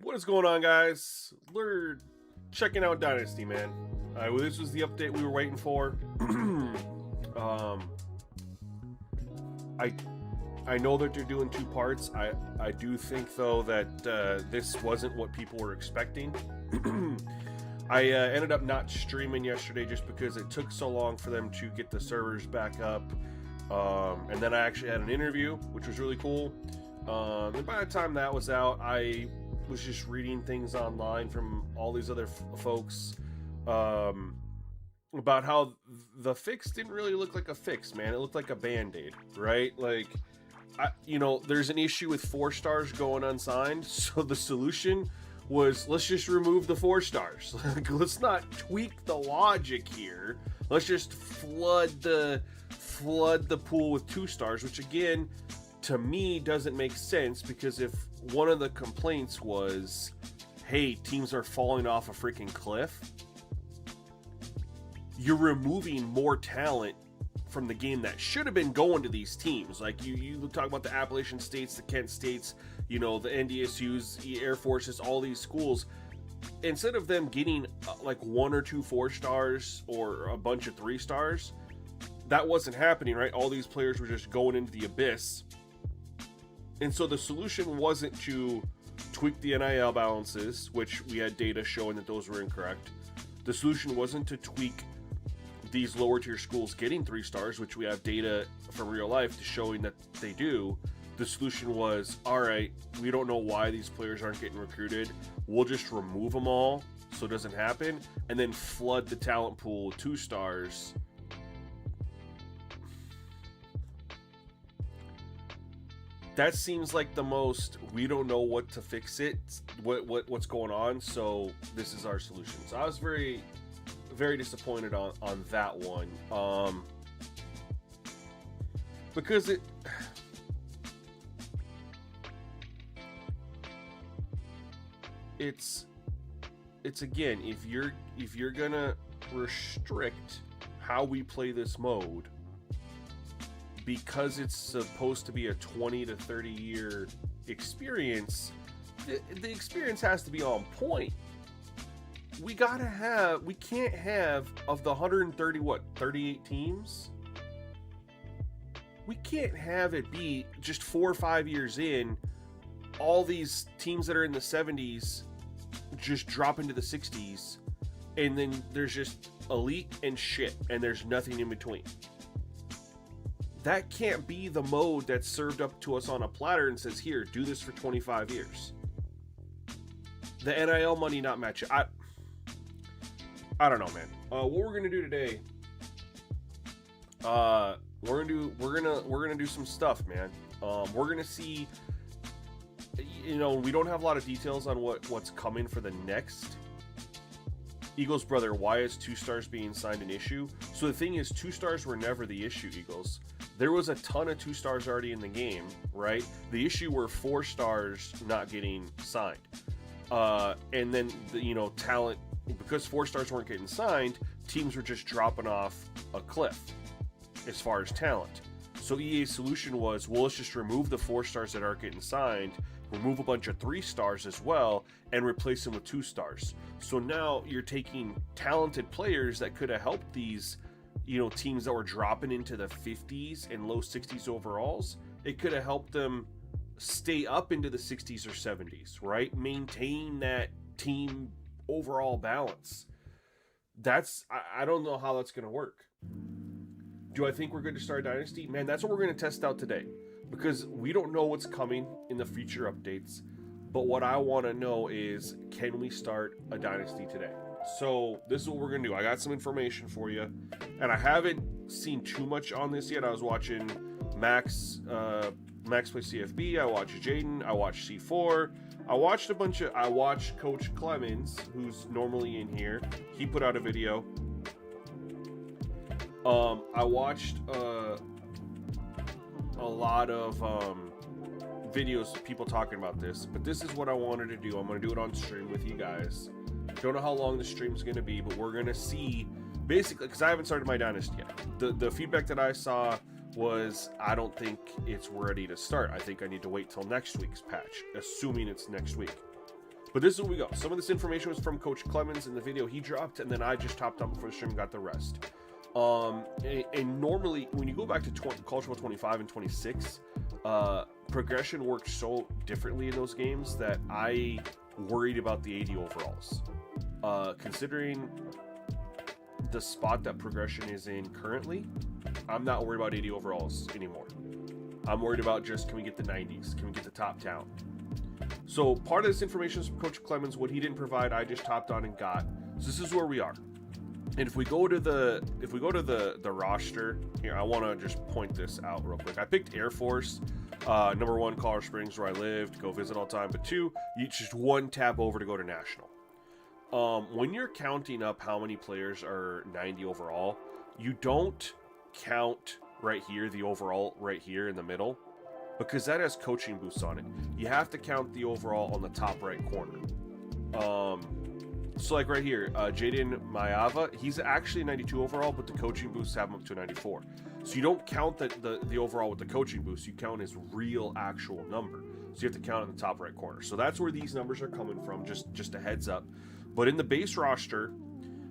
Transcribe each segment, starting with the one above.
What is going on, guys? We're checking out Dynasty, man. Well, this was the update we were waiting for. I know that they're doing two parts. I do think, though, that this wasn't what people were expecting. I ended up not streaming yesterday just because it took so long for them to get the servers back up. And then I actually had an interview, which was really cool. And by the time that was out, I was just reading things online from all these other folks about how the fix didn't really look like a fix, man. It looked like a band-aid, right? Like, there's an issue with 4 stars going unsigned, so the solution was, let's just remove the 4 stars. Like, let's not tweak the logic here. Let's just flood the pool with 2 stars, which again, to me, doesn't make sense, because if one of the complaints was, hey, teams are falling off a freaking cliff, you're removing more talent from the game that should have been going to these teams. Like, you talk about the Appalachian States, the Kent States, the NDSUs, the Air Forces, all these schools. Instead of them getting like 1 or 2 4 stars or a bunch of 3 stars, that wasn't happening, right? All these players were just going into the abyss. And so the solution wasn't to tweak the NIL balances, which we had data showing that those were incorrect. The solution wasn't to tweak these lower tier schools getting 3 stars, which we have data from real life to showing that they do. The solution was, all right, we don't know why these players aren't getting recruited. We'll just remove them all so it doesn't happen, and then flood the talent pool with 2 stars. That seems like the most, we don't know what to fix it, what's going on, so this is our solution. So I was very, very disappointed on that one. Because it's again, if you're gonna restrict how we play this mode, because it's supposed to be a 20 to 30 year experience, the experience has to be on point. We can't have, of the 38 teams, we can't have it be just 4 or 5 years in, all these teams that are in the 70s just drop into the 60s, and then there's just elite and shit, and there's nothing in between. That can't be the mode that's served up to us on a platter and says, here, do this for 25 years. The NIL money not match it. I don't know, man. What we're gonna do today, we're gonna do some stuff, man. We're gonna see. We don't have a lot of details on what's coming for the next Eagles. Brother, why is 2 stars being signed an issue? So the thing is, 2 stars were never the issue, Eagles. There was a ton of 2 stars already in the game, right? The issue were 4 stars not getting signed. And then, talent, because 4 stars weren't getting signed, teams were just dropping off a cliff as far as talent. So EA's solution was, well, let's just remove the 4 stars that aren't getting signed, remove a bunch of 3 stars as well, and replace them with 2 stars. So now you're taking talented players that could have helped these teams that were dropping into the 50s and low 60s overalls. It could have helped them stay up into the 60s or 70s, right? Maintain that team overall balance. I don't know how that's going to work. Do I think we're going to start Dynasty? Man, that's what we're going to test out today, because we don't know what's coming in the future updates. But what I want to know is, can we start a Dynasty today? So this is what we're going to do. I got some information for you, and I haven't seen too much on this yet. I was watching Max play CFB. I watched Jaden. I watched C4. I watched Coach Clemens, who's normally in here. He put out a video. I watched a lot of videos of people talking about this, but this is what I wanted to do. I'm going to do it on stream with you guys. Don't know how long the stream's going to be, but we're going to see, basically, because I haven't started my Dynasty yet. The feedback that I saw was, I don't think it's ready to start. I think I need to wait till next week's patch, assuming it's next week. But this is what we got. Some of this information was from Coach Clemens in the video he dropped, and then I just hopped on before the stream and got the rest. And normally, when you go back to College Football 25 and 26, progression worked so differently in those games that I worried about the 80 overalls. Considering the spot that progression is in currently, I'm not worried about 80 overalls anymore. I'm worried about just, can we get the 90s? Can we get the top talent? So part of this information is from Coach Clemens. What he didn't provide, I just hopped on and got. So this is where we are. And if we go to the roster here, I want to just point this out real quick. I picked Air Force, number 1, Colorado Springs, where I lived, go visit all the time. But 2, you just 1 tab over to go to national. When you're counting up how many players are 90 overall, you don't count right here, the overall right here in the middle, because that has coaching boosts on it. You have to count the overall on the top right corner. So like right here, Jaden Mayava, he's actually 92 overall, but the coaching boosts have him up to 94. So you don't count the overall with the coaching boost, you count his real actual number. So you have to count in the top right corner. So that's where these numbers are coming from, just a heads up. But in the base roster,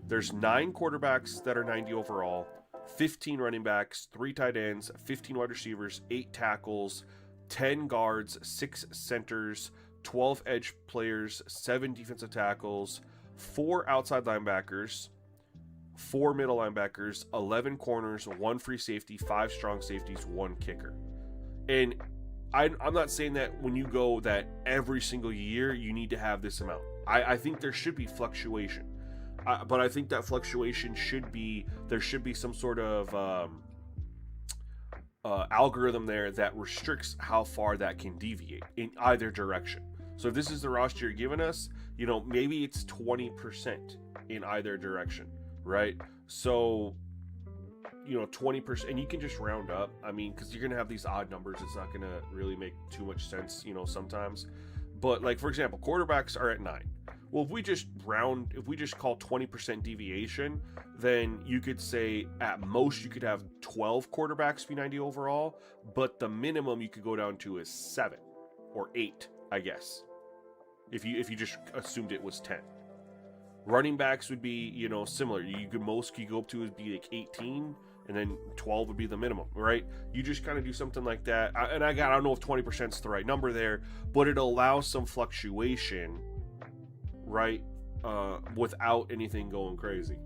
there's 9 quarterbacks that are 90 overall, 15 running backs, 3 tight ends, 15 wide receivers, 8 tackles, 10 guards, 6 centers, 12 edge players, 7 defensive tackles, 4 outside linebackers, 4 middle linebackers, 11 corners, 1 free safety, 5 strong safeties, 1 kicker. And I'm not saying that when you go that every single year you need to have this amount. I think there should be fluctuation. But I think that fluctuation should be, there should be some sort of algorithm there that restricts how far that can deviate in either direction. So if this is the roster you're giving us, you know, maybe it's 20% in either direction, right? So, you know, 20%, and you can just round up. I mean, because you're going to have these odd numbers. It's not going to really make too much sense, you know, sometimes. But like, for example, quarterbacks are at 9. Well, if we just call 20% deviation, then you could say at most you could have 12 quarterbacks be 90 overall, but the minimum you could go down to is 7 or 8, I guess. If you just assumed it was 10. Running backs would be, you know, similar. You could go up to would be like 18, and then 12 would be the minimum, right? You just kind of do something like that. I don't know if 20% is the right number there, but it allows some fluctuation, right? Without anything going crazy.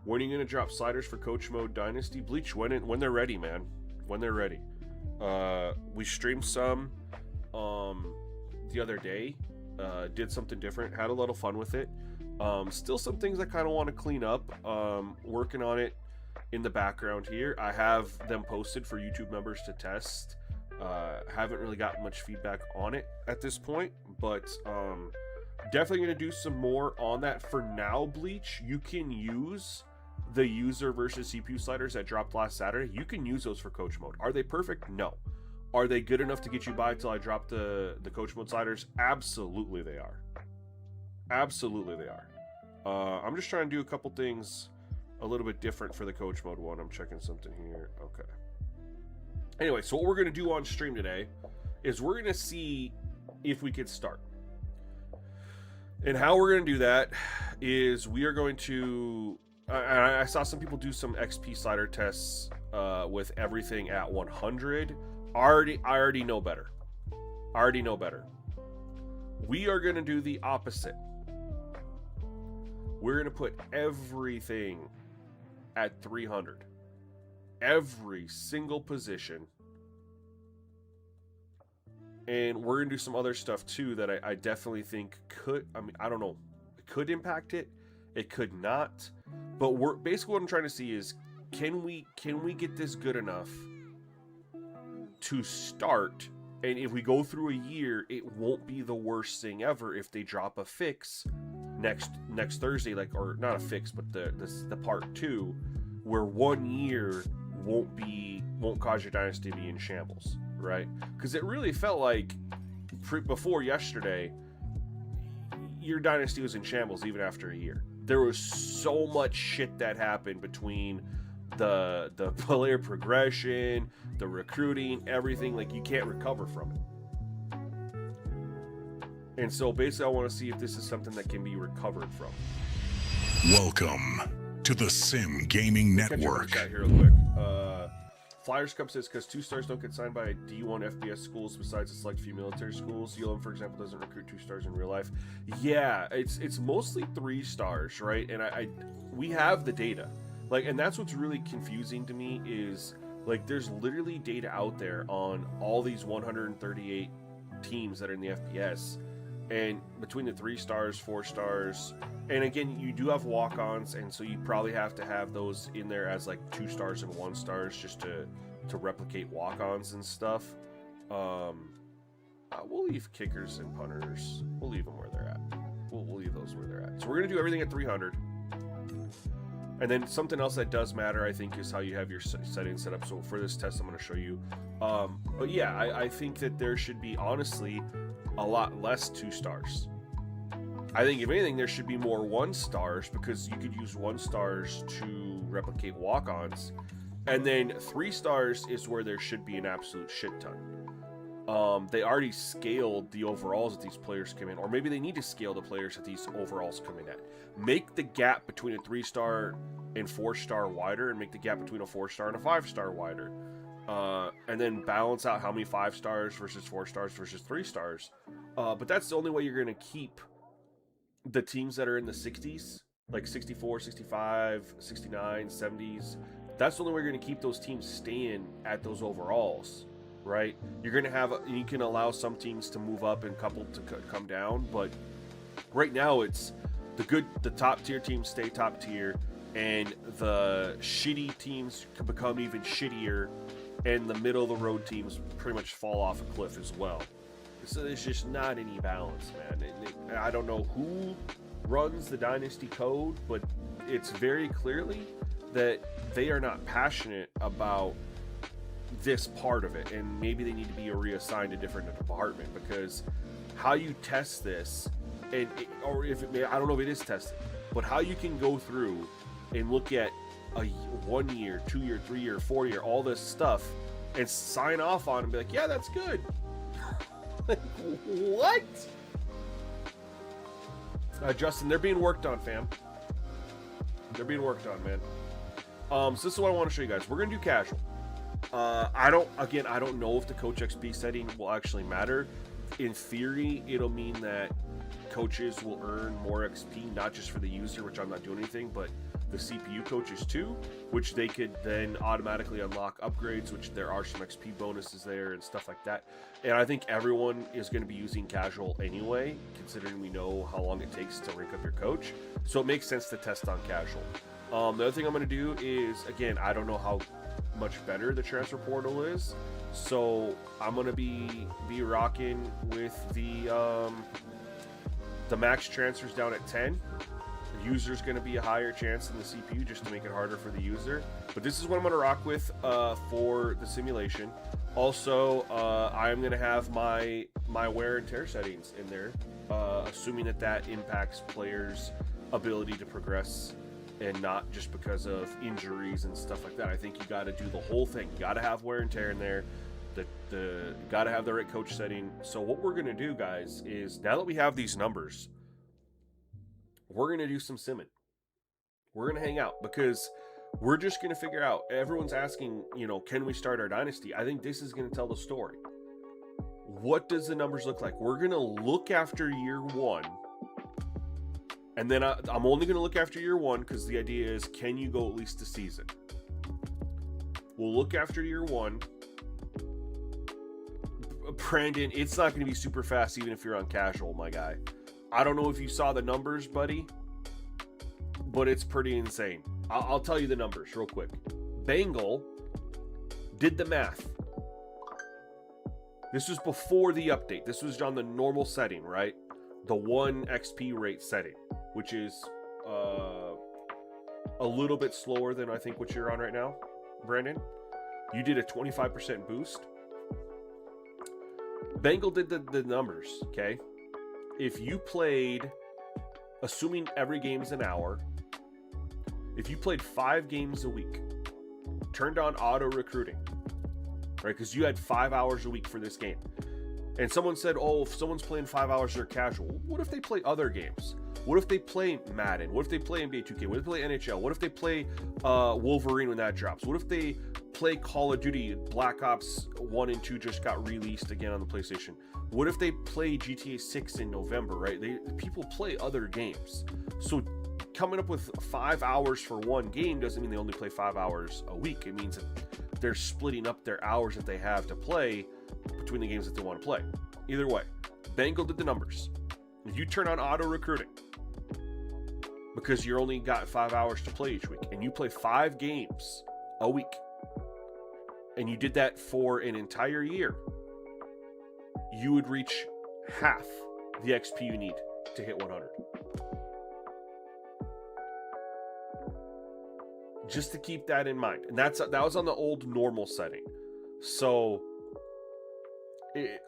When are you going to drop sliders for Coach Mode Dynasty? Bleach, when they're ready, man. When they're ready. We streamed some the other day. Did something different. Had a lot of fun with it. Still some things I kind of want to clean up. Working on it in the background here. I have them posted for YouTube members to test. Haven't really gotten much feedback on it at this point, but definitely going to do some more on that. For now, Bleach, you can use the user versus CPU sliders that dropped last Saturday. You can use those for Coach Mode. Are they perfect? No. Are they good enough to get you by till I drop the Coach Mode sliders? Absolutely they are. Absolutely they are. I'm just trying to do a couple things a little bit different for the Coach Mode one. I'm checking something here. Okay. Anyway, so what we're going to do on stream today is we're going to see if we could start. And how we're going to do that is we are going to... I saw some people do some XP slider tests with everything at 100. I already know better. We are going to do the opposite. We're going to put everything at 300. Every single position. And we're going to do some other stuff too that I definitely think could, I mean, I don't know, it could impact it. It could not. But basically what I'm trying to see is, can we get this good enough to start? And if we go through a year, it won't be the worst thing ever if they drop a fix next Thursday, like, or not a fix, but the part 2, where 1 year won't cause your dynasty to be in shambles, right? Because it really felt like before yesterday, your dynasty was in shambles even after a year. There was so much shit that happened between the player progression, the recruiting, everything. Like, you can't recover from it. And so basically I want to see if this is something that can be recovered from. Welcome to the Simgamingnetwork. Chat here real quick. Flyers Cup says, because 2-stars don't get signed by D1 FBS schools besides the select few military schools. ULM, for example, doesn't recruit 2-stars in real life. Yeah, it's mostly 3-stars, right? And we have the data. Like, and that's what's really confusing to me is, like, there's literally data out there on all these 138 teams that are in the FBS. And between the 3-stars, 4-stars, and again, you do have walk-ons, and so you probably have to have those in there as like 2-stars and 1-stars just to replicate walk-ons and stuff. We'll leave kickers and punters. We'll leave them where they're at. We'll leave those where they're at. So we're gonna do everything at 300. And then something else that does matter, I think, is how you have your settings set up. So for this test, I'm going to show you. But yeah, I think that there should be, honestly, a lot less 2-stars. I think, if anything, there should be more 1-stars, because you could use 1-stars to replicate walk-ons. And then 3-stars is where there should be an absolute shit ton. They already scaled the overalls that these players come in, or maybe they need to scale the players that these overalls come in at. Make the gap between a 3-star and 4-star wider, and make the gap between a 4-star and a 5-star wider. And then balance out how many 5-stars versus 4-stars versus 3-stars. But that's the only way you're going to keep the teams that are in the 60s, like 64, 65, 69, 70s. That's the only way you're going to keep those teams staying at those overalls, right? You're going to have, you can allow some teams to move up and a couple to come down, but right now it's the top tier teams stay top tier, and the shitty teams can become even shittier, and the middle of the road teams pretty much fall off a cliff as well. So there's just not any balance, man. I don't know who runs the Dynasty code, but it's very clearly that they are not passionate about this part of it, and maybe they need to be reassigned a different department, because how you test this, and I don't know if it is tested, but how you can go through and look at a 1 year, 2 year, 3 year, 4 year, all this stuff, and sign off on it and be like, yeah, that's good. Like, what? Justin, they're being worked on, fam. They're being worked on, man. So this is what I want to show you guys. We're gonna do casual. I don't know if the Coach XP setting will actually matter. In theory, it'll mean that coaches will earn more XP, not just for the user, which I'm not doing anything, but the CPU coaches too, which they could then automatically unlock upgrades, which there are some XP bonuses there and stuff like that. And I think everyone is going to be using casual anyway, considering we know how long it takes to rank up your coach. So it makes sense to test on casual. The other thing I'm going to do is, again, I don't know how much better the transfer portal is, so I'm going to be rocking with the max transfers down at 10. The user's going to be a higher chance than the CPU, just to make it harder for the user. But this is what I'm going to rock with for the simulation. Also, I'm going to have my wear and tear settings in there, assuming that impacts players' ability to progress, and not just because of injuries and stuff like that. I think you got to do the whole thing. You got to have wear and tear in there. The got to have the right coach setting. So what we're going to do, guys, is now that we have these numbers, we're going to do some simming. We're going to hang out, because we're just going to figure out, everyone's asking, can we start our dynasty? I think this is going to tell the story. What does the numbers look like? We're going to look after year one. And then I'm only going to look after year one, because the idea is, can you go at least a season? We'll look after year one. Brandon, it's not going to be super fast, even if you're on casual, my guy. I don't know if you saw the numbers, buddy, but it's pretty insane. I'll tell you the numbers real quick. Bengal did the math. This was before the update. This was on the normal setting, right? The 1 XP rate setting, which is a little bit slower than I think what you're on right now, Brandon. You did a 25% boost. Bengal did the numbers, okay? If you played, assuming every game is an hour, if you played 5 games a week, turned on auto recruiting, right? Because you had 5 hours a week for this game. And someone said, oh, if someone's playing 5 hours, they're casual. What if they play other games? What if they play Madden? What if they play NBA 2K? What if they play NHL? What if they play Wolverine when that drops? What if they play Call of Duty? Black Ops 1 and 2 just got released again on the PlayStation. What if they play GTA 6 in November, right? People play other games. So coming up with 5 hours for one game doesn't mean they only play 5 hours a week. It means that they're splitting up their hours that they have to play between the games that they want to play. Either way, Bengal did the numbers. If you turn on auto recruiting because you only got 5 hours to play each week and you play 5 games a week and you did that for an entire year, you would reach half the XP you need to hit 100. Just to keep that in mind. And that was on the old normal setting. So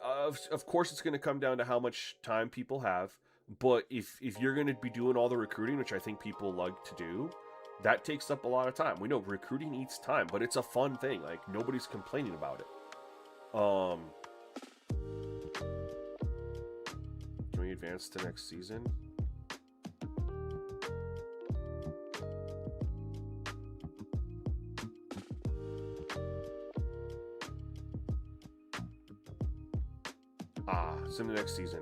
of course it's going to come down to how much time people have, but if you're going to be doing all the recruiting, which I think people like to do, that takes up a lot of time. We know recruiting eats time, but it's a fun thing. Like, nobody's complaining about it. Can we advance to next season? Sim the next season.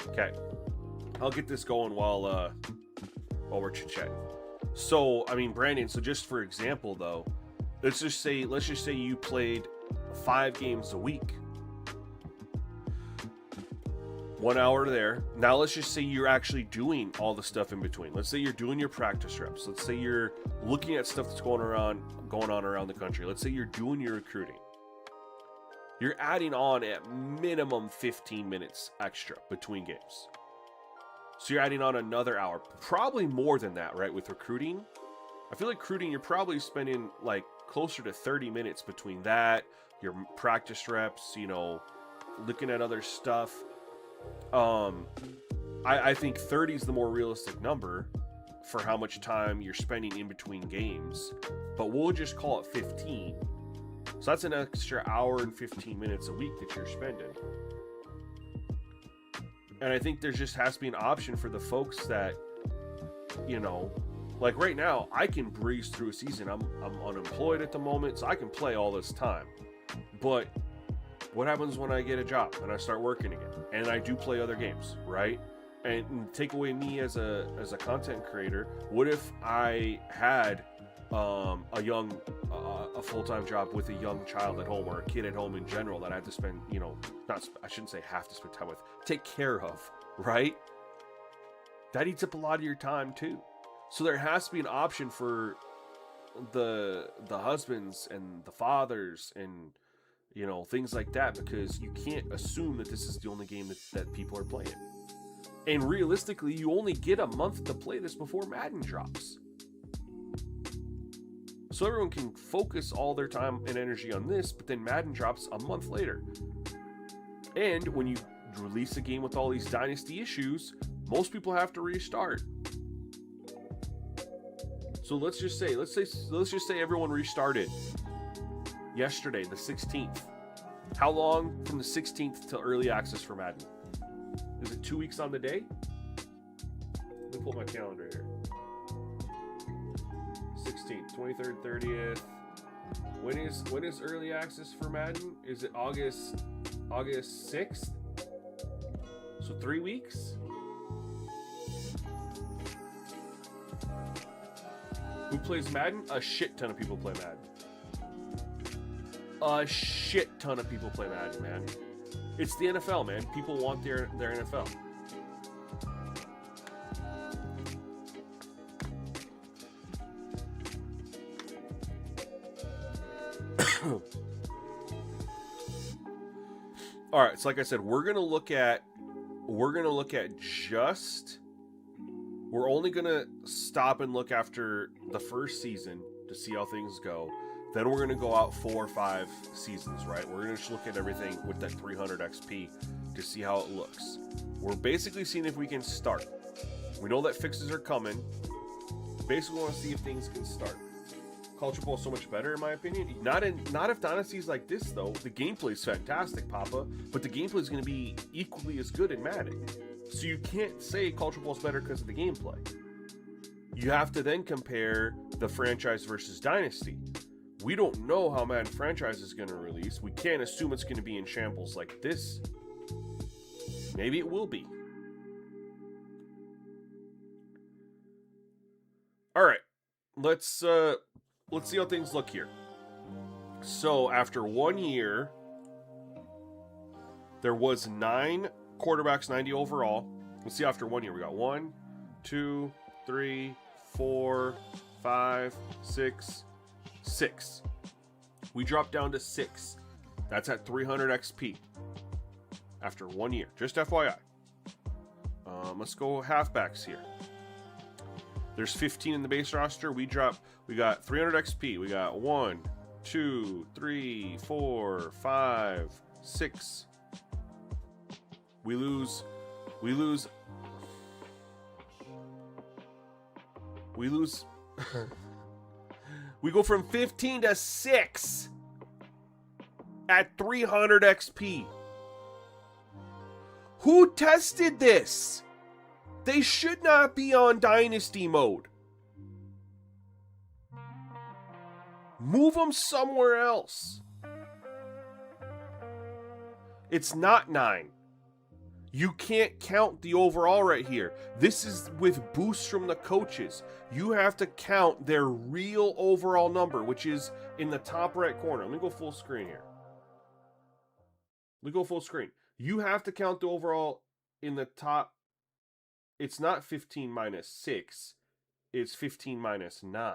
Okay, I'll get this going while we're chit-chatting. So, I mean, Brandon, so just for example, though, let's just say you played 5 games a week. 1 hour there. Now let's just say you're actually doing all the stuff in between. Let's say you're doing your practice reps. Let's say you're looking at stuff that's going on around the country. Let's say you're doing your recruiting. You're adding on at minimum 15 minutes extra between games. So you're adding on another hour, probably more than that, right? With recruiting, I feel like recruiting, you're probably spending like closer to 30 minutes between that, your practice reps, looking at other stuff. I think 30 is the more realistic number for how much time you're spending in between games, but we'll just call it 15. So that's an extra hour and 15 minutes a week that you're spending. And I think there just has to be an option for the folks that, like right now, I can breeze through a season. I'm unemployed at the moment, so I can play all this time. But what happens when I get a job and I start working again? And I do play other games, right? And take away me as a content creator. What if I had a full-time job with a young child at home, or a kid at home in general, that I have to spend, I shouldn't say have to spend time with, take care of, right? That eats up a lot of your time too. So there has to be an option for the husbands and the fathers and, things like that, because you can't assume that this is the only game that people are playing. And realistically, you only get a month to play this before Madden drops. So everyone can focus all their time and energy on this, but then Madden drops a month later. And when you release a game with all these Dynasty issues, most people have to restart. So let's just say everyone restarted yesterday, the 16th. How long from the 16th to early access for Madden? Is it 2 weeks on the day? Let me pull my calendar here. 16th, 23rd, 30th. When is early access for Madden? Is it August 6th? So 3 weeks? Who plays Madden? A shit ton of people play Madden. A shit ton of people play Madden, man. It's the NFL, man. People want their NFL. All right, so like I said, we're only gonna stop and look after the first season to see how things go. Then we're gonna go out 4 or 5 seasons, right? We're gonna just look at everything with that 300 XP to see how it looks. We're basically seeing if we can start. We know that fixes are coming. Basically, want to see if things can start. Culture Bowl is so much better, in my opinion. Not if Dynasty's like this, though. The gameplay's fantastic, Papa, but the gameplay is going to be equally as good in Madden. So you can't say Culture Bowl is better because of the gameplay. You have to then compare the franchise versus Dynasty. We don't know how Madden franchise is going to release. We can't assume it's going to be in shambles like this. Maybe it will be. All right, let's see how things look here. So after 1 year, there was 9 quarterbacks, 90 overall. Let's see, after 1 year, we got 1, 2, 3, 4, 5, 6, 6. We dropped down to 6. That's at 300 XP after 1 year. Just FYI. Let's go halfbacks here. There's 15 in the base roster. We got 300 XP. We got 1, 2, 3, 4, 5, 6. We lose. We go from 15 to 6 at 300 XP. Who tested this? They should not be on Dynasty mode. Move them somewhere else. It's not 9. You can't count the overall right here. This is with boosts from the coaches. You have to count their real overall number, which is in the top right corner. Let me go full screen here. Let me go full screen. You have to count the overall in the top. It's not 15 minus 6. It's 15 minus 9.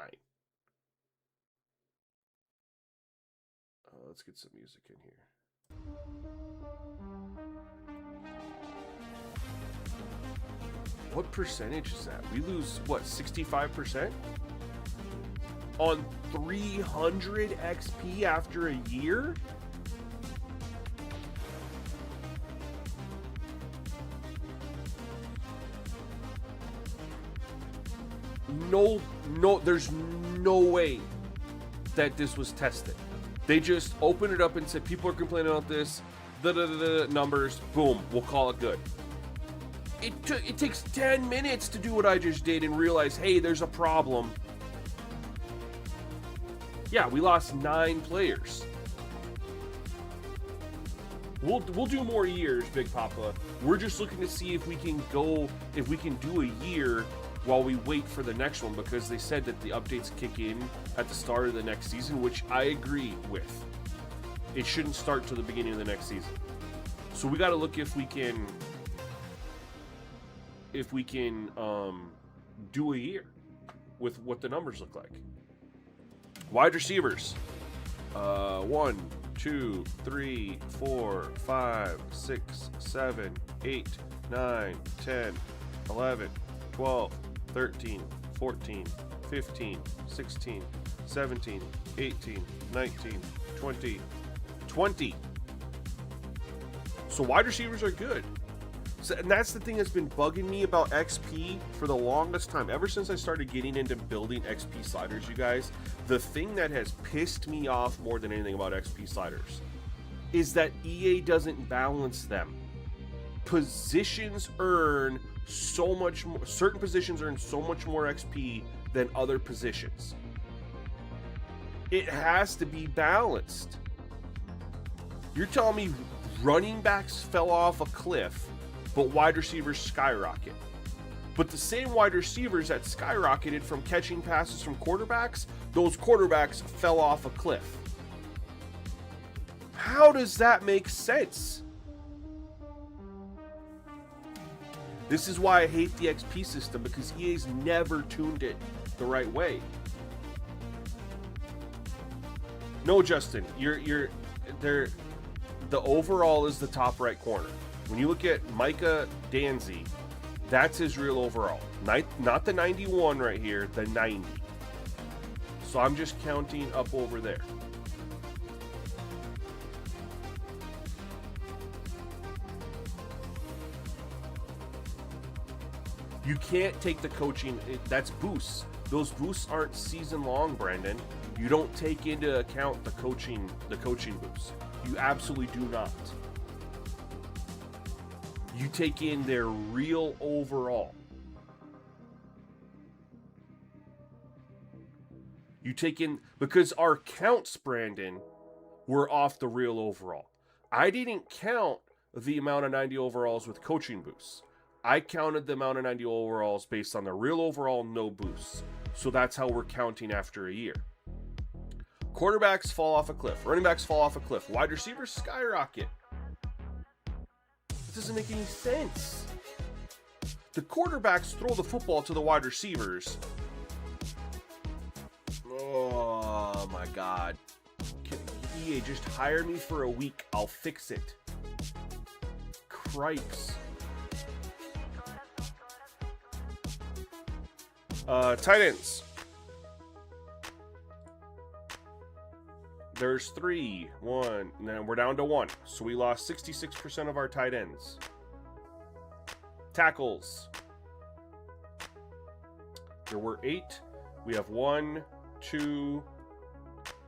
Let's get some music in here. What percentage is that? We lose, what, 65%? On 300 XP after a year? No, there's no way that this was tested. They just opened it up and said, people are complaining about this, numbers, boom, we'll call it good. It takes 10 minutes to do what I just did and realize, hey, there's a problem. Yeah, we lost 9 players. We'll do more years, Big Papa. We're just looking to see if we can do a year while we wait for the next one, because they said that the updates kick in at the start of the next season, which I agree with. It shouldn't start till the beginning of the next season. So we got to look if we can do a year with what the numbers look like. Wide receivers. 1, 2, 3, 4, 5, 6, 7, 8, 9, 10, 11, 12, 13, 14, 15, 16, 17, 18, 19, 20, 20. So wide receivers are good. So, and that's the thing that's been bugging me about XP for the longest time. Ever since I started getting into building XP sliders, you guys, the thing that has pissed me off more than anything about XP sliders is that EA doesn't balance them. Positions earn so much more, certain positions earn so much more XP than other positions. It has to be balanced. You're telling me running backs fell off a cliff, but wide receivers skyrocket. But the same wide receivers that skyrocketed from catching passes from quarterbacks, those quarterbacks fell off a cliff. How does that make sense? This is why I hate the XP system, because EA's never tuned it the right way. No, Justin, you're there. The overall is the top right corner. When you look at Micah Danzy, that's his real overall. Not the 91 right here, the 90. So I'm just counting up over there. You can't take the coaching, that's boosts. Those boosts aren't season long, Brandon. You don't take into account the coaching boost. You absolutely do not. You take in their real overall. You take in, because our counts, Brandon, were off the real overall. I didn't count the amount of 90 overalls with coaching boosts. I counted the amount of 90 overalls based on the real overall, no boosts. So that's how we're counting after a year. Quarterbacks fall off a cliff. Running backs fall off a cliff. Wide receivers skyrocket. It doesn't make any sense. The quarterbacks throw the football to the wide receivers. Oh my God. Can EA just hire me for a week? I'll fix it. Cripes. Tight ends. There's 3, 1, and then we're down to 1. So we lost 66% of our tight ends. Tackles. There were 8. We have 1, 2.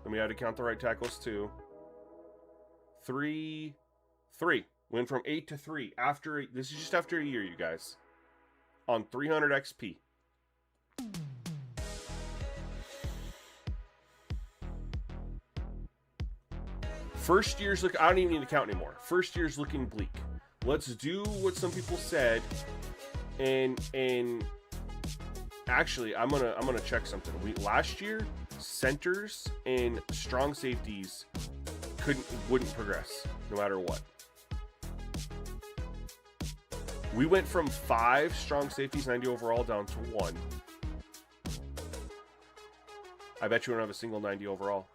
Then we had to count the right tackles too. 3. Went from 8 to 3 after. This is just after a year, you guys. On 300 XP. First year's look. I don't even need to count anymore. First year's looking bleak. Let's do what some people said, and actually, I'm gonna check something. Last year, centers and strong safeties wouldn't progress no matter what. We went from 5 strong safeties, 90 overall, down to 1. I bet you we don't have a single 90 overall.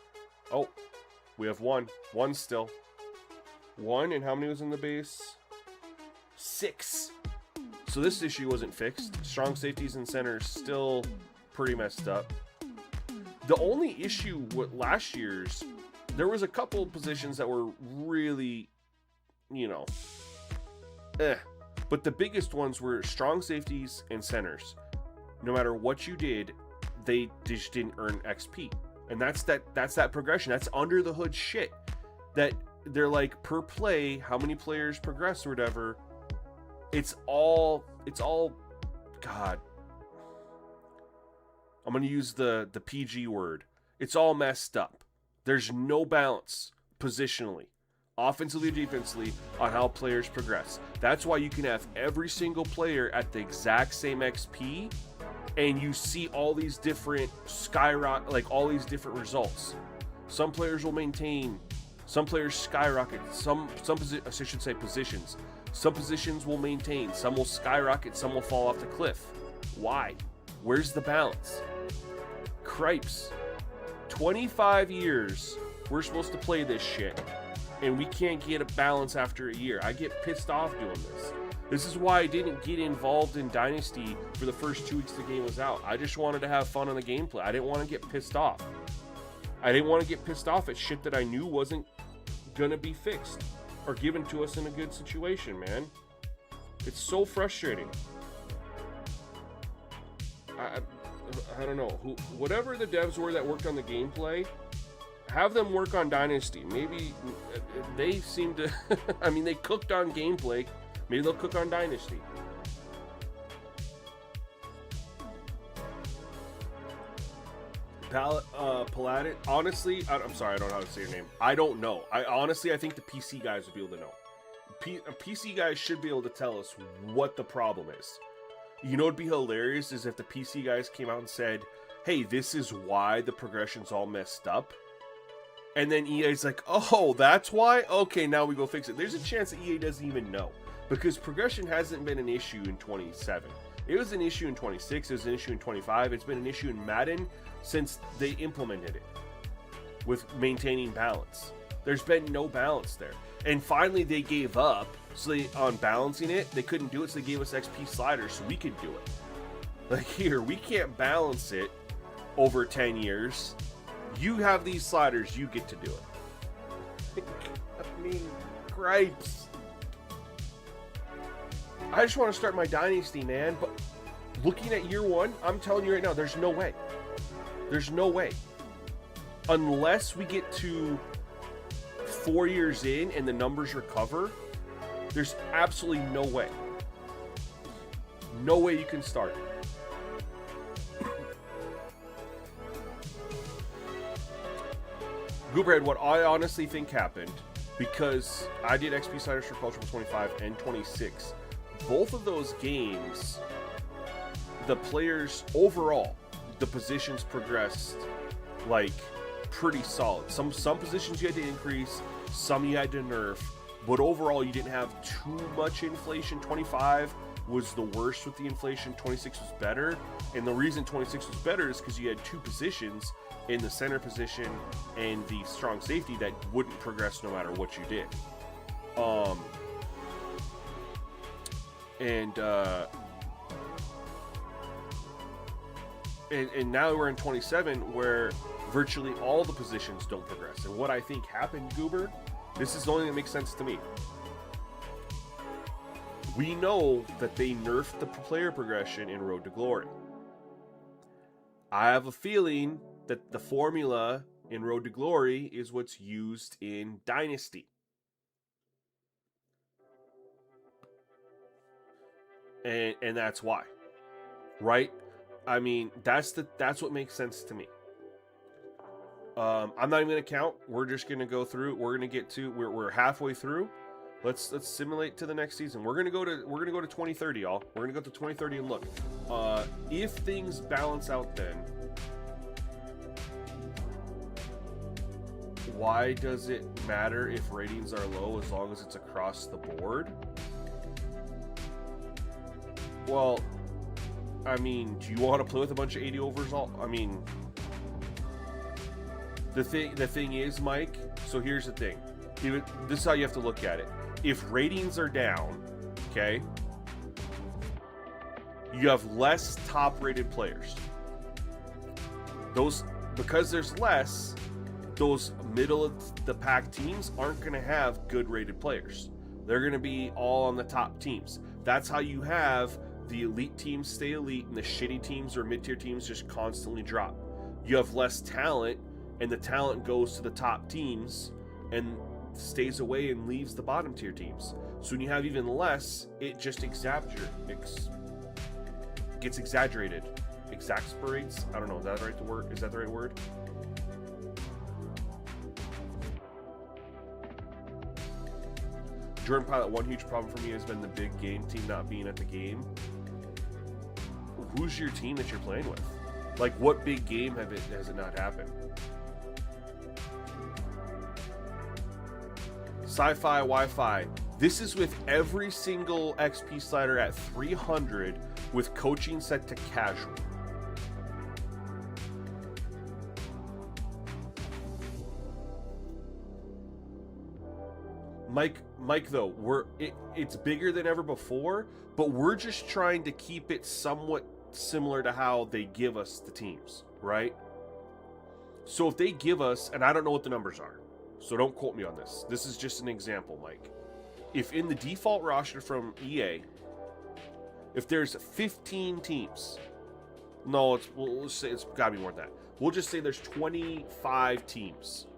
Oh. We have 1. 1 still. 1, and how many was in the base? 6. So this issue wasn't fixed. Strong safeties and centers still pretty messed up. The only issue with last year's, there was a couple positions that were really, But the biggest ones were strong safeties and centers. No matter what you did, they just didn't earn XP. And that's that progression. That's under the hood shit. That they're like, per play, how many players progress or whatever. It's all God. I'm gonna use the PG word. It's all messed up. There's no balance positionally, offensively, defensively, on how players progress. That's why you can have every single player at the exact same XP, and you see all these different skyrocket, like all these different results. Some players will maintain, some players skyrocket, I should say positions. Some positions will maintain, some will skyrocket, some will fall off the cliff. Why? Where's the balance? Cripes. 25 years we're supposed to play this shit, and we can't get a balance after a year. I get pissed off doing this. This is why I didn't get involved in Dynasty for the first 2 weeks the game was out. I just wanted to have fun on the gameplay. I didn't want to get pissed off. I didn't want to get pissed off at shit that I knew wasn't gonna be fixed or given to us in a good situation, man. It's so frustrating. I don't know. Whatever the devs were that worked on the gameplay, have them work on Dynasty. Maybe they seem to... I mean, they cooked on gameplay. Maybe they'll cook on Dynasty. Paladin, honestly, I'm sorry, I don't know how to say your name. I don't know. I think the PC guys would be able to know. PC guys should be able to tell us what the problem is. You know what'd be hilarious is if the PC guys came out and said, hey, this is why the progression's all messed up. And then EA's like, oh, that's why? Okay, now we go fix it. There's a chance that EA doesn't even know. Because progression hasn't been an issue in 27. It was an issue in 26. It was an issue in 25. It's been an issue in Madden since they implemented it with maintaining balance. There's been no balance there. And finally they gave up. So on balancing it, they couldn't do it, so they gave us XP sliders so we could do it. Like, here, we can't balance it over 10 years. You have these sliders, you get to do it. I mean, gripes. I just want to start my Dynasty, man. But looking at year 1, I'm telling you right now, there's no way. There's no way. unless we get to 4 years in and the numbers recover, there's absolutely no way. No way you can start. Gooberhead, what I honestly think happened, because I did XP Sliders for Culture 25 and 26, both of those games, the players overall, the positions progressed like pretty solid. Some positions you had to increase, some you had to nerf, but overall you didn't have too much inflation. 25 was the worst with the inflation, 26 was better, and the reason 26 was better is because you had two positions in the center position and the strong safety that wouldn't progress no matter what you did. And now we're in 27 where virtually all the positions don't progress. And what I think happened, Goober, this is the only thing that makes sense to me. We know that they nerfed the player progression in Road to Glory. I have a feeling that the formula in Road to Glory is what's used in Dynasty. And that's why. Right? I mean, that's what makes sense to me. I'm not even going to count. We're just going to go through. We're going to get to we're halfway through. Let's simulate to the next season. We're gonna go to 2030, y'all. We're gonna go to 2030 and look. If things balance out, then why does it matter if ratings are low as long as it's across the board? Well, I mean, do you want to play with a bunch of 80 overs? I mean, the thing is, Mike. So here's the thing. This is how you have to look at it. If ratings are down, okay, you have less top-rated players. Because there's less, those middle-of-the-pack teams aren't going to have good-rated players. They're going to be all on the top teams. That's how you have the elite teams stay elite and the shitty teams or mid-tier teams just constantly drop. You have less talent, and the talent goes to the top teams, and stays away and leaves the bottom tier teams. So when you have even less, it just gets exaggerated. Exasperates? I don't know, is that right the word? Is that the right word? Jordan Pilot, one huge problem for me has been the big game team not being at the game. Who's your team that you're playing with? Like, what big game has it not happened? Sci-fi Wi-Fi. This is with every single XP slider at 300 with coaching set to casual. Mike though, it's bigger than ever before, but we're just trying to keep it somewhat similar to how they give us the teams, right? So if they give us, and I don't know what the numbers are, so don't quote me on this. This is just an example, Mike. If in the default roster from EA, if there's 15 teams, no, let's say it's gotta be more than that. We'll just say there's 25 teams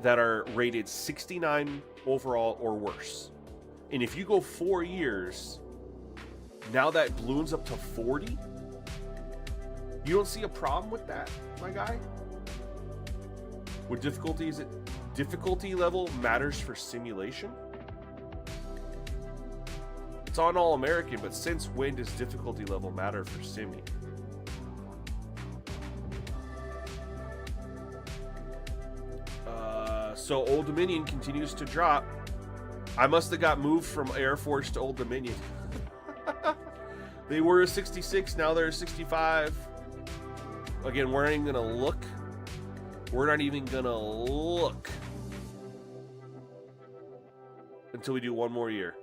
that are rated 69 overall or worse. And if you go 4 years, now that balloons up to 40. You don't see a problem with that, my guy? What difficulty is it? Difficulty level matters for simulation? It's on All-American, but since when does difficulty level matter for Simi? So Old Dominion continues to drop. I must have got moved from Air Force to Old Dominion. They were a 66, now they're a 65. Again, we're not even gonna look. We're not even gonna look until we do one more year.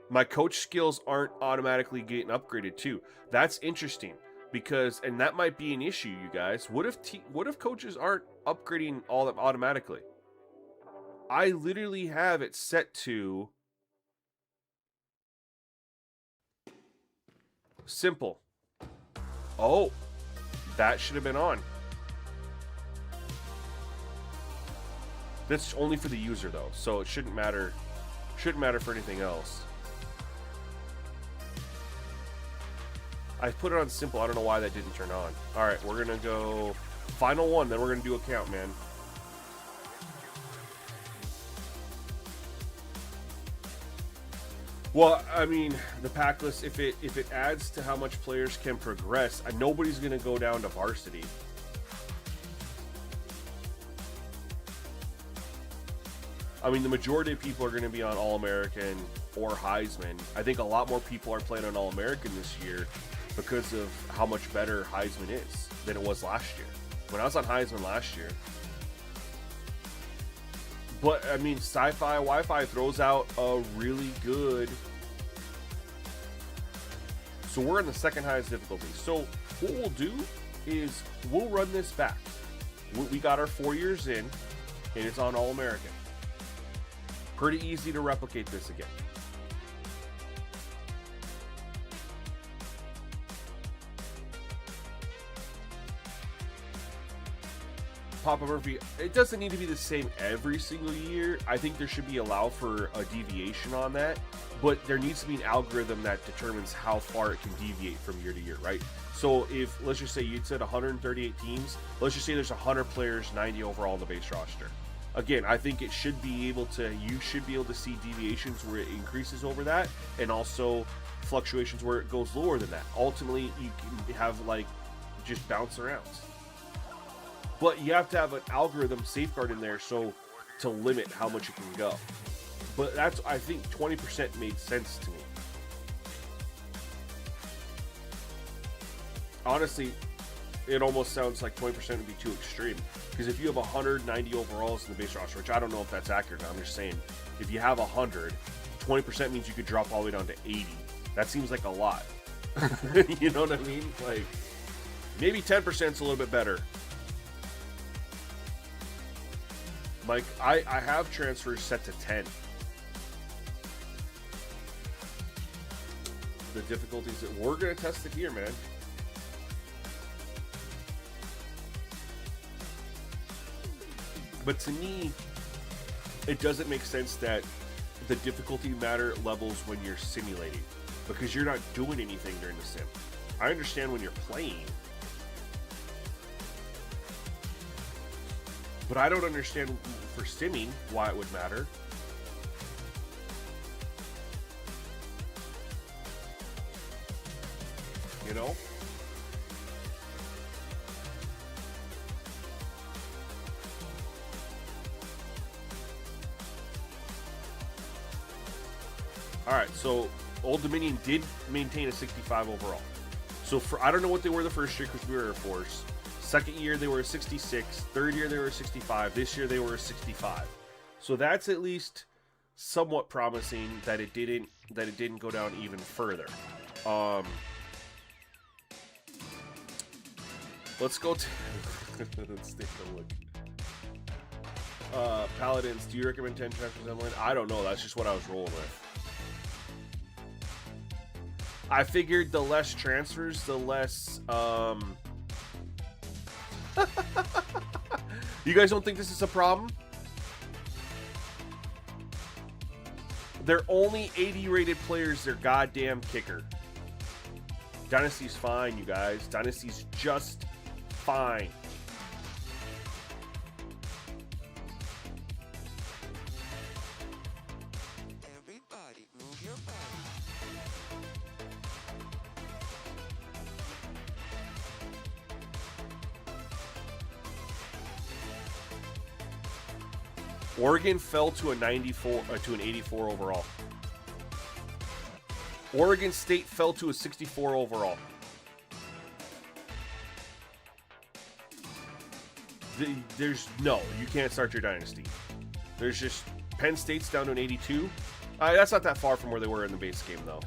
My coach skills aren't automatically getting upgraded too. That's interesting because, and that might be an issue, you guys. What if coaches aren't upgrading all that automatically? I literally have it set to simple. Oh, that should have been on. That's only for the user though, so it shouldn't matter. Shouldn't matter for anything else. I put it on simple. I don't know why that didn't turn on. All right, we're gonna go final one. Then we're gonna do a count, man. Well, I mean, the pack list, if it adds to how much players can progress, nobody's gonna go down to varsity. I mean, the majority of people are going to be on All-American or Heisman. I think a lot more people are playing on All-American this year because of how much better Heisman is than it was last year. When I was on Heisman last year. But, I mean, Sci-Fi Wi-Fi throws out a really good... So we're in the second highest difficulty. So what we'll do is we'll run this back. We got our 4 years in, and it's on All-American. Pretty easy to replicate this again. Papa Murphy, it doesn't need to be the same every single year. I think there should be allowed for a deviation on that, but there needs to be an algorithm that determines how far it can deviate from year to year, right? So if, let's just say you'd said 138 teams, let's just say there's 100 players, 90 overall in the base roster. Again, I think it should be able to, you should be able to see deviations where it increases over that, and also fluctuations where it goes lower than that. Ultimately, you can have like just bounce around. But you have to have an algorithm safeguard in there so to limit how much it can go. But that's, I think 20% made sense to me. Honestly, it almost sounds like 20% would be too extreme. Because if you have 190 overalls in the base roster, which I don't know if that's accurate, I'm just saying, if you have 100, 20% means you could drop all the way down to 80. That seems like a lot. You know what I mean? Like, maybe 10% is a little bit better. Like, I have transfers set to 10. The difficulties that we're going to test it here, man. But to me, it doesn't make sense that the difficulty matter levels when you're simulating, because you're not doing anything during the sim. I understand when you're playing, but I don't understand for simming why it would matter. You know? Alright, so Old Dominion did maintain a 65 overall. So for, I don't know what they were the first year because we were Air Force. Second year they were a 66. Third year they were a 65. This year they were a 65. So that's at least somewhat promising that it didn't go down even further. Let's go to let's take a look. Paladins, do you recommend 10 transfers online? I don't know, that's just what I was rolling with. I figured the less transfers, the less You guys don't think this is a problem? They're only 80 rated players, their goddamn kicker. Dynasty's fine, you guys. Dynasty's just fine. Everybody move your body. Oregon fell to a 94 to an 84 overall. Oregon State fell to a 64 overall. There's no, you can't start your dynasty. There's just Penn State's down to an 82. That's not that far from where they were in the base game, though.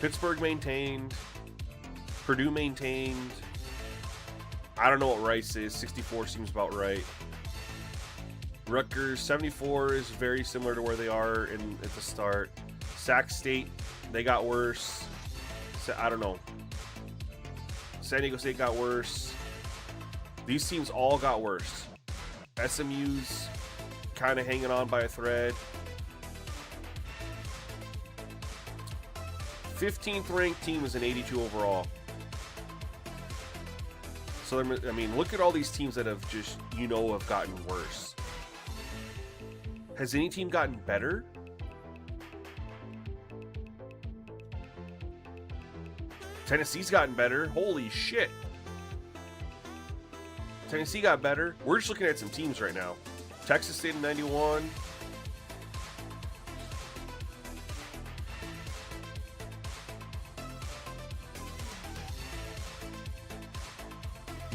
Pittsburgh maintained. Purdue maintained. I don't know what Rice is. 64 seems about right. Rutgers, 74 is very similar to where they are at the start. Sac State, they got worse. So, I don't know. San Diego State got worse. These teams all got worse. SMU's kind of hanging on by a thread. 15th ranked team is an 82 overall. So, I mean, look at all these teams that have just, have gotten worse. Has any team gotten better? Tennessee's gotten better. Holy shit. Tennessee got better. We're just looking at some teams right now. Texas State in 91.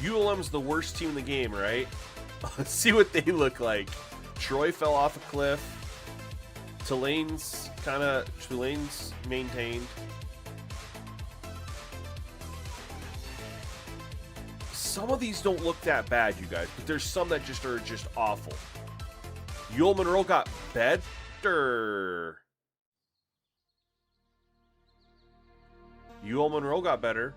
ULM's the worst team in the game, right? Let's see what they look like. Troy fell off a cliff. Tulane's maintained. Some of these don't look that bad, you guys, but there's some that just are just awful. UL Monroe got better. UL Monroe got better.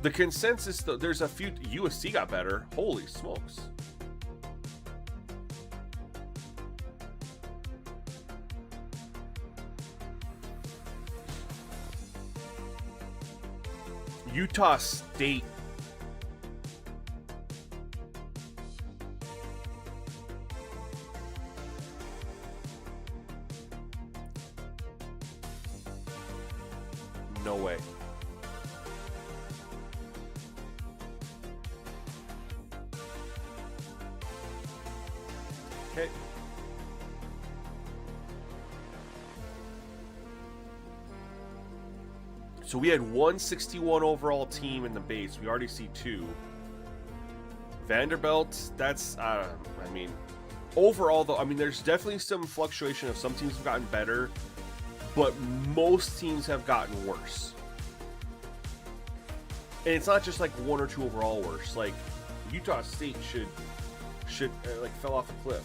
The consensus, though, there's a few. USC got better. Holy smokes. Utah State. No way. Okay. So we had 161 overall team in the base. We already see 2. Vanderbilt, that's, I mean, overall though, I mean, there's definitely some fluctuation of some teams have gotten better, but most teams have gotten worse. And it's not just like 1 or 2 overall worse. Like, Utah State should like fell off a cliff.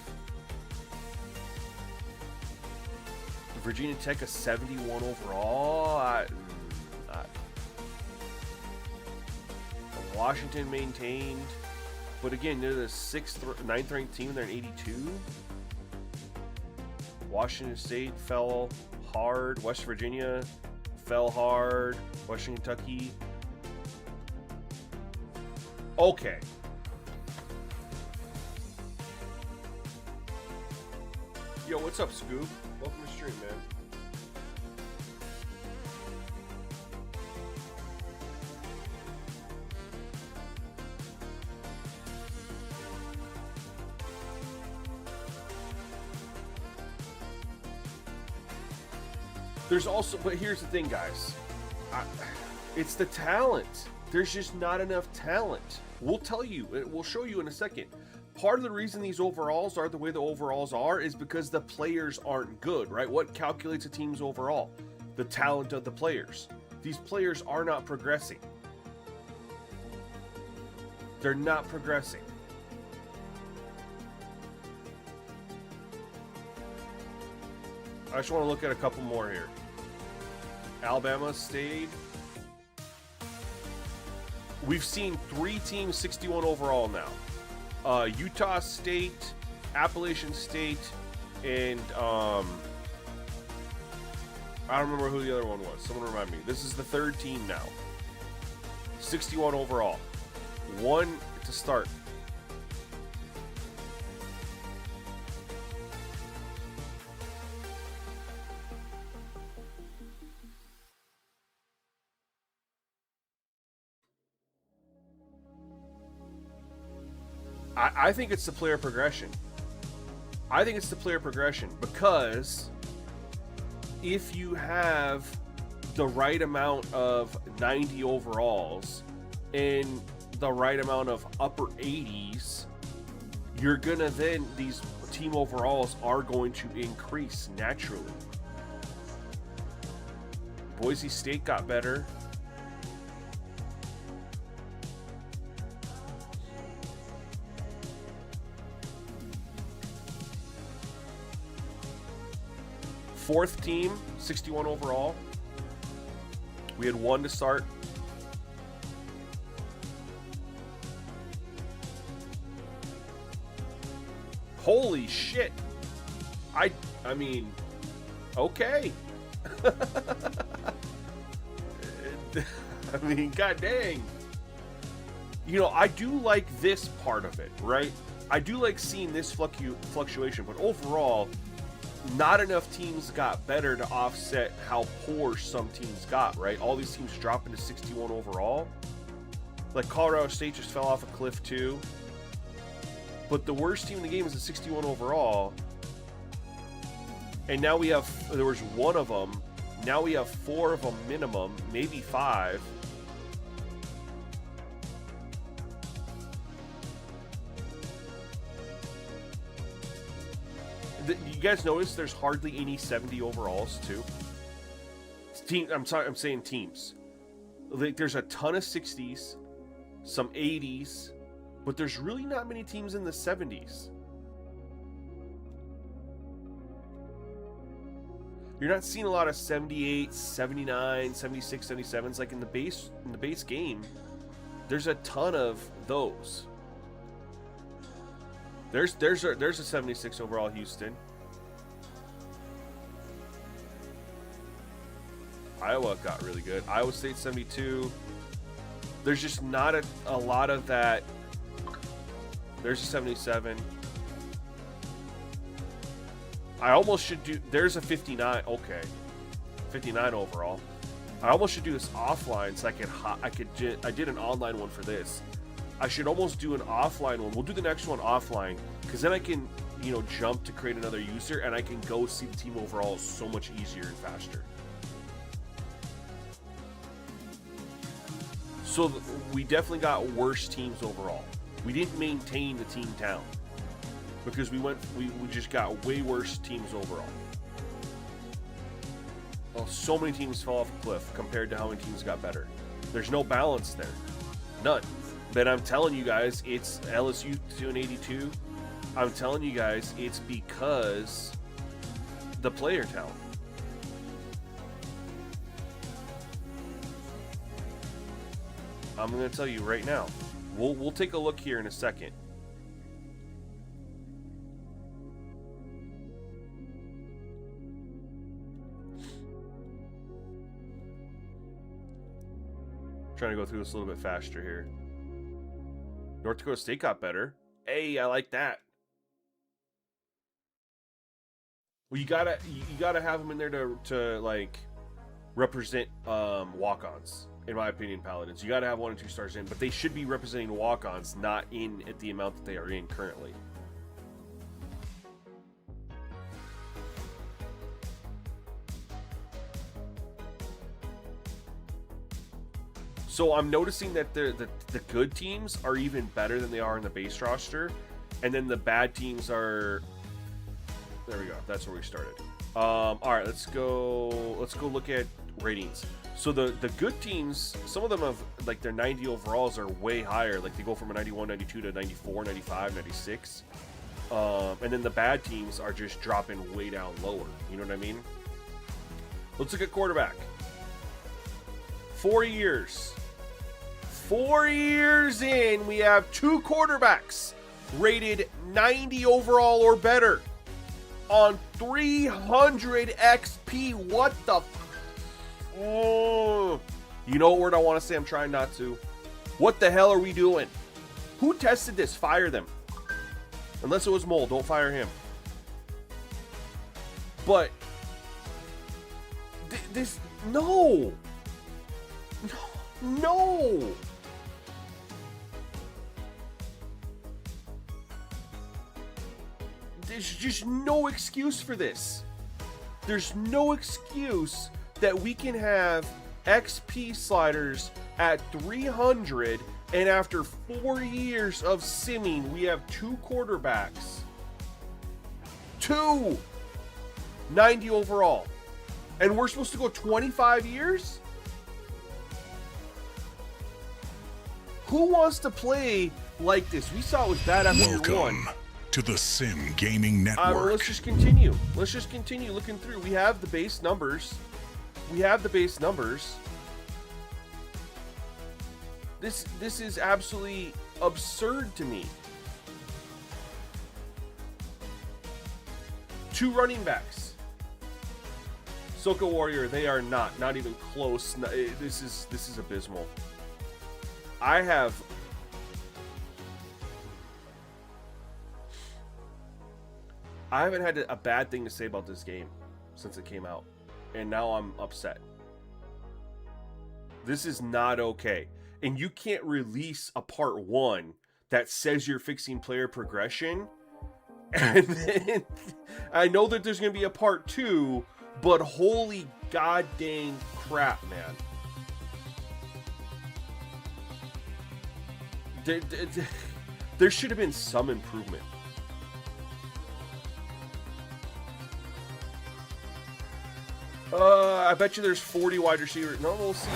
Virginia Tech a 71 overall. Washington maintained, but again, they're the 9th ranked team. They're an 82. Washington State fell hard. West Virginia fell hard. Western Kentucky. Okay. Yo, what's up, Scoop? Welcome to the stream, man. There's also, but here's the thing, guys. It's the talent. There's just not enough talent. We'll tell you. We'll show you in a second. Part of the reason these overalls are the way the overalls are is because the players aren't good, right? What calculates a team's overall? The talent of the players. These players are not progressing. They're not progressing. I just want to look at a couple more here. Alabama stayed. We've seen 3 teams 61 overall now. Utah State, Appalachian State, and I don't remember who the other one was. Someone remind me. This is the 3rd team now. 61 overall. 1 to start. I think it's the player progression. I think it's the player progression because if you have the right amount of 90 overalls and the right amount of upper 80s, you're gonna then, these team overalls are going to increase naturally. Boise State got better. Fourth team, 61 overall. We had one to start. Holy shit. I mean, okay. I mean, god dang. You know, I do like this part of it, right? I do like seeing this fluctuation, but overall, not enough teams got better to offset how poor some teams got, right? All these teams dropping to 61 overall. Like Colorado State just fell off a cliff too. But the worst team in the game is a 61 overall. And now we have, there was one of them. Now we have 4 of them minimum, maybe 5. You guys notice there's hardly any 70 overalls too? I'm saying teams. Like, there's a ton of 60s, some 80s, but there's really not many teams in the 70s. You're not seeing a lot of 78, 79, 76, 77s like in the base game. There's a ton of those. There's a 76 overall Houston. Iowa got really good. Iowa State 72. There's just not a lot of that. There's a 77. I almost should do. There's a 59. Okay, 59 overall. I almost should do this offline so I did an online one for this. I should almost do an offline one. We'll do the next one offline because then I can, you know, jump to create another user and I can go see the team overall so much easier and faster. So we definitely got worse teams overall. We didn't maintain the team talent because we just got way worse teams overall. Well, so many teams fell off a cliff compared to how many teams got better. There's no balance there. None. But I'm telling you guys, it's LSU 282. I'm telling you guys, it's because the player talent. I'm going to tell you right now. We'll take a look here in a second. Trying to go through this a little bit faster here. North Dakota State got better. Hey, I like that. Well, you gotta have them in there to like represent walk-ons. In my opinion, Paladins. You gotta have 1 and 2 stars in, but they should be representing walk-ons, not in at the amount that they are in currently. So I'm noticing that the good teams are even better than they are in the base roster, and then the bad teams are. There we go. That's where we started. All right, let's go look at ratings. So the good teams, some of them have like their 90 overalls are way higher. Like they go from a 91, 92 to 94, 95, 96. And then the bad teams are just dropping way down lower. You know what I mean? Let's look at quarterback. 4 years. 4 years in, we have 2 quarterbacks rated 90 overall or better on 300 XP. What the oh. You know what word I want to say? I'm trying not to. What the hell are we doing? Who tested this? Fire them. Unless it was Mole, don't fire him. But this no. There's just no excuse for this. There's no excuse that we can have XP sliders at 300 and after 4 years of simming, we have 2 quarterbacks. 2! 90 overall. And we're supposed to go 25 years? Who wants to play like this? We saw it was bad after year 1. to the Sim Gaming Network. Let's just continue. Let's just continue looking through. We have the base numbers. This is absolutely absurd to me. 2 running backs. Soka Warrior, they are not even close. This is abysmal. I haven't had a bad thing to say about this game since it came out, and now I'm upset. This is not okay. And you can't release a part 1 that says you're fixing player progression. And then, I know that there's going to be a part 2, but holy god dang crap, man. There should have been some improvement. I bet you there's 40 wide receivers. No, we'll see.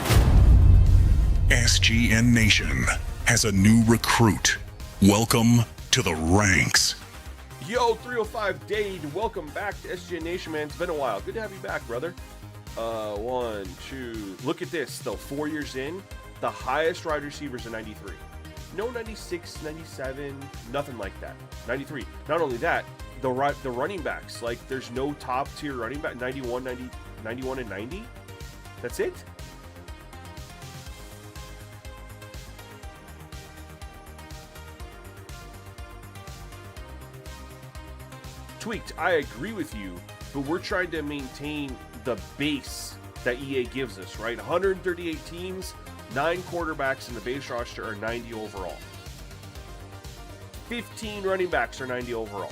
SGN Nation has a new recruit. Welcome to the ranks. Yo, 305 Dade, welcome back to SGN Nation, man. It's been a while. Good to have you back, brother. 1, 2. Look at this, though. 4 years in, the highest wide receivers are 93. No 96, 97, nothing like that. 93. Not only that, the running backs, like, there's no top tier running back. 91 and 90. That's it. Tweaked, I agree with you, but we're trying to maintain the base that EA gives us, right? 138 teams, 9 quarterbacks in the base roster are 90 overall. 15 running backs are 90 overall.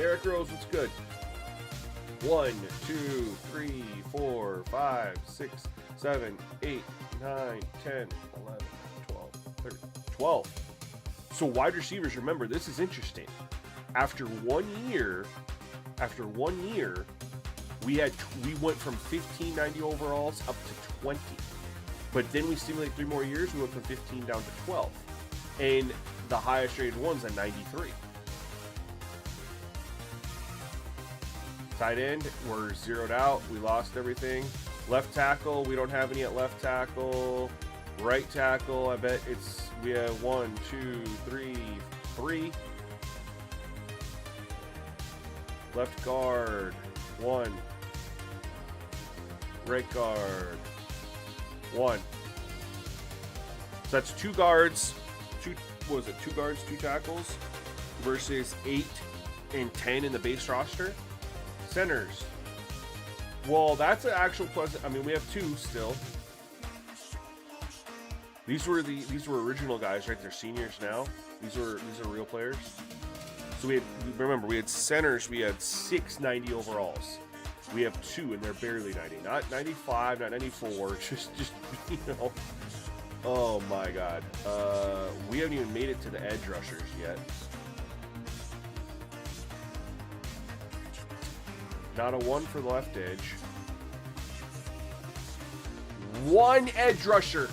Eric Rose, what's good? 1, 2, 3, 4, 5, 6, 7, 8, 9, 10, 11, 12, 13, 12. So wide receivers, remember, this is interesting. After 1 year, we went from 15 90 overalls up to 20. But then we stimulate 3 more years, we went from 15 down to 12. And the highest rated one's at 93. Tight end, we're zeroed out. We lost everything. Left tackle, we don't have any at left tackle. Right tackle, I bet we have 1, 2, 3, 3. Left guard, 1. Right guard, 1. So that's 2 guards, 2 guards, 2 tackles versus 8 and 10 in the base roster. Centers. Well, that's an actual plus. I mean, we have 2 still. These were original guys, right? They're seniors now. These are real players. So we had centers. We had 6 90 overalls. We have 2, and they're barely 90. Not 95, not 94. Just you know. Oh my God. We haven't even made it to the edge rushers yet. Not a 1 for the left edge. 1 edge rusher.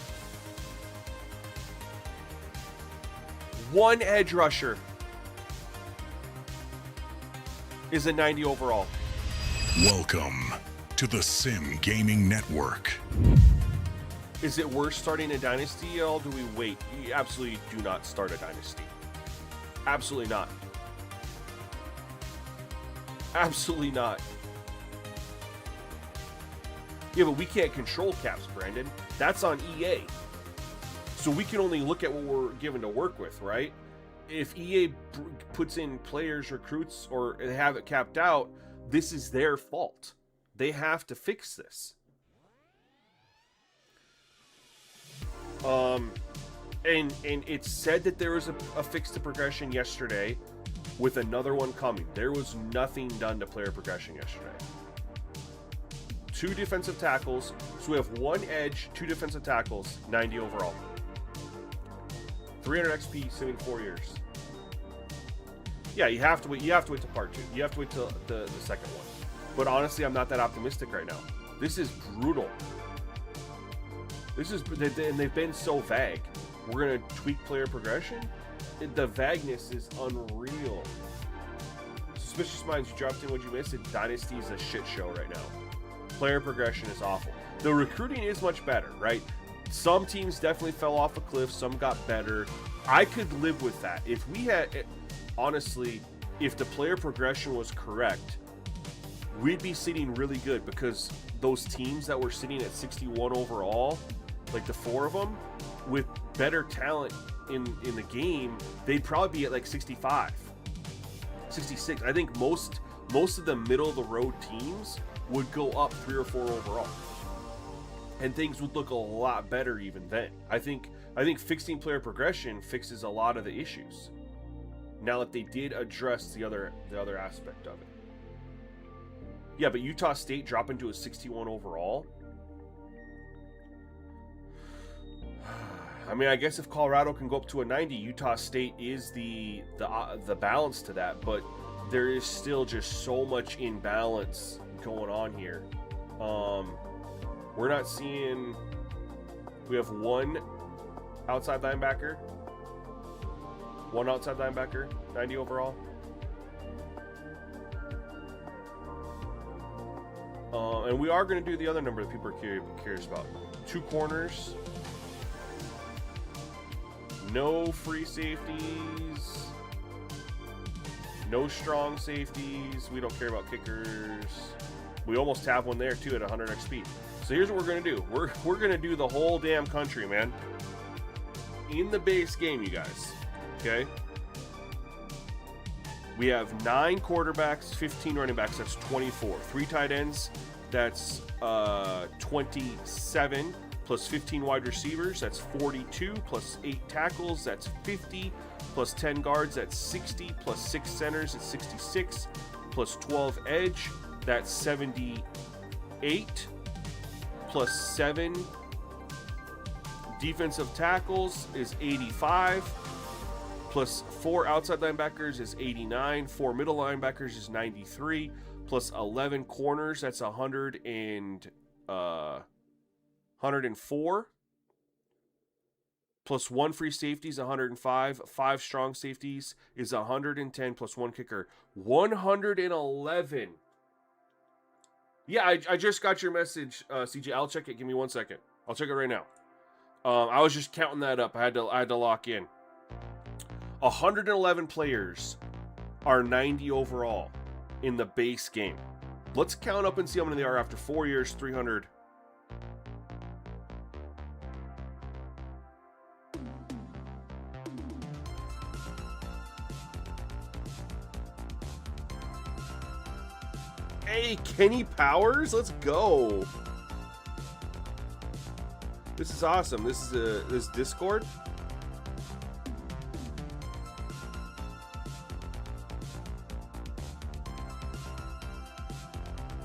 1 edge rusher is a 90 overall. Welcome to the Sim Gaming Network. Is it worth starting a Dynasty, or do we wait? You absolutely do not start a Dynasty. Absolutely not. Absolutely not. Yeah, but we can't control caps, Brandon. That's on EA. So we can only look at what we're given to work with, right? If EA puts in players, recruits, or they have it capped out, this is their fault. They have to fix this. And it's said that there was a fix to progression yesterday, with another one coming. There was nothing done to player progression yesterday. 2 defensive tackles. So we have 1 edge, 2 defensive tackles, 90 overall. 300 XP, simming 4 years. Yeah, you have to wait. You have to wait till part 2. You have to wait till the second one. But honestly, I'm not that optimistic right now. This is brutal. And they've been so vague. We're gonna tweak player progression. The vagueness is unreal. Suspicious Minds, you dropped in what you missed. Dynasty is a shit show right now. Player progression is awful. The recruiting is much better, right? Some teams definitely fell off a cliff. Some got better. I could live with that. If we had, honestly, if the player progression was correct, we'd be sitting really good, because those teams that were sitting at 61 overall, like the 4 of them, with better talent in the game, they'd probably be at like 65, 66. I think most of the middle of the road teams would go up 3 or 4 overall, and things would look a lot better even then. I think fixing player progression fixes a lot of the issues, now that they did address the other aspect of it. Yeah, but Utah State dropping to a 61 overall. I mean, I guess if Colorado can go up to a 90, Utah State is the balance to that, but there is still just so much imbalance going on here. We're not seeing. We have one outside linebacker, 90 overall. And we are going to do the other number that people are curious about. 2 corners. No free safeties. No strong safeties. We don't care about kickers. We almost have one there too at 100 XP. So here's what we're going to do. We're going to do the whole damn country, man. In the base game, you guys. Okay? We have 9 quarterbacks, 15 running backs. That's 24. 3 tight ends. That's 27. Plus 15 wide receivers. That's 42. Plus 8 tackles. That's 50. Plus 10 guards. That's 60. Plus 6 centers. That's 66. Plus 12 edge. That's 78. Plus 7 defensive tackles is 85. Plus 4 outside linebackers is 89. 4 middle linebackers is 93. Plus 11 corners, that's 104. Plus 1 free safety is 105. 5 strong safeties is 110. Plus 1 kicker, 111. Yeah, I just got your message, CJ. I'll check it. Give me 1 second. I'll check it right now. I was just counting that up. I had to lock in. 111 players are 90 overall in the base game. Let's count up and see how many they are after 4 years, 300. Hey, Kenny Powers, let's go. This is awesome. This is this Discord.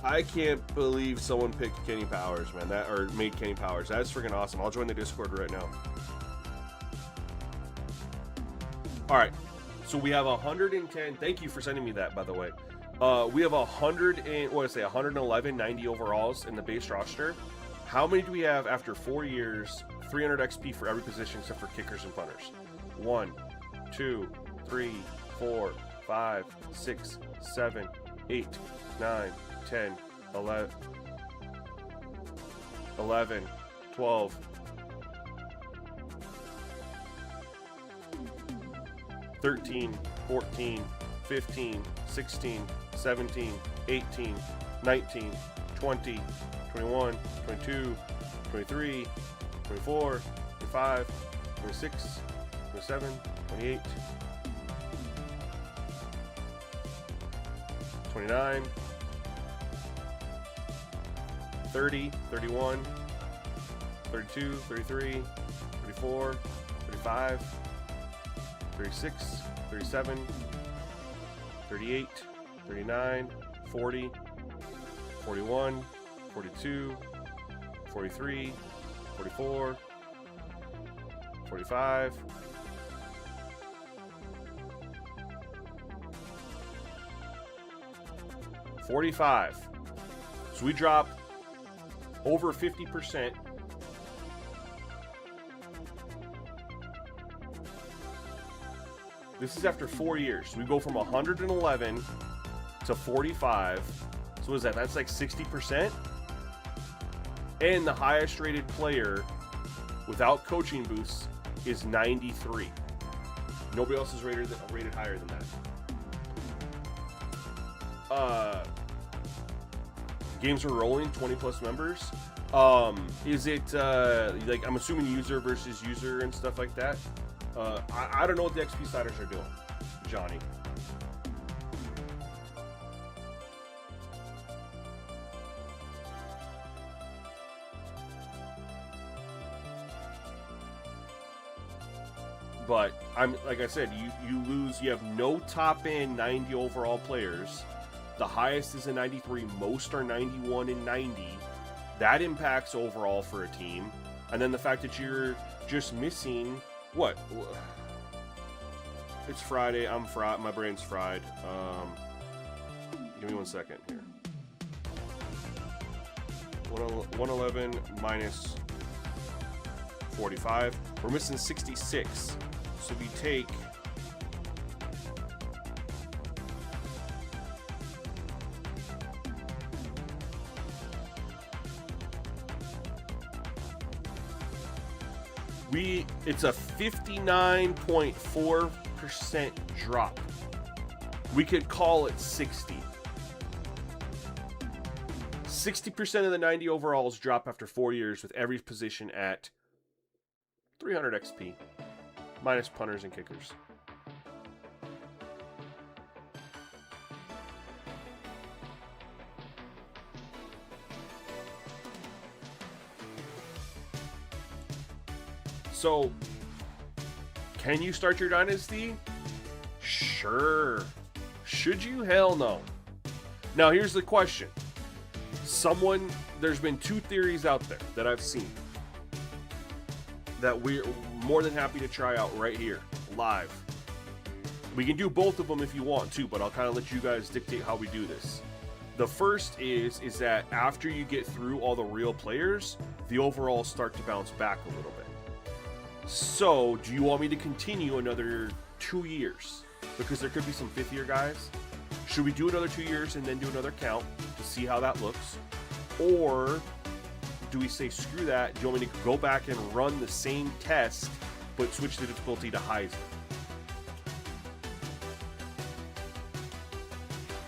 I can't believe someone picked Kenny Powers, man. Or made Kenny Powers. That's freaking awesome. I'll join the Discord right now. All right. So we have 110. Thank you for sending me that, by the way. We have 111 90 overalls in the base roster. How many do we have after 4 years? 300 XP for every position except for kickers and punters. 1, 2, 3, 4, 5, 6, 7, 8, 9, 10, 11, 12, 13, 14, 15, 16, 17, 18, 19, 20, 21, 22, 23, 24, 25, 26, 27, 28, 29, 30, 31, 32, 33, 34, 35, 36, 37, 38, 39, 40, 41, 42, 43, 44, 45, 45. So we drop over 50% This is after 4 years. We go from 111 to 45. So what is that? That's like 60%. And the highest rated player without coaching boosts is 93. Nobody else is rated higher than that. Games are rolling, 20 plus members. Is it like, I'm assuming user versus user and stuff like that? I don't know what the XP sliders are doing, Johnny. But I'm like I said, you lose. You have no top end 90 overall players. The highest is a 93. Most are 91 and 90. That impacts overall for a team. And then the fact that you're just missing what? It's Friday. I'm fried. My brain's fried. Give me 1 second here. 111 minus 45. We're missing 66. So we take it's a 59.4% drop. We could call it 60. 60% of the 90 overalls drop after 4 years with every position at 300 XP. Minus punters and kickers. So, can you start your dynasty? Sure. Should you? Hell no. Now, here's the question. There's been 2 theories out there that I've seen that we're more than happy to try out right here, live. We can do both of them if you want to, but I'll kind of let you guys dictate how we do this. The first is that after you get through all the real players, the overalls start to bounce back a little bit. So, do you want me to continue another 2 years? Because there could be some 5th year guys. Should we do another 2 years and then do another count to see how that looks? Or do we say, screw that, do you want me to go back and run the same test, but switch the difficulty to Heisman?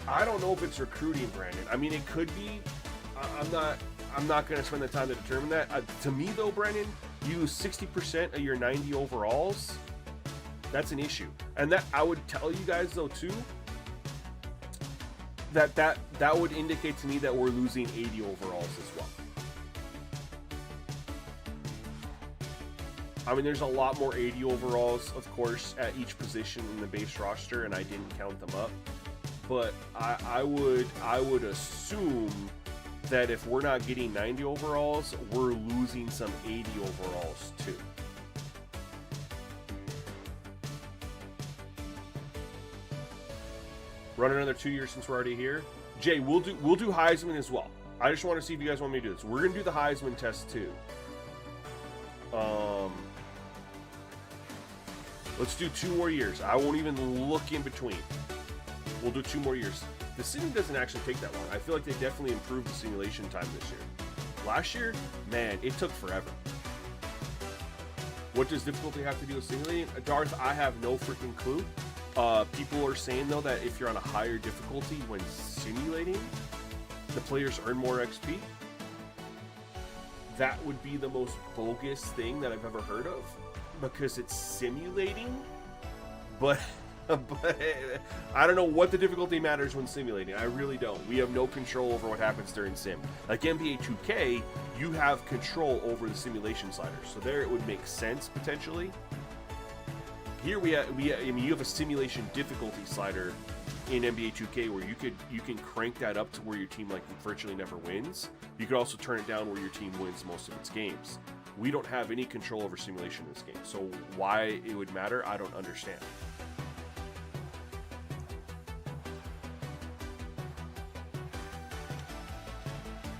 I don't know if it's recruiting, Brandon. I mean, it could be. I'm not going to spend the time to determine that. To me, though, Brandon, you lose 60% of your 90 overalls. That's an issue. And that I would tell you guys, though, too, that would indicate to me that we're losing 80 overalls as well. I mean, there's a lot more 80 overalls, of course, at each position in the base roster, and I didn't count them up. But I would assume that if we're not getting 90 overalls, we're losing some 80 overalls too. Run another 2 years since we're already here. Jay, we'll do Heisman as well. I just want to see if you guys want me to do this. We're gonna do the Heisman test too. Let's do 2 more years. I won't even look in between. We'll do 2 more years. The sim doesn't actually take that long. I feel like they definitely improved the simulation time this year. Last year, man, it took forever. What does difficulty have to do with simulating? Darth, I have no freaking clue. People are saying, though, that if you're on a higher difficulty when simulating, the players earn more XP. That would be the most bogus thing that I've ever heard of, because it's simulating, but I don't know what the difficulty matters when simulating. I really don't. We have no control over what happens during sim. Like NBA 2K, you have control over the simulation sliders, so there it would make sense potentially. Here I mean, you have a simulation difficulty slider in NBA 2K where you can crank that up to where your team like virtually never wins. You could also turn it down where your team wins most of its games. We don't have any control over simulation in this game, so why it would matter, I don't understand.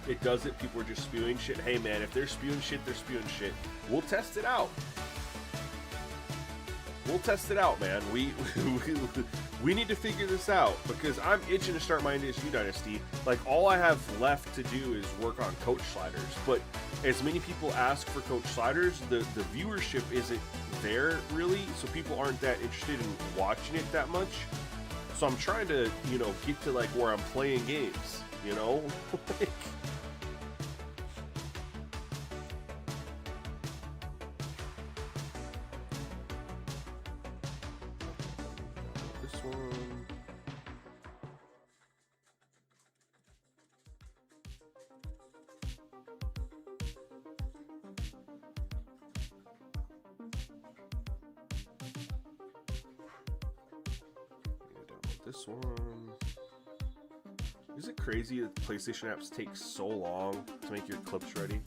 It does it. People are just spewing shit. Hey man, if they're spewing shit, they're spewing shit. We'll test it out. We'll test it out, man. We need to figure this out because I'm itching to start my NDSU Dynasty. Like, all I have left to do is work on coach sliders. But as many people ask for coach sliders, the viewership isn't there really, so people aren't that interested in watching it that much. So I'm trying to, you know, get to like where I'm playing games, you know? Like, this one. This one. Is it crazy that PlayStation apps take so long to make your clips ready?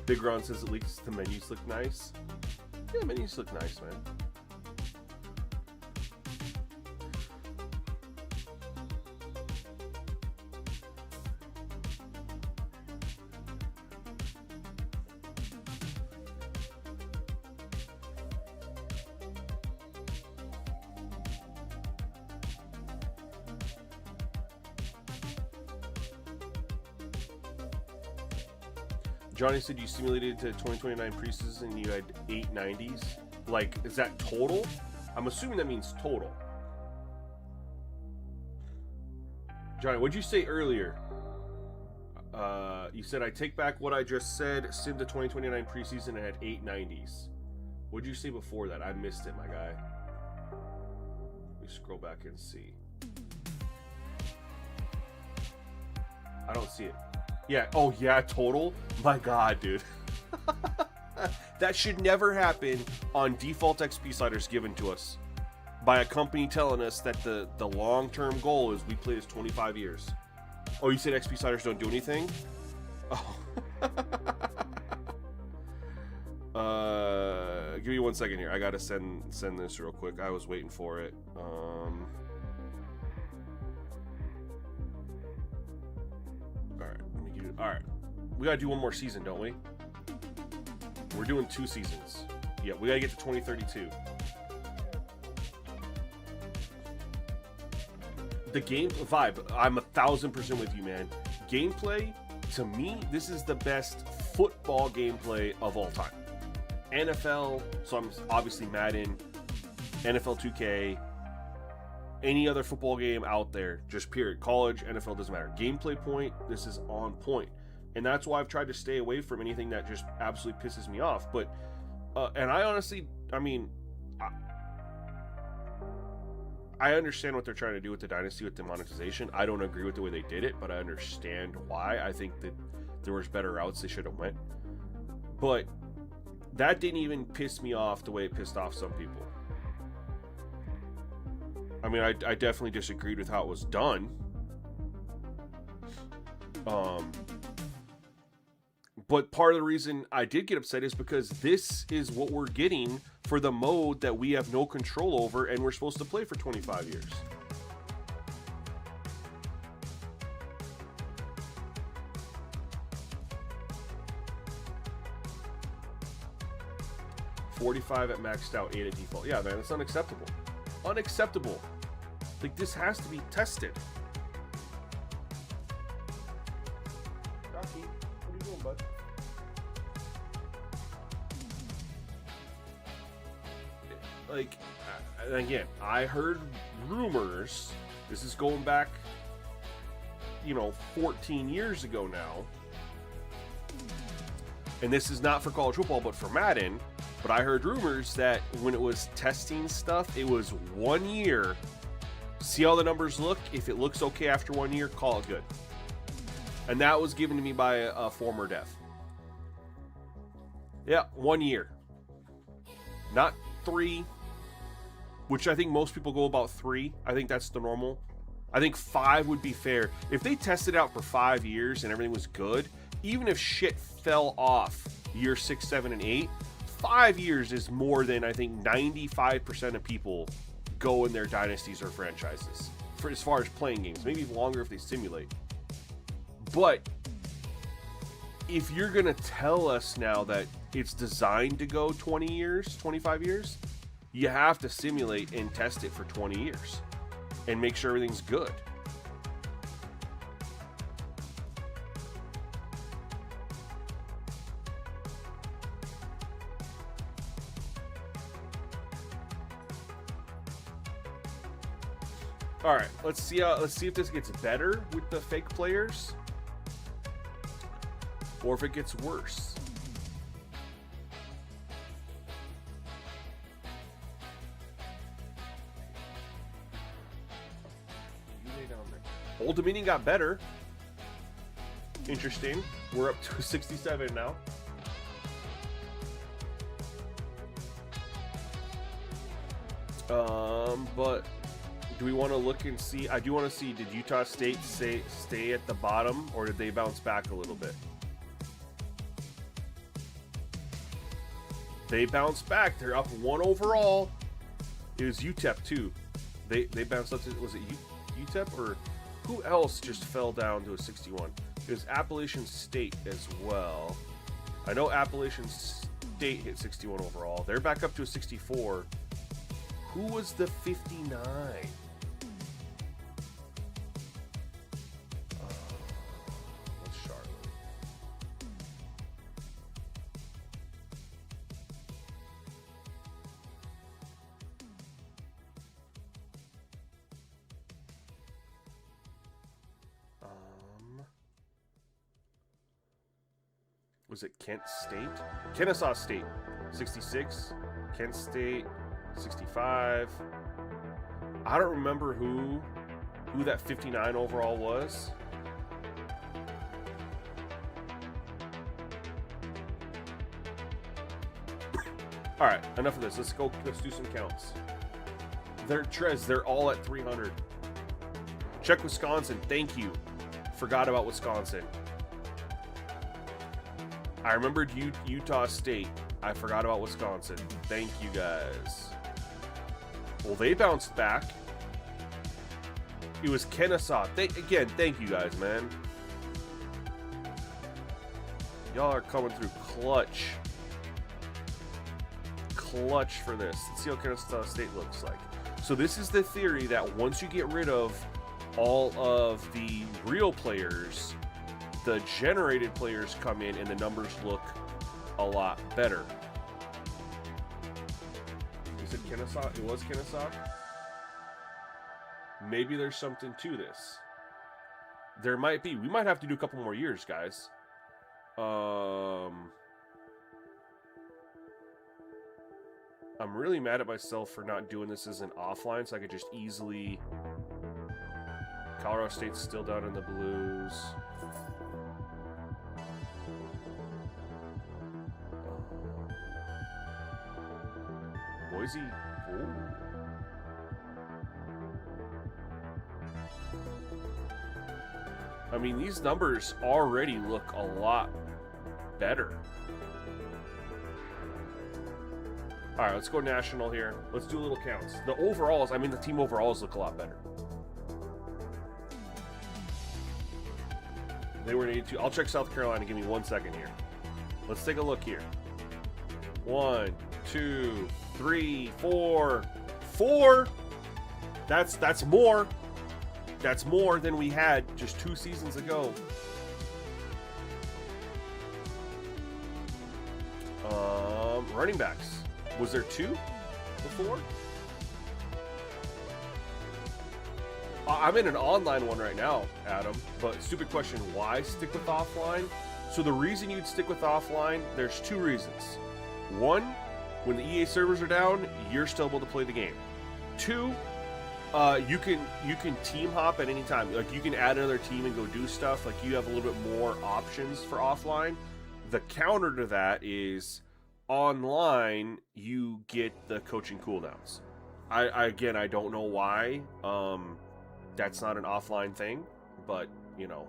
Big Ron says at least the menus look nice. Yeah, menus look nice, man. Johnny said you simulated to 2029 preseason and you had 890s. Like, is that total? I'm assuming that means total. Johnny, what'd you say earlier? You said I take back what I just said. Sim to 2029 preseason and had 890s. What'd you say before that? I missed it, my guy. Let me scroll back and see. I don't see it. Yeah, oh yeah, total? My god, dude. That should never happen on default XP sliders given to us by a company telling us that the long-term goal is we play this 25 years. Oh, you said XP sliders don't do anything? Oh. Give me 1 second here. I gotta send this real quick. I was waiting for it. Alright, we gotta do one more season, don't we? We're doing 2 seasons. Yeah, we gotta get to 2032. The game vibe, I'm 1000% with you, man. Gameplay, to me, this is the best football gameplay of all time. NFL, so I'm obviously Madden, NFL 2K, any other football game out there, just period. College, NFL, doesn't matter. Gameplay point, this is on point. And that's why I've tried to stay away from anything that just absolutely pisses me off. But, and I honestly, I mean, I understand what they're trying to do with the Dynasty, with the monetization. I don't agree with the way they did it, but I understand why. I think that there was better routes they should have went. But that didn't even piss me off the way it pissed off some people. I mean, I definitely disagreed with how it was done. But part of the reason I did get upset is because this is what we're getting for the mode that we have no control over and we're supposed to play for 25 years. $45 at maxed out, 8 at default. Yeah, man, it's unacceptable. Unacceptable. Like, this has to be tested. Rocky, what are you doing, bud? Like, again, I heard rumors. This is going back, 14 years ago now. And this is not for college football, but for Madden. But I heard rumors that when it was testing stuff, it was 1 year. See how the numbers look. If it looks okay after 1 year, call it good. And that was given to me by a former dev. Yeah, 1 year. Not 3, which I think most people go about 3. I think that's the normal. I think 5 would be fair. If they tested out for 5 years and everything was good, even if shit fell off year 6, 7, and 8, 5 years is more than I think 95% of people go in their dynasties or franchises for as far as playing games. Maybe longer if they simulate. But if you're gonna tell us now that it's designed to go 20 years, 25 years, you have to simulate and test it for 20 years and make sure everything's good. All right, let's see if this gets better with the fake players or if it gets worse. Old Dominion got better. Interesting. We're up to 67 now. But do we want to look and see? I do want to see, did Utah State stay at the bottom, or did they bounce back a little bit? They bounced back. They're up 1 overall. It was UTEP too. They bounced up to, was it UTEP or who else just fell down to a 61? It was Appalachian State as well. I know Appalachian State hit 61 overall. They're back up to a 64. Who was the 59? What's Charlotte? Was it Kent State? Kennesaw State, 66. Kent State, 65. I don't remember who that 59 overall was. All right, enough of this. Let's do some counts. They're all at 300. Check Wisconsin. Thank you. Forgot about Wisconsin. I remembered Utah State. I forgot about Wisconsin. Thank you guys. Well, they bounced back. It was Kennesaw. Again, thank you guys, man. Y'all are coming through clutch. Clutch for this. Let's see how Kennesaw State looks like. So this is the theory that once you get rid of all of the real players, the generated players come in and the numbers look a lot better. Is it Kennesaw? It was Kennesaw? Maybe there's something to this. There might be. We might have to do a couple more years, guys. I'm really mad at myself for not doing this as an offline, so I could just easily... Colorado State's still down in the blues. Boise. Ooh. I mean, these numbers already look a lot better. All right, let's go national here. Let's do a little counts. The overalls, I mean, the team overalls look a lot better. They were 82. I'll check South Carolina. Give me 1 second here. Let's take a look here. 1, 2, 3, 4. 4. That's more. That's more than we had just 2 seasons ago. Running backs. Was there 2 before? I'm in an online one right now, Adam, but stupid question, why stick with offline? So the reason you'd stick with offline, there's 2 reasons. 1, when the EA servers are down, you're still able to play the game. 2, you can team hop at any time. Like, you can add another team and go do stuff. Like, you have a little bit more options for offline. The counter to that is online, you get the coaching cooldowns. I don't know why. That's not an offline thing, but you know.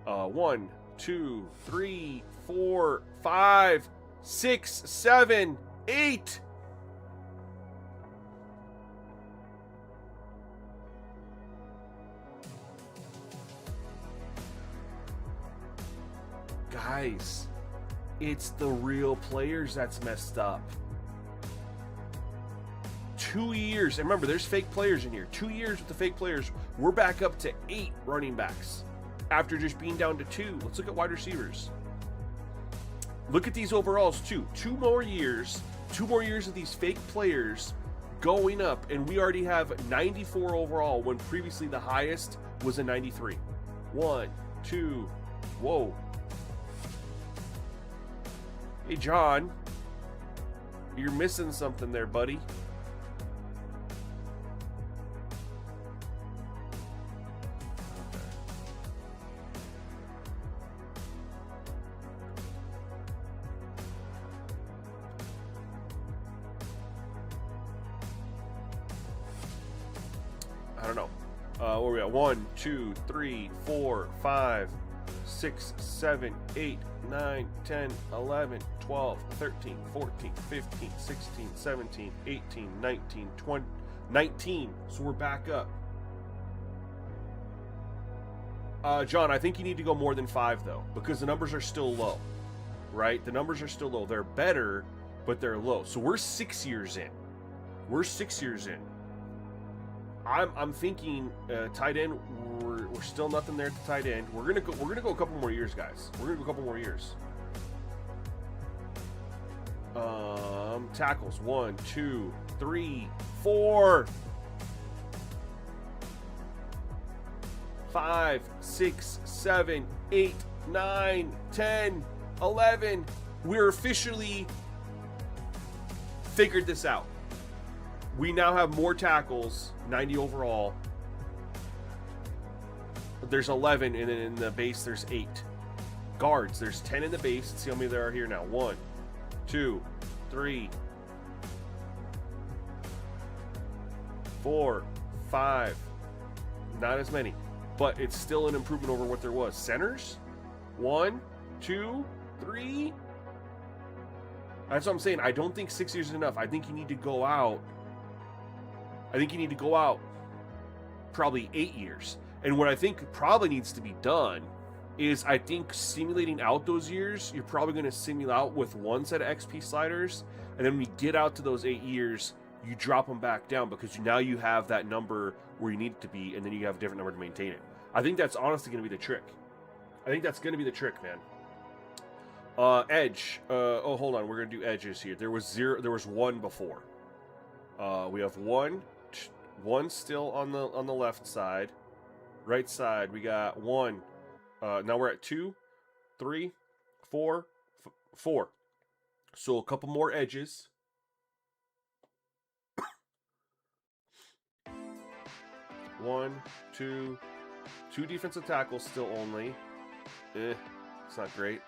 1, 2, 3, 4, 5, 6, 7, 8. Guys, It's the real players that's messed up. 2 years, and remember, there's fake players in here. 2 years with the fake players, we're back up to 8 running backs after just being down to 2. Let's look at wide receivers. Look at these overalls too. 2 more years of these fake players going up, and we already have 94 overall when previously the highest was a 93. 1, 2, whoa. Hey, John, you're missing something there, buddy. I don't know. Where we at? 1, 2, 3, 4, 5, 6, 7, 8, 9, 10, 11, 12, 13, 14, 15, 16, 17, 18, 19, 20, 19. So we're back up. John, I think you need to go more than 5 though, because the numbers are still low, right? The numbers are still low. They're better, but they're low. So we're 6 years in. We're 6 years in. I'm thinking tight end. We're still nothing there at the tight end. We're gonna go a couple more years, guys. We're gonna go a couple more years. Tackles 1, 2, 3, 4, 5, 6, 7, 8, 9, 10, 11. We're officially figured this out. We now have more tackles, 90 overall. There's 11, and then in the base there's 8. Guards, there's 10 in the base. Let's see how many there are here now. 1, 2, 3, 4, 5. Not as many, but it's still an improvement over what there was. Centers, 1, 2, 3. That's what I'm saying. I don't think 6 years is enough. I think you need to go out. Probably 8 years. And what I think probably needs to be done is, I think simulating out those years, you're probably going to simulate out with one set of XP sliders, and then when you get out to those 8 years, you drop them back down, because now you have that number where you need it to be, and then you have a different number to maintain it. I think that's honestly going to be the trick. I think that's going to be the trick, man. Edge. Oh, hold on. We're going to do edges here. There was 0. There was 1 before. We have 1 still on the left side. Right side, we got 1. Now we're at 2, 3, 4, 4. So a couple more edges. 1, 2, 2 defensive tackles still only. It's not great.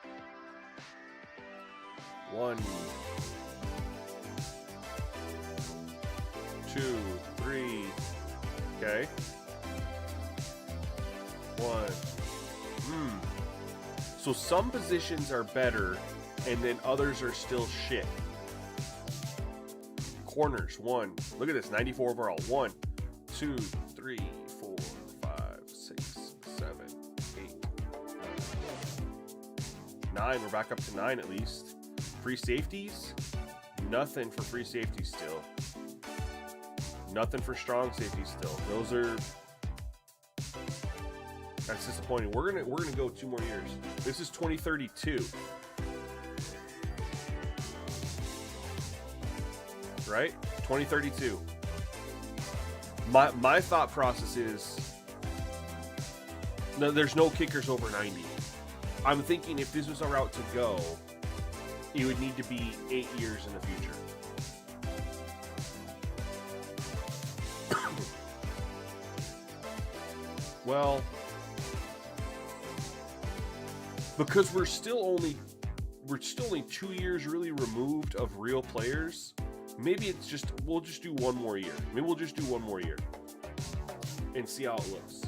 1, 2, 3. Okay. 1. So some positions are better, and then others are still shit. Corners, 1. Look at this, 94 overall. 1, 2, 3, 4, 5, 6, 7, 8, 9. We're back up to 9 at least. Free safeties? Nothing for free safeties still. Nothing for strong safety still. Those are... That's disappointing. We're gonna go 2 more years. This is 2032. Right? 2032. My thought process is, no, there's no kickers over 90. I'm thinking if this was a route to go, it would need to be 8 years in the future. Well, because we're still only 2 years really removed of real players. Maybe it's just, we'll just do 1 more year. Maybe we'll just do 1 more year and see how it looks.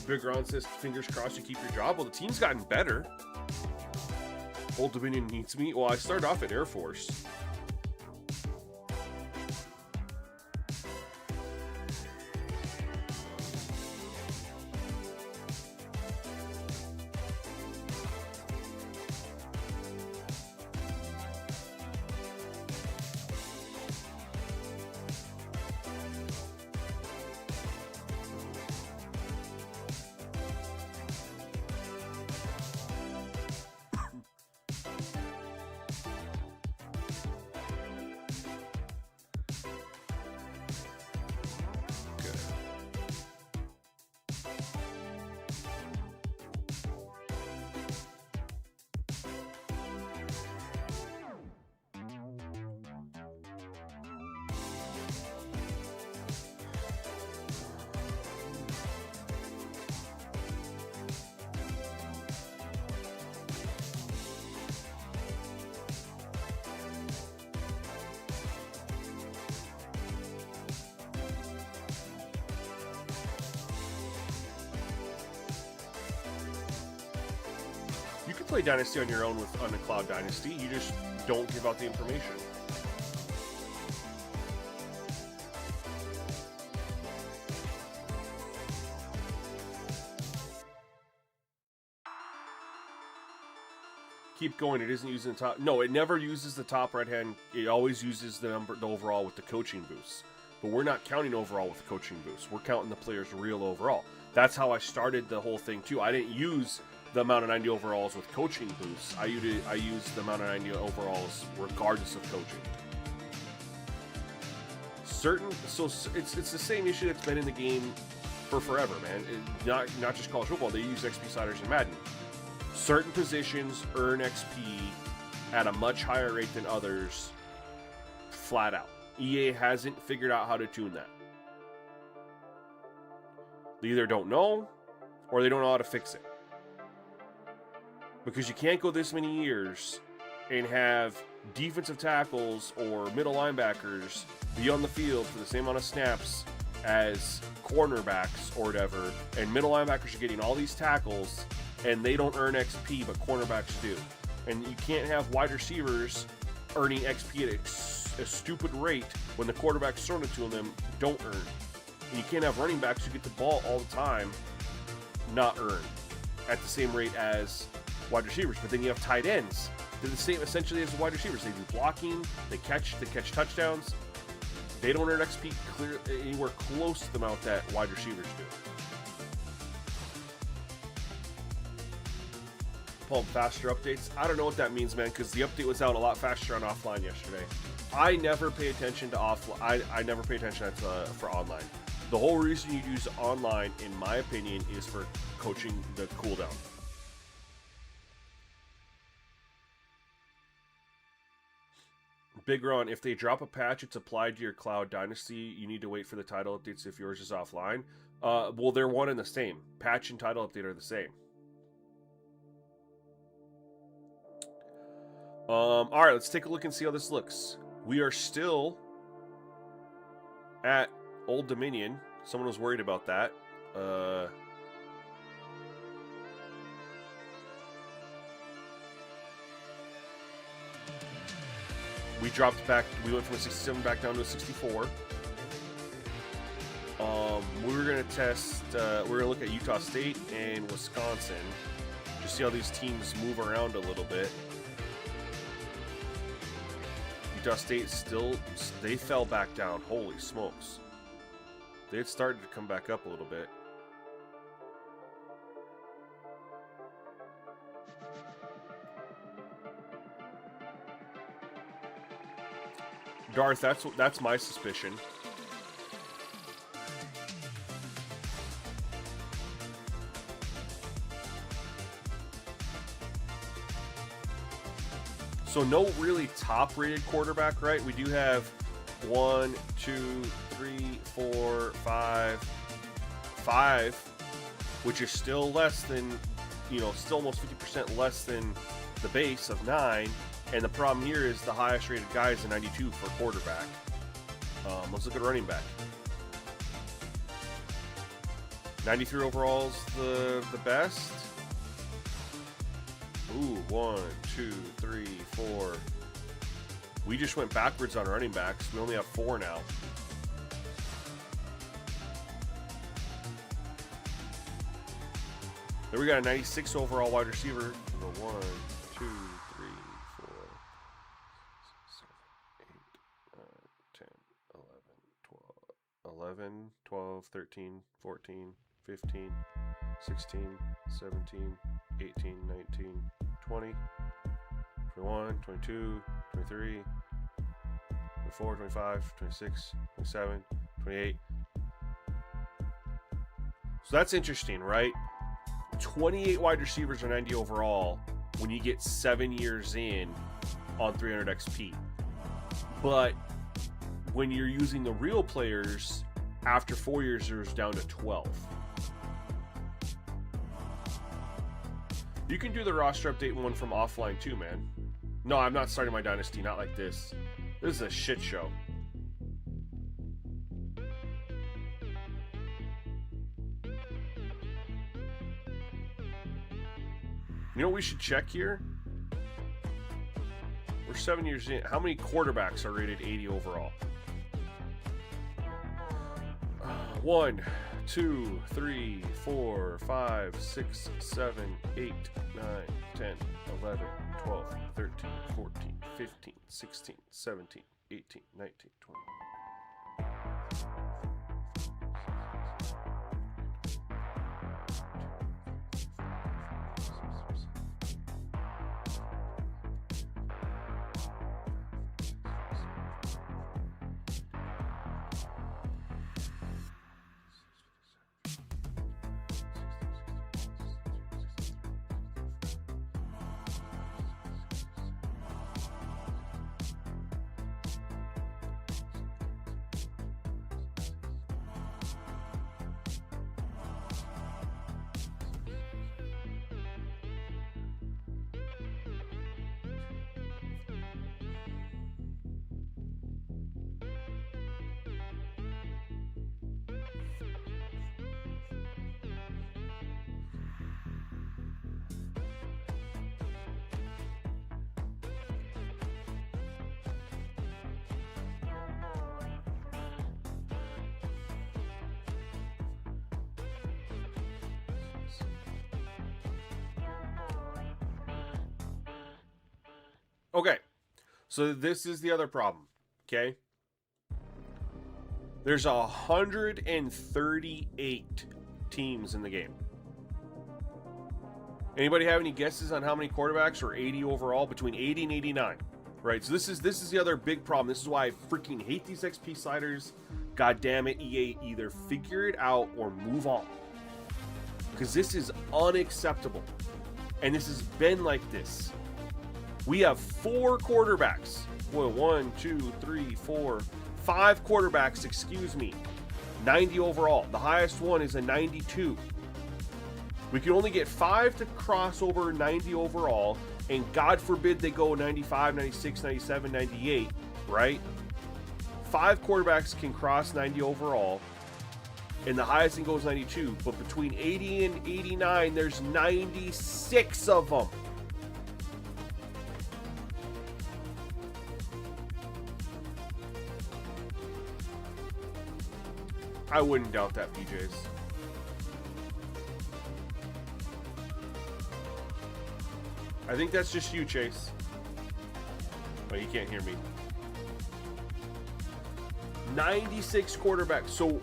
Big Ron says, fingers crossed you keep your job. Well, the team's gotten better. Old Dominion needs me. Well, I started off at Air Force. play Dynasty on your own on the Cloud Dynasty. You just don't give out the information. Keep going. It isn't using the top. No, it never uses the top right hand. It always uses the overall with the coaching boost. But we're not counting overall with the coaching boost. We're counting the player's real overall. That's how I started the whole thing too. I didn't use the amount of 90 overalls with coaching boosts. I used the amount of 90 overalls regardless of coaching. So it's the same issue that's been in the game for forever, man. Not just college football. They use XP sliders in Madden. Certain positions earn XP at a much higher rate than others, flat out. EA hasn't figured out how to tune that. They either don't know, or they don't know how to fix it. Because you can't go this many years and have defensive tackles or middle linebackers be on the field for the same amount of snaps as cornerbacks or whatever, and middle linebackers are getting all these tackles, and they don't earn XP, but cornerbacks do. And you can't have wide receivers earning XP at a stupid rate when the quarterbacks throwing it to them don't earn. And you can't have running backs who get the ball all the time not earn at the same rate as wide receivers. But then you have tight ends. They're the same essentially as the wide receivers. They do blocking, they catch touchdowns. They don't earn XP anywhere close to the amount that wide receivers do. Faster updates. I don't know what that means, man, because the update was out a lot faster on offline yesterday. I never pay attention to offline. I never pay attention to for online. The whole reason you use online, in my opinion, is for coaching the cooldown. Big Ron, if they drop a patch, it's applied to your Cloud Dynasty. You need to wait for the title updates if yours is offline. Well, they're one and the same. Patch and title update are the same. All right, let's take a look and see how this looks. We are still at Old Dominion. Someone was worried about that. We dropped back. We went from a 67 back down to a 64. We're gonna test. We're gonna look at Utah State and Wisconsin. Just see how these teams move around a little bit. Utah State they fell back down. Holy smokes. They had started to come back up a little bit. Darth, that's my suspicion. So no really top-rated quarterback, right? We do have 1, 2, 3, 4, 5, which is still less than, still almost 50% less than the base of 9. And the problem here is the highest-rated guy is a 92 for quarterback. Let's look at running back. 93 overall is the best. Ooh, 1, 2, 3, 4. We just went backwards on running backs. We only have 4 now. Then we got a 96 overall wide receiver. 1, 2, 3, 4, 7, 8, 9, 10, 11, 12, 13, 14, 15, 16, 17, 18, 19, 20, 21, 22, 23, 24, 25, 26, 27, 28. So that's interesting, right? 28 wide receivers are 90 overall when you get 7 years in on 300 XP. But when you're using the real players, after 4 years, there's down to 12. You can do the roster update one from offline too, man. No, I'm not starting my dynasty, not like this. This is a shit show. You know what we should check here? We're 7 years in. How many quarterbacks are rated 80 overall? 1, 2, 3, 4, 5, 6, 7, 8, 9, 10, 11, 12, 13, 14, 15, 16, 17, 18, 19, 20. Okay, so this is the other problem, okay? There's 138 teams in the game. Anybody have any guesses on how many quarterbacks are 80 overall? Between 80 and 89, right? So this is the other big problem. This is why I freaking hate these XP sliders. God damn it, EA, either figure it out or move on. Because this is unacceptable. And this has been like this. We have 4 quarterbacks. Well, 1, 2, 3, 4, 5 quarterbacks, excuse me. 90 overall. The highest one is a 92. We can only get 5 to cross over 90 overall, and God forbid they go 95, 96, 97, 98, right? 5 quarterbacks can cross 90 overall, and the highest thing goes 92. But between 80 and 89, there's 96 of them. I wouldn't doubt that, PJs. I think that's just you, Chase. Oh, you can't hear me. 96 quarterbacks. So,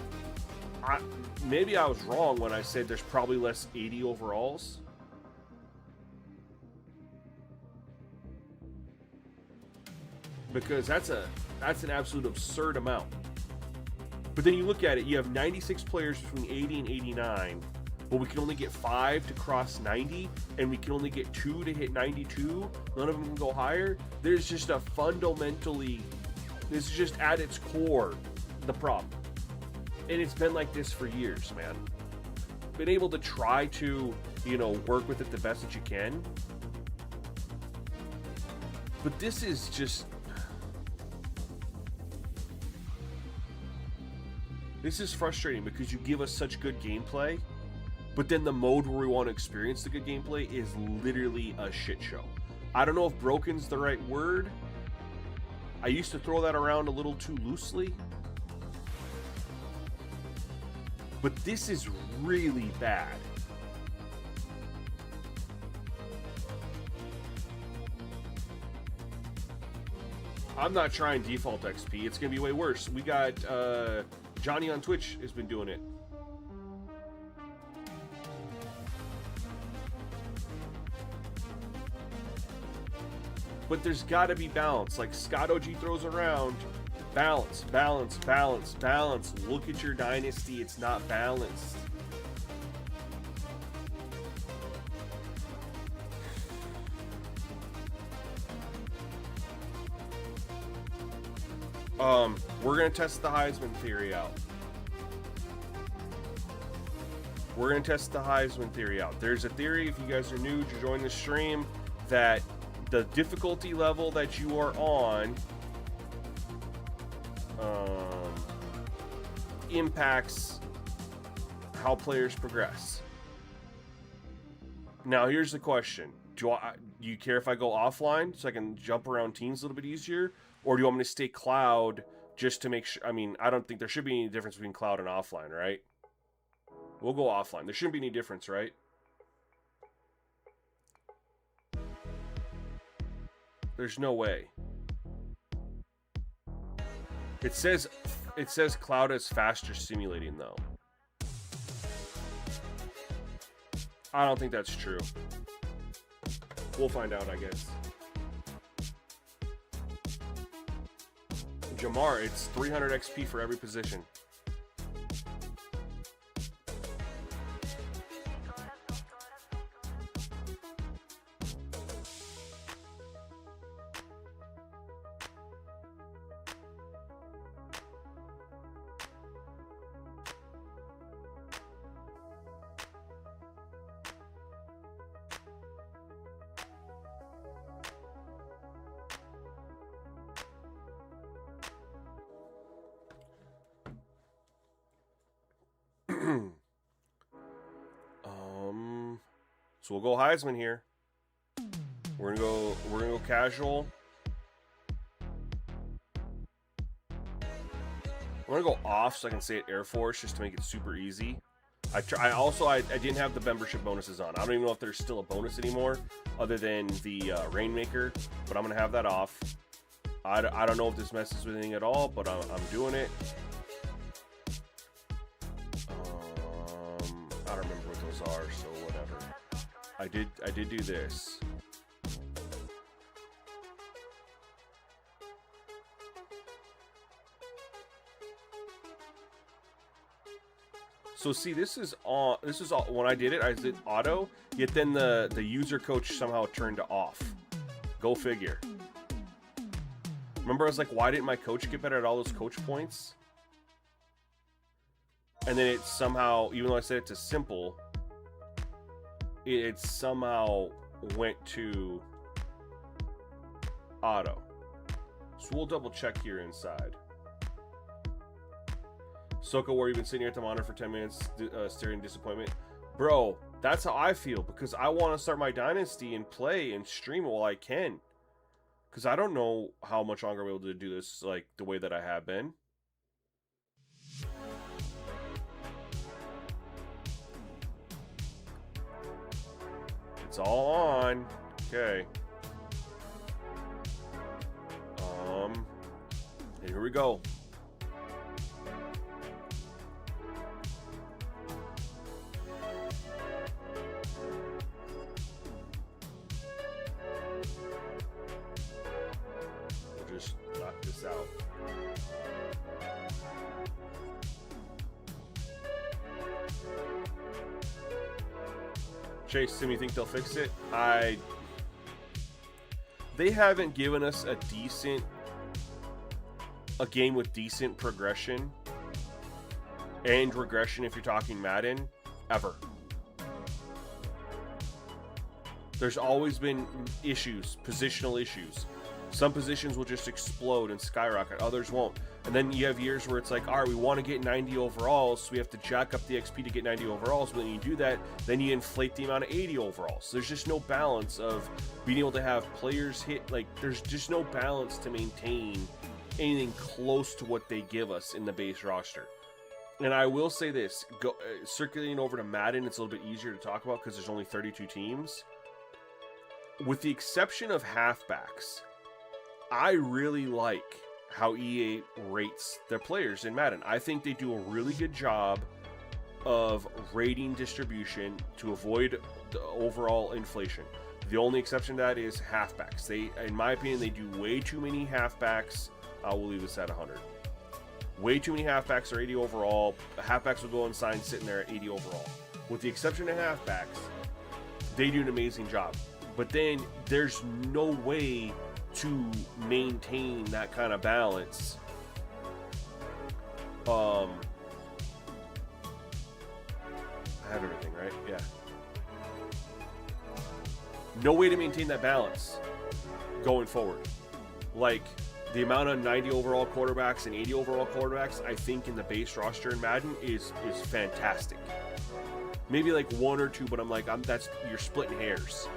maybe I was wrong when I said there's probably less 80 overalls. Because that's an absolute absurd amount. But then you look at it, you have 96 players between 80 and 89, but we can only get 5 to cross 90, and we can only get 2 to hit 92. None of them can go higher. There's just a fundamentally, this is just at its core the problem. And it's been like this for years, man. Been able to try to, work with it the best that you can. But this is just... This is frustrating because you give us such good gameplay, but then the mode where we want to experience the good gameplay is literally a shit show. I don't know if broken's the right word. I used to throw that around a little too loosely. But this is really bad. I'm not trying default XP. It's going to be way worse. We got... Johnny on Twitch has been doing it. But there's got to be balance. Like Scott OG throws around, balance, balance, balance, balance. Look at your dynasty. It's not balanced. We're going to test the Heisman theory out. There's a theory, if you guys are new to join the stream, that the difficulty level that you are on impacts how players progress. Now, here's the question. Do you care if I go offline so I can jump around teams a little bit easier? Or do you want me to stay cloud just to make sure? I mean, I don't think there should be any difference between cloud and offline, right? We'll go offline. There shouldn't be any difference, right? There's no way. It says cloud is faster simulating, though. I don't think that's true. We'll find out, I guess. Jamar, it's 300 XP for every position. So we'll go Heisman here. We're gonna go casual. I'm gonna go off so I can say it Air Force just to make it super easy. I didn't have the membership bonuses on. I don't even know if there's still a bonus anymore other than the Rainmaker, but I'm gonna have that off. I don't know if this messes with anything at all, but I'm doing it. I don't remember what those are, so whatever. I did do this. So see, this is all when I did it, I did auto, yet then the user coach somehow turned to off. Go figure. Remember, I was like, why didn't my coach get better at all those coach points? And then it somehow, even though I set it to simple, it somehow went to auto. So we'll double check here inside. Soka, where you've been sitting here at the monitor for 10 minutes staring disappointment. Bro, that's how I feel, because I want to start my Dynasty and play and stream it while I can. Because I don't know how much longer I'll be able to do this like the way that I have been. It's all on. Okay. Here we go. We'll just knock this out. Chase, Sim, you think they'll fix it? They haven't given us a game with decent progression and regression if you're talking Madden, ever. There's always been issues, positional issues. Some positions will just explode and skyrocket, others won't. And then you have years where it's like, all right, we want to get 90 overalls, so we have to jack up the XP to get 90 overalls. But when you do that, then you inflate the amount of 80 overalls. So there's just no balance of being able to have players hit. Like, there's just no balance to maintain anything close to what they give us in the base roster. And I will say this, circulating over to Madden, it's a little bit easier to talk about because there's only 32 teams. With the exception of halfbacks, I really like how EA rates their players in Madden. I think they do a really good job of rating distribution to avoid the overall inflation. The only exception to that is halfbacks. In my opinion, they do way too many halfbacks. I will leave this at 100. Way too many halfbacks are 80 overall. The halfbacks will go inside sitting there at 80 overall. With the exception of halfbacks, they do an amazing job. But then there's no way to maintain that kind of balance. I have everything, right? Yeah. No way to maintain that balance going forward. Like, the amount of 90 overall quarterbacks and 80 overall quarterbacks, I think, in the base roster in Madden is fantastic. Maybe like 1 or 2, but I'm like, you're splitting hairs.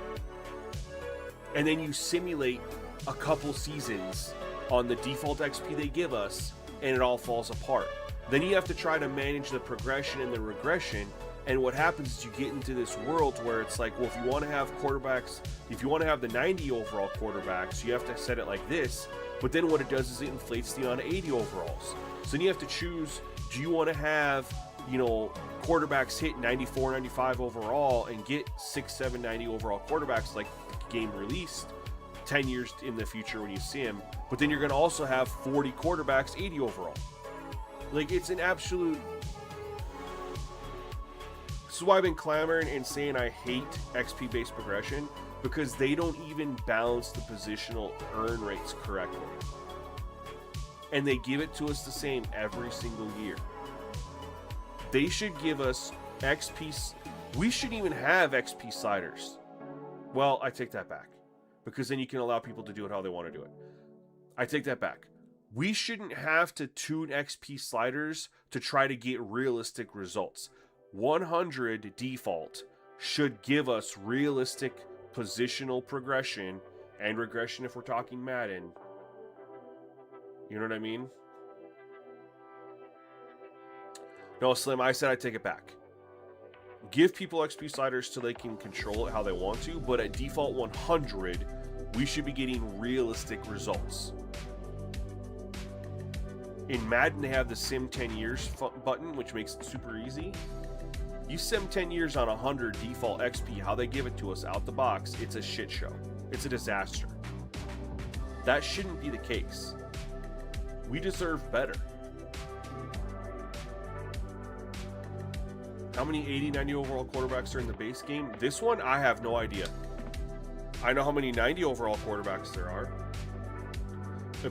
And then you simulate a couple seasons on the default XP they give us, and it all falls apart. Then you have to try to manage the progression and the regression, and what happens is you get into this world where it's like, well, if you want to have quarterbacks, if you want to have the 90 overall quarterbacks, you have to set it like this, but then what it does is it inflates the on 80 overalls. So then you have to choose, do you want to have, you know, quarterbacks hit 94, 95 overall and get 6, 7, 90 overall quarterbacks like the game released 10 years in the future when you see him, but then you're going to also have 40 quarterbacks 80 overall. Like, it's an absolute... This is why I've been clamoring and saying I hate XP-based progression, because they don't even balance the positional earn rates correctly. And they give it to us the same every single year. They should give us XP... We shouldn't even have XP sliders. Well, I take that back, because then you can allow people to do it how they want to do it. I take that back. We shouldn't have to tune XP sliders to try to get realistic results. 100 default should give us realistic positional progression and regression if we're talking Madden. You know what I mean? No, Slim, I said I'd take it back. Give people XP sliders so they can control it how they want to, but at default 100, we should be getting realistic results. In Madden, they have the Sim 10 years button, which makes it super easy. You sim 10 years on 100 default XP, how they give it to us out the box, it's a shit show. It's a disaster. That shouldn't be the case. We deserve better. How many 80, 90 overall quarterbacks are in the base game? This one, I have no idea. I know how many 90 overall quarterbacks there are.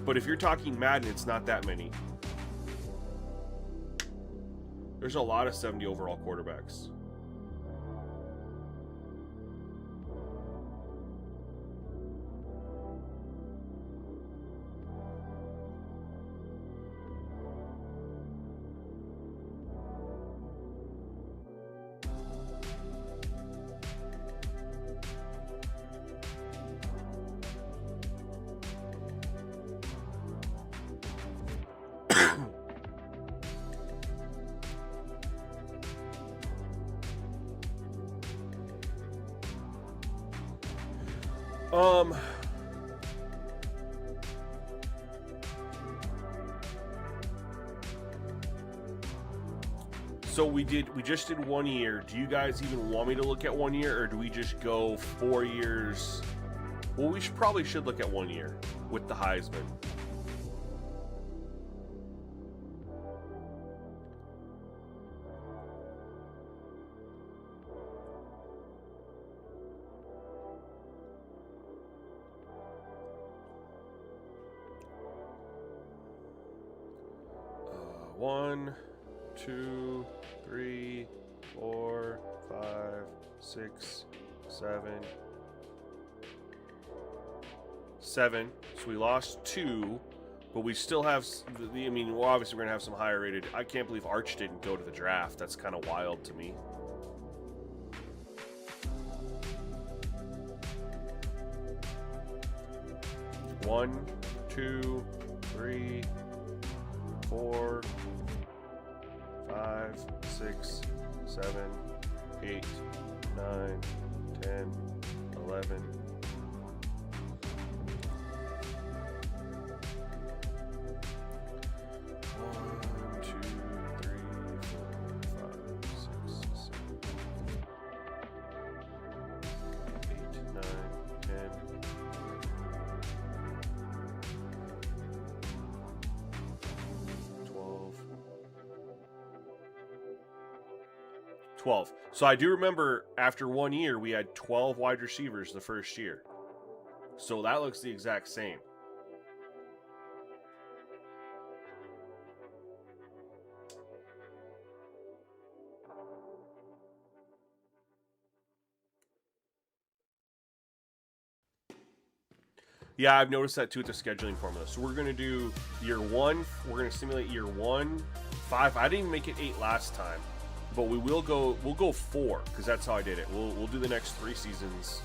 But if you're talking Madden, it's not that many. There's a lot of 70 overall quarterbacks. So we just did 1 year. Do you guys even want me to look at 1 year, or do we just go 4 years? Well, we probably should look at 1 year with the Heisman. One, 2, 3, 4, 5, 6, 7. So we lost 2, but we still have. I mean, well, obviously we're gonna have some higher rated. I can't believe Arch didn't go to the draft. That's kind of wild to me. One, 2, 3, 4, 5, 6, 7, 8, 9, 10, 11. One, 2, 3, 4, 5, 6, 7, 8, 9, 10. 12. So I do remember after 1 year, we had 12 wide receivers the first year. So that looks the exact same. Yeah, I've noticed that too with the scheduling formula. So we're going to do year 1. We're going to simulate year 1, 5. I didn't even make it 8 last time. but we'll go 4 because that's how I did it. We'll do the next 3 seasons.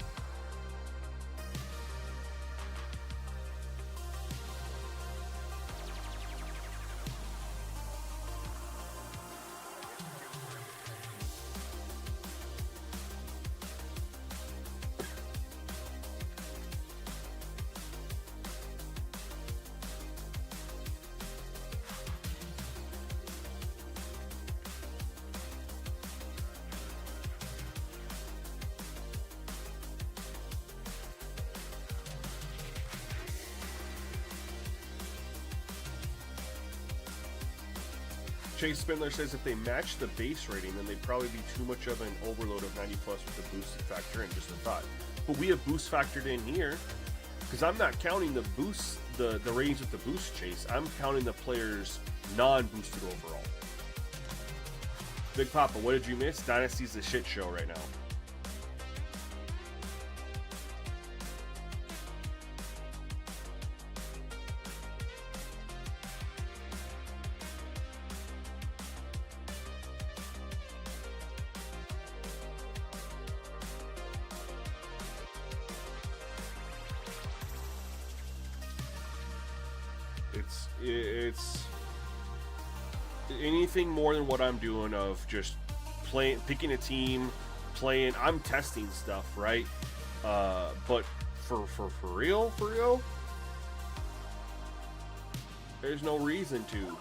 Chase Spindler says if they match the base rating, then they'd probably be too much of an overload of 90 plus with the boosted factor in. Just a thought. But we have boost factored in here because I'm not counting the boost, the ratings with the boost, Chase. I'm counting the players non-boosted overall. Big Papa, what did you miss? Dynasty's a shit show right now. It's anything more than what I'm doing of just picking a team, playing. I'm testing stuff, right? But for real, there's no reason to.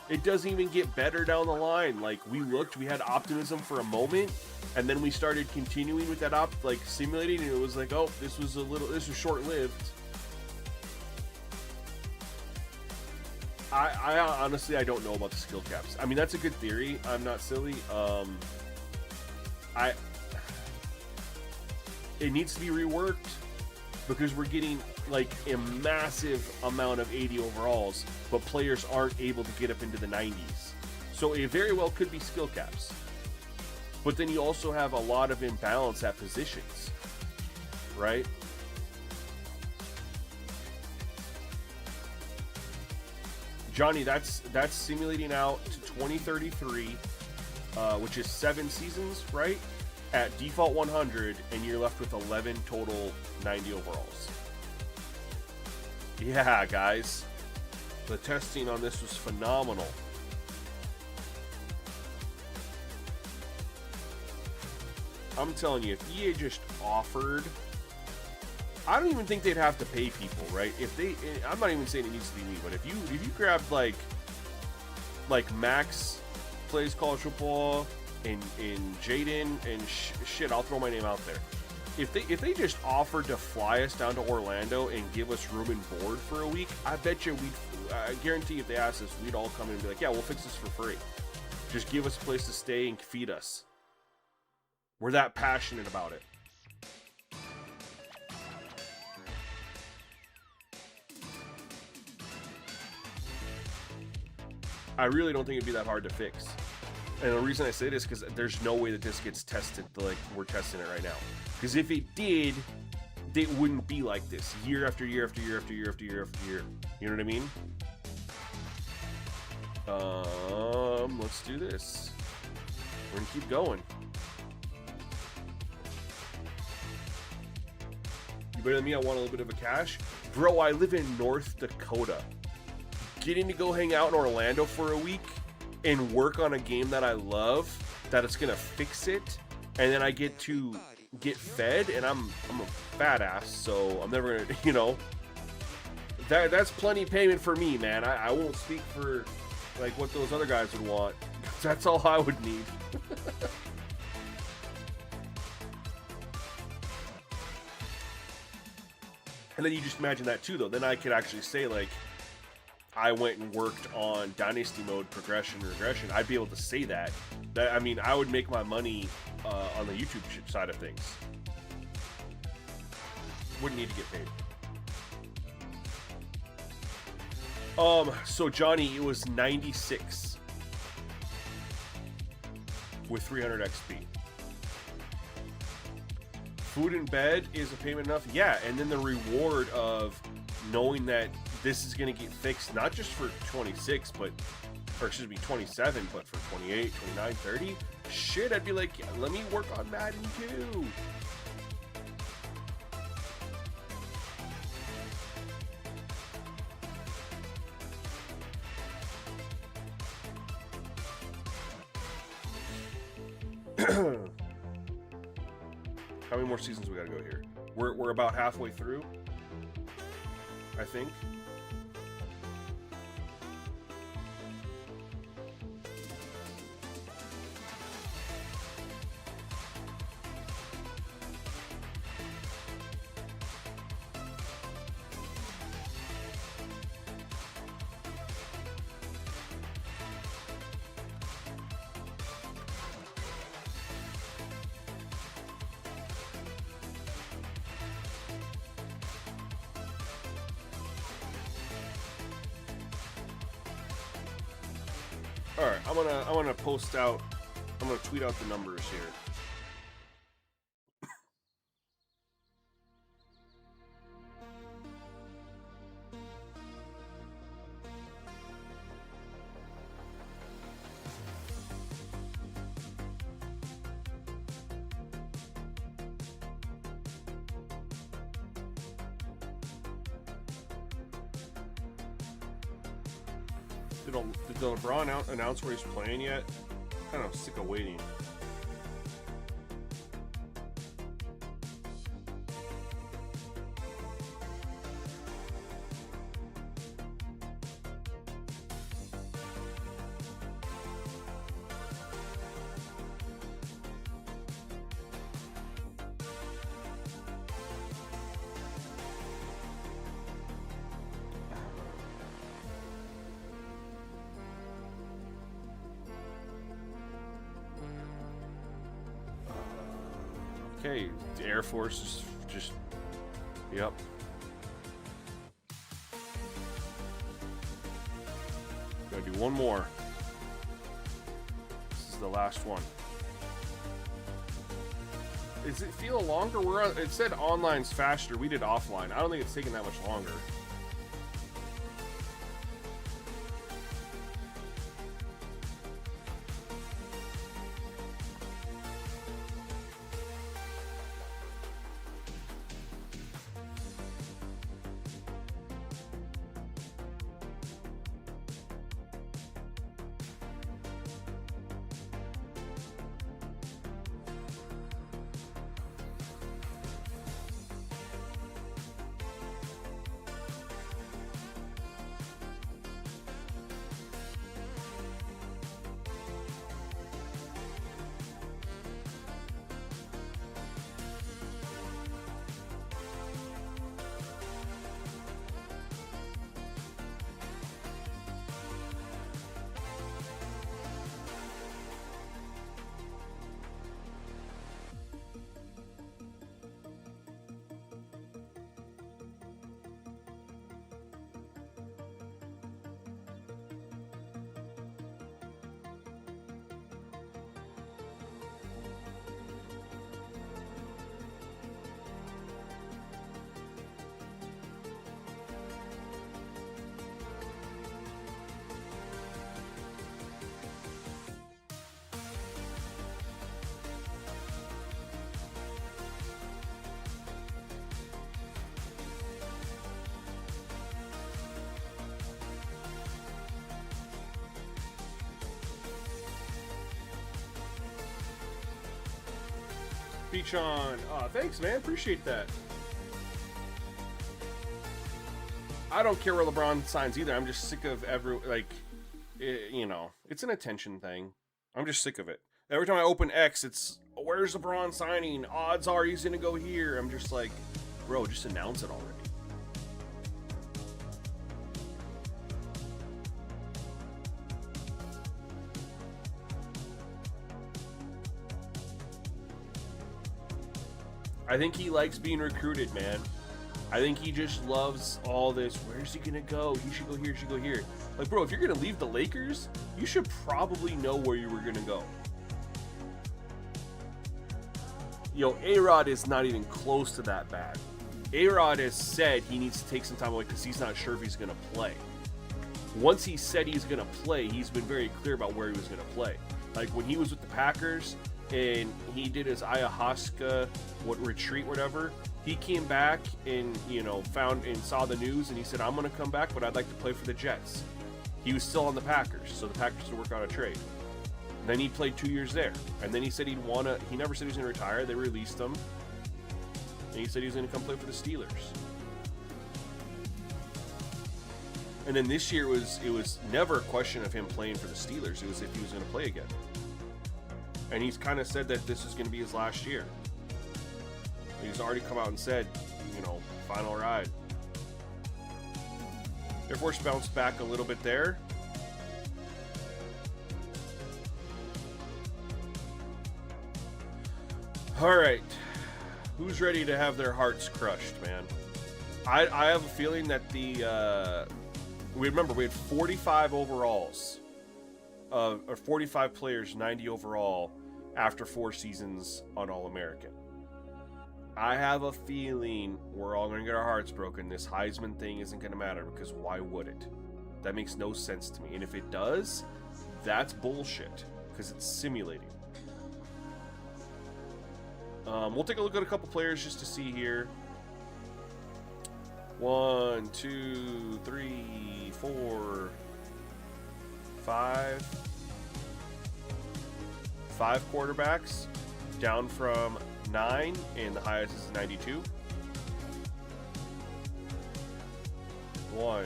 It doesn't even get better down the line. Like we had optimism for a moment, and then we started continuing with that simulating, and it was like, oh, this was short-lived. I honestly, I don't know about the skill caps. I mean, that's a good theory. I'm not silly. It needs to be reworked because we're getting like a massive amount of 80 overalls, but players aren't able to get up into the 90s. So it very well could be skill caps. But then you also have a lot of imbalance at positions, right? Johnny, that's simulating out to 2033, which is 7 seasons, right? At default 100, and you're left with 11 total 90 overalls. Yeah, guys. The testing on this was phenomenal. I'm telling you, if EA just offered... I don't even think they'd have to pay people, right? If they, I'm not even saying it needs to be me, but if you grabbed like Max plays college football and Jaden and shit, I'll throw my name out there. If they just offered to fly us down to Orlando and give us room and board for a week, I bet you I guarantee if they asked us, we'd all come in and be like, yeah, we'll fix this for free. Just give us a place to stay and feed us. We're that passionate about it. I really don't think it'd be that hard to fix. And the reason I say this is because there's no way that this gets tested like we're testing it right now. Because if it did, it wouldn't be like this year after year after year after year after year after year. You know what I mean? Let's do this. We're gonna keep going. You better than me? I want a little bit of a cash. Bro, I live in North Dakota. Getting to go hang out in Orlando for a week and work on a game that I love, that it's gonna fix it, and then I get to get fed, and I'm a badass, so I'm never gonna, you know, that's plenty payment for me, man. I won't speak for like what those other guys would want. That's all I would need. And then you just imagine that too, though. Then I could actually say like, I went and worked on Dynasty mode, progression, regression. I'd be able to say that. I mean, I would make my money on the YouTube side of things. Wouldn't need to get paid. So Johnny, it was 96 with 300 XP. Food and bed is a payment enough? Yeah, and then the reward of knowing that this is going to get fixed, not just for 26, but or excuse me, 27, but for 28, 29, 30, shit, I'd be like, yeah, let me work on Madden too. How many more seasons we gotta go here? We're about halfway through, I think. All right, I'm gonna post out. I'm gonna tweet out the numbers here. Did the LeBron announce where he's playing yet? Kind of sick of waiting. Okay, the Air Force is just, yep. Gotta do one more. This is the last one. Does it feel longer? It said online's faster. We did offline. I don't think it's taking that much longer. Beach on. Oh, thanks, man. Appreciate that. I don't care where LeBron signs either. I'm just sick of you know, it's an attention thing. I'm just sick of it. Every time I open X, it's, where's LeBron signing? Odds are he's going to go here. I'm just like, bro, just announce it already. I think he likes being recruited, man. I think he just loves all this. Where's he gonna go? He should go here, should go here. Like, bro, if you're gonna leave the Lakers, you should probably know where you were gonna go. Yo, A-Rod is not even close to that bad. A-Rod has said he needs to take some time away because he's not sure if he's gonna play. once he said he's going to play, he's been very clear about where he was going to play. Like when he was with the Packers and he did his ayahuasca retreat, whatever, he came back and, you know, found and saw the news and he said, I'm going to come back, but I'd like to play for the Jets. He was still on the Packers, so the Packers would work out a trade. Then he played 2 years there. And then he said he never said he was going to retire. They released him. And he said he was going to come play for the Steelers. And then this year it was never a question of him playing for the Steelers. It was if he was going to play again. And he's kind of said that this is going to be his last year. He's already come out and said, you know, final ride. Air Force bounced back a little bit there. All right. Who's ready to have their hearts crushed, man? I have a feeling that we had 45 overalls, or 45 players, 90 overall after 4 seasons on All-American. I have a feeling we're all going to get our hearts broken. This Heisman thing isn't going to matter because why would it? That makes no sense to me. And if it does, that's bullshit because it's simulating. We'll take a look at a couple players just to see here. 1, 2, 3, 4, 5. 5 quarterbacks, down from 9, and the highest is 92. 1.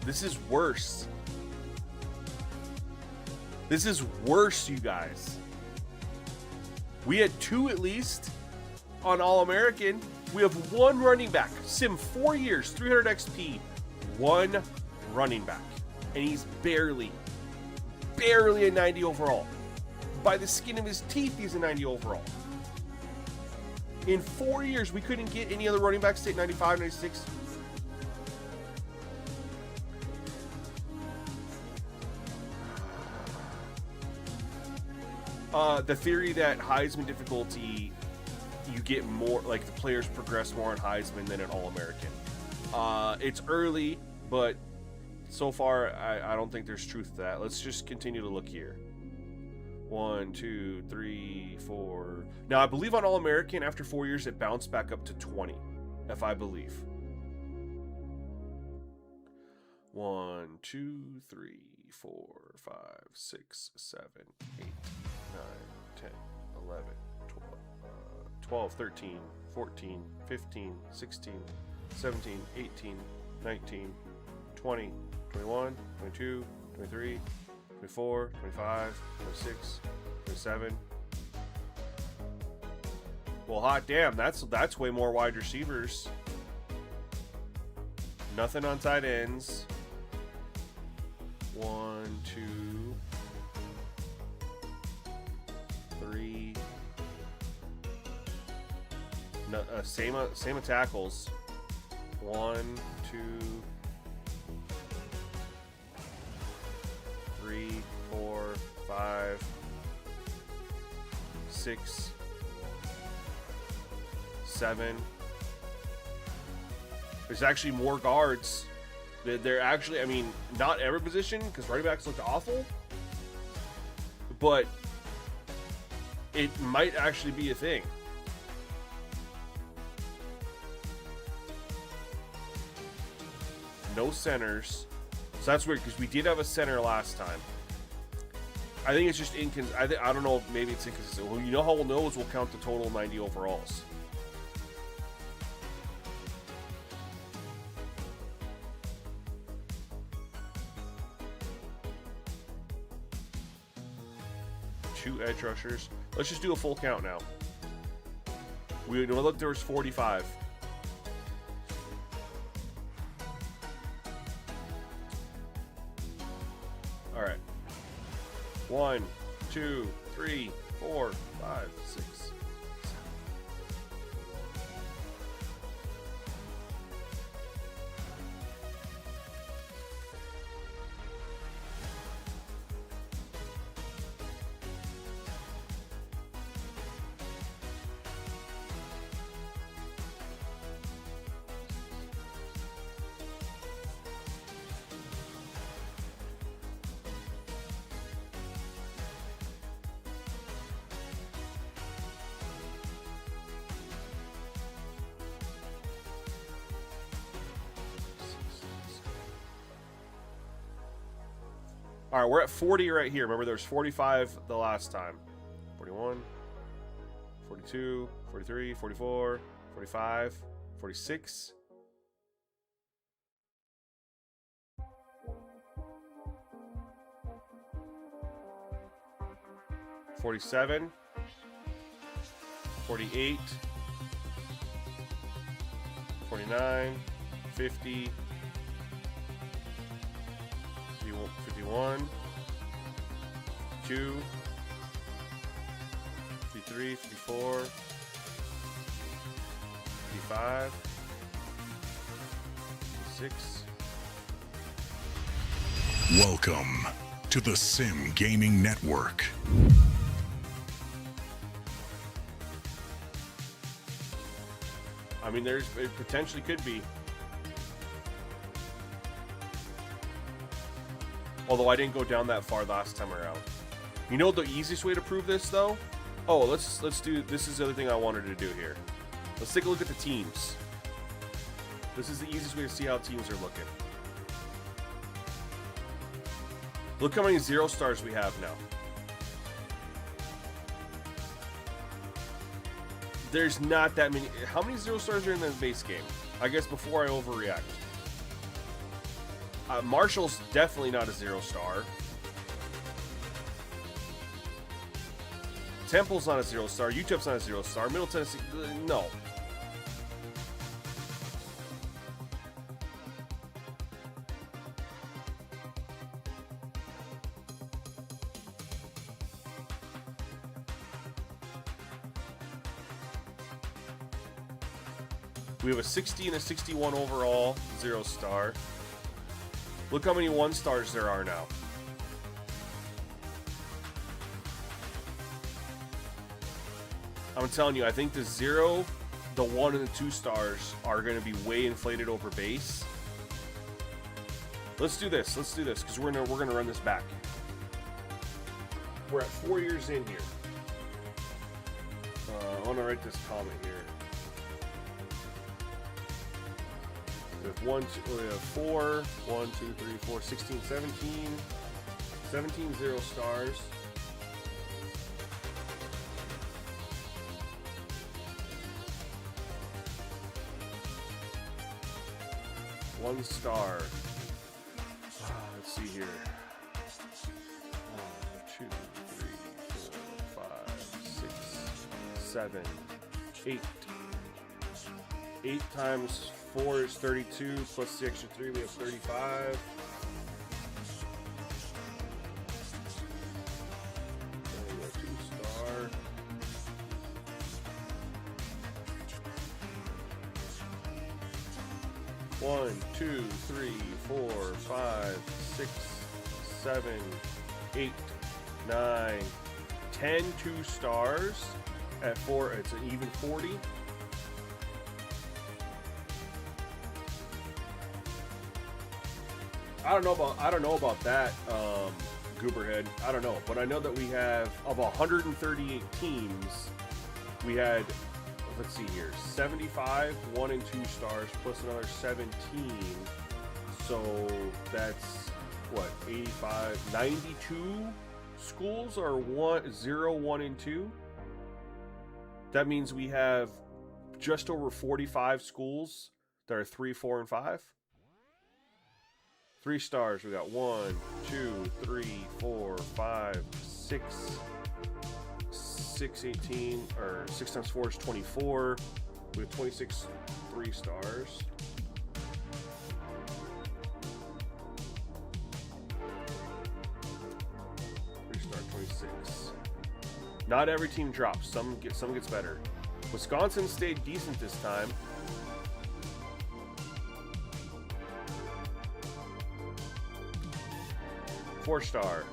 This is worse. This is worse, you guys. We had 2 at least on All-American. We have 1 running back. Sim 4 years, 300 XP. 1 running back. And he's barely a 90 overall. By the skin of his teeth, he's a 90 overall. In 4 years, we couldn't get any other running backs to take 95, 96. The theory that Heisman difficulty, you get more, like the players progress more in Heisman than an All-American. It's early, but so far, I don't think there's truth to that. Let's just continue to look here. 1, 2, 3, 4. Now, I believe on All-American, after 4 years, it bounced back up to 20, if I believe. 1, 2, 3, 4, 5, 6, 7, 8, 9, 10, 11, 12, 13, 14, 15, 16, 17, 18, 19, 20, 21, 22, 23, 24, 25, 26, 27. Well, hot damn, that's way more wide receivers. Nothing on tight ends. 1, 2, 3. No, same of tackles. 1, 2, 3, 4, 5, 6, 7. There's actually more guards. They're actually, I mean, not every position, because running backs looked awful, but it might actually be a thing. No centers. So that's weird, because we did have a center last time. I think it's just inconsistent. I don't know, maybe it's inconsistent. Well, you know how we'll know is we'll count the total 90 overalls. Two edge rushers. Let's just do a full count now. We know, look, there was 45. All right. 1, 2, 3, 4, 5, 6, 7. All right, we're at 40 right here. Remember, there was 45 the last time. 41, 42, 43, 44, 45, 46. 47, 48, 49, 50, 51, 52, 53, 54, 55, 56. Welcome to the Sim Gaming Network. I mean, it potentially could be. Although I didn't go down that far last time around. You know the easiest way to prove this, though? Oh, let's do. This is the other thing I wanted to do here. Let's take a look at the teams. This is the easiest way to see how teams are looking. Look how many 0 stars we have now. There's not that many. How many 0 stars are in the base game? I guess before I overreact. Marshall's definitely not a 0 star. Temple's not a 0 star. UTEP's not a 0 star. Middle Tennessee, no. We have a 60 and a 61 overall 0 star. Look how many 1 stars there are now. I'm telling you, I think the 0, the 1, and the 2 stars are going to be way inflated over base. Let's do this. Let's do this because we're gonna run this back. We're at 4 years in here. I want to write this comment here. We have 4, 1, 2, 3, 4, 16, 17 0 stars. One star. Let's see here. 1, 2, 3, 4, 5, 6, 7, 8. 8 times 4 is 32, plus the extra 3, we have 35. And we got 2 star. One, 2, 3, 4, 5, 6, 7, 8, 9, 10 2 stars. At 4, it's an even 40. I don't know about that, Gooberhead. I don't know, but I know that we have of 138 teams, we had, let's see here, 75 1 and 2 stars plus another 17. So that's what, 85, 92 schools are 0, 1, and 2. That means we have just over 45 schools that are 3, 4, and 5. 3 stars, we got 1, 2, 3, 4, 5, 6, 18, or 6 times 4 is 24. We have 26 3 stars. Star 26. Not every team drops. Some gets better. Wisconsin stayed decent this time. Four star.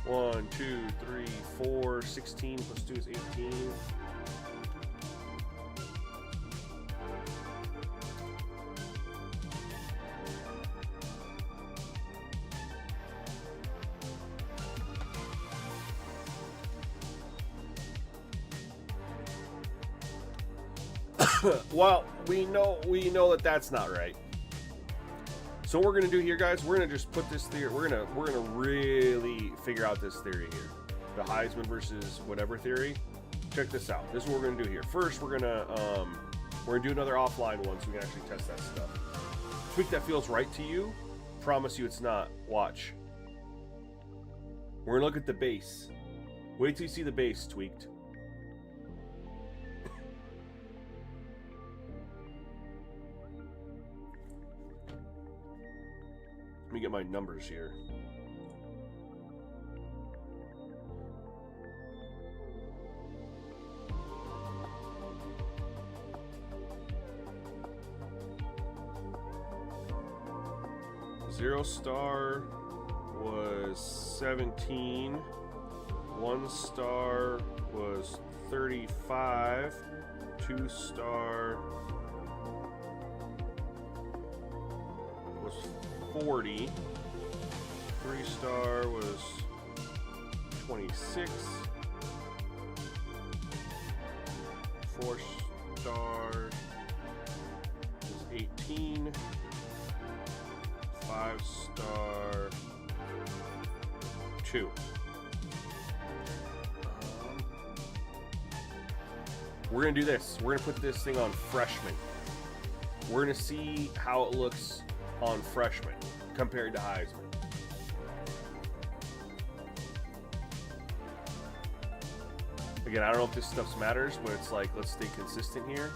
1, 2, 3, 4, 16 plus 2 is 18. Well, we know that that's not right. So what we're gonna do here, guys, we're gonna just put this theory. We're gonna really figure out this theory here, the Heisman versus whatever theory. Check this out. This is what we're gonna do here. First, we're gonna do another offline one so we can actually test that stuff. Tweak, that feels right to you. Promise you it's not. Watch. We're gonna look at the base. Wait till you see the base tweaked. Let me get my numbers here. Zero star was 17. 1 star was 35. 2 star was 40. 3 star was 26. 4 star was 18. 5 star 2. We're gonna do this. We're gonna put this thing on freshman. We're gonna see how it looks on freshman compared to Heisman. Again, I don't know if this stuff matters, but it's like, let's stay consistent here.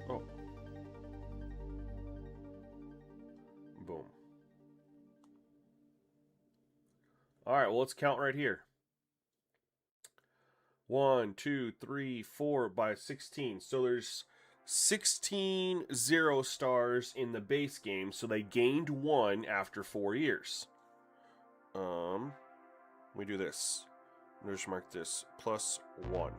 Oh. Boom. All right, well, let's count right here. 1, 2, 3, 4 by 16. So there's 16 0 stars in the base game. So they gained 1 after 4 years. We do this. Just mark this +1.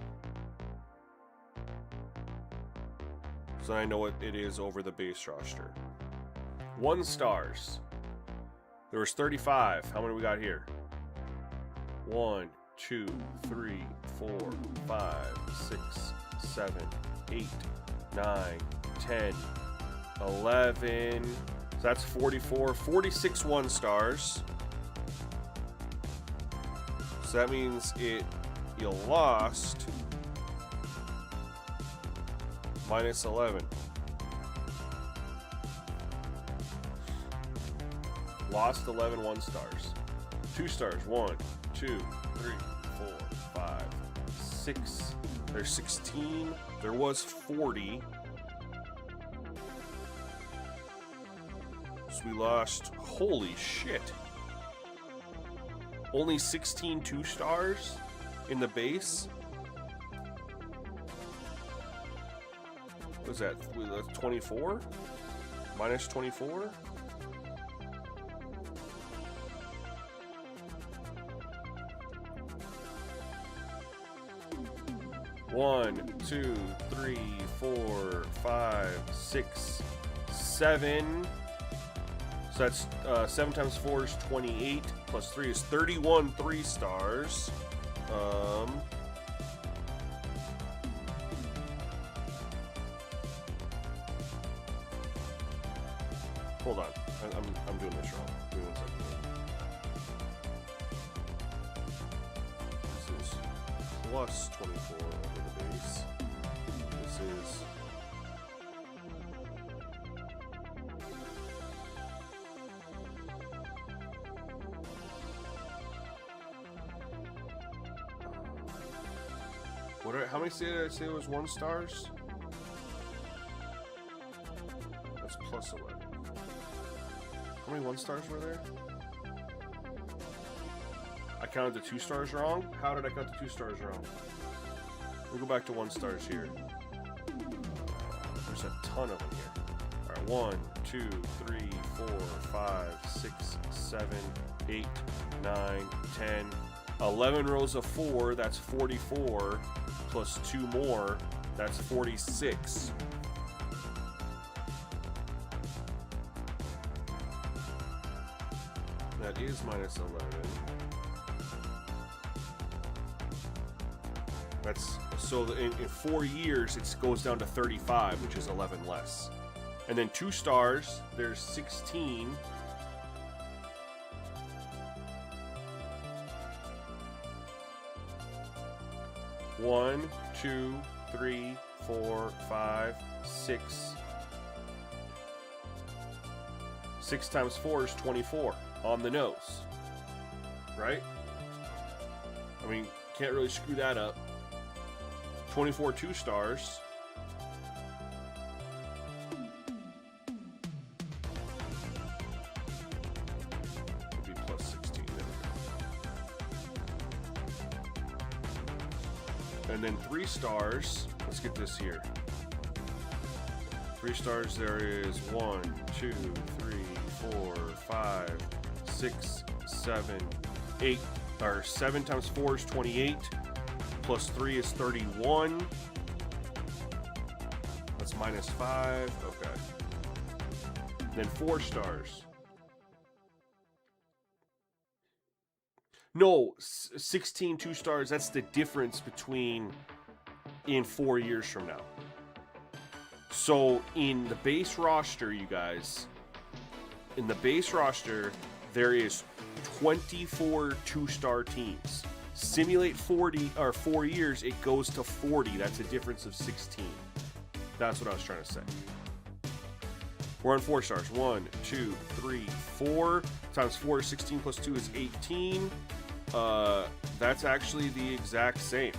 So I know what it is over the base roster. 1 stars. There was 35. How many we got here? 1, 2, 3, 4, 5, 6, 7, 8, 9, 10, 11. So that's 44. 46 1 stars. So that means you lost -11. Lost 11 1 stars. 2 stars. 1, 2, 3, 4, 5, 6. There's 16. There was 40. So we lost. Holy shit. Only 16 2 stars in the base. What was that? That's 24? Minus 24? One, 2, 3, 4, 5, 6, 7. So that's 7 times 4 is 28, plus 3 is 31 3 stars. Hold on, I'm doing this wrong. Give me 1 second. This is plus 24 over the base. This is how many did I say it was 1 stars? That's plus 11. How many 1 stars were there? I counted the 2 stars wrong? How did I count the 2 stars wrong? We'll go back to 1 stars here. There's a ton of them here. Alright, 1, 2, 3, 4, 5, 6, 7, 8, 9, 10. 11 rows of 4, that's 44. Plus 2 more, that's 46. That is minus 11. That's so in 4 years it goes down to 35, which is 11 less. And then 2 stars, there's 16. One, 2, 3, 4, 5, 6. 6 times 4 is 24 on the nose, right? I mean, can't really screw that up. 24 2 stars. Would be plus 16 there. And then 3 stars. Let's get this here. 3 stars, there is 1, 2, 3, 4, 5, 6, 7, 8. Or 7 times 4 is 28. Plus 3 is 31. That's minus 5. Okay. Then 4 stars. No, 16 2 stars. That's the difference between in 4 years from now. So in the base roster, you guys, in the base roster, there is 24 2-star teams. Simulate 40 or 4 years, it goes to 40. That's a difference of 16. That's what I was trying to say. We're on 4 stars. 1, 2, 3, 4 times 4 is 16 plus 2 is 18. That's actually the exact same.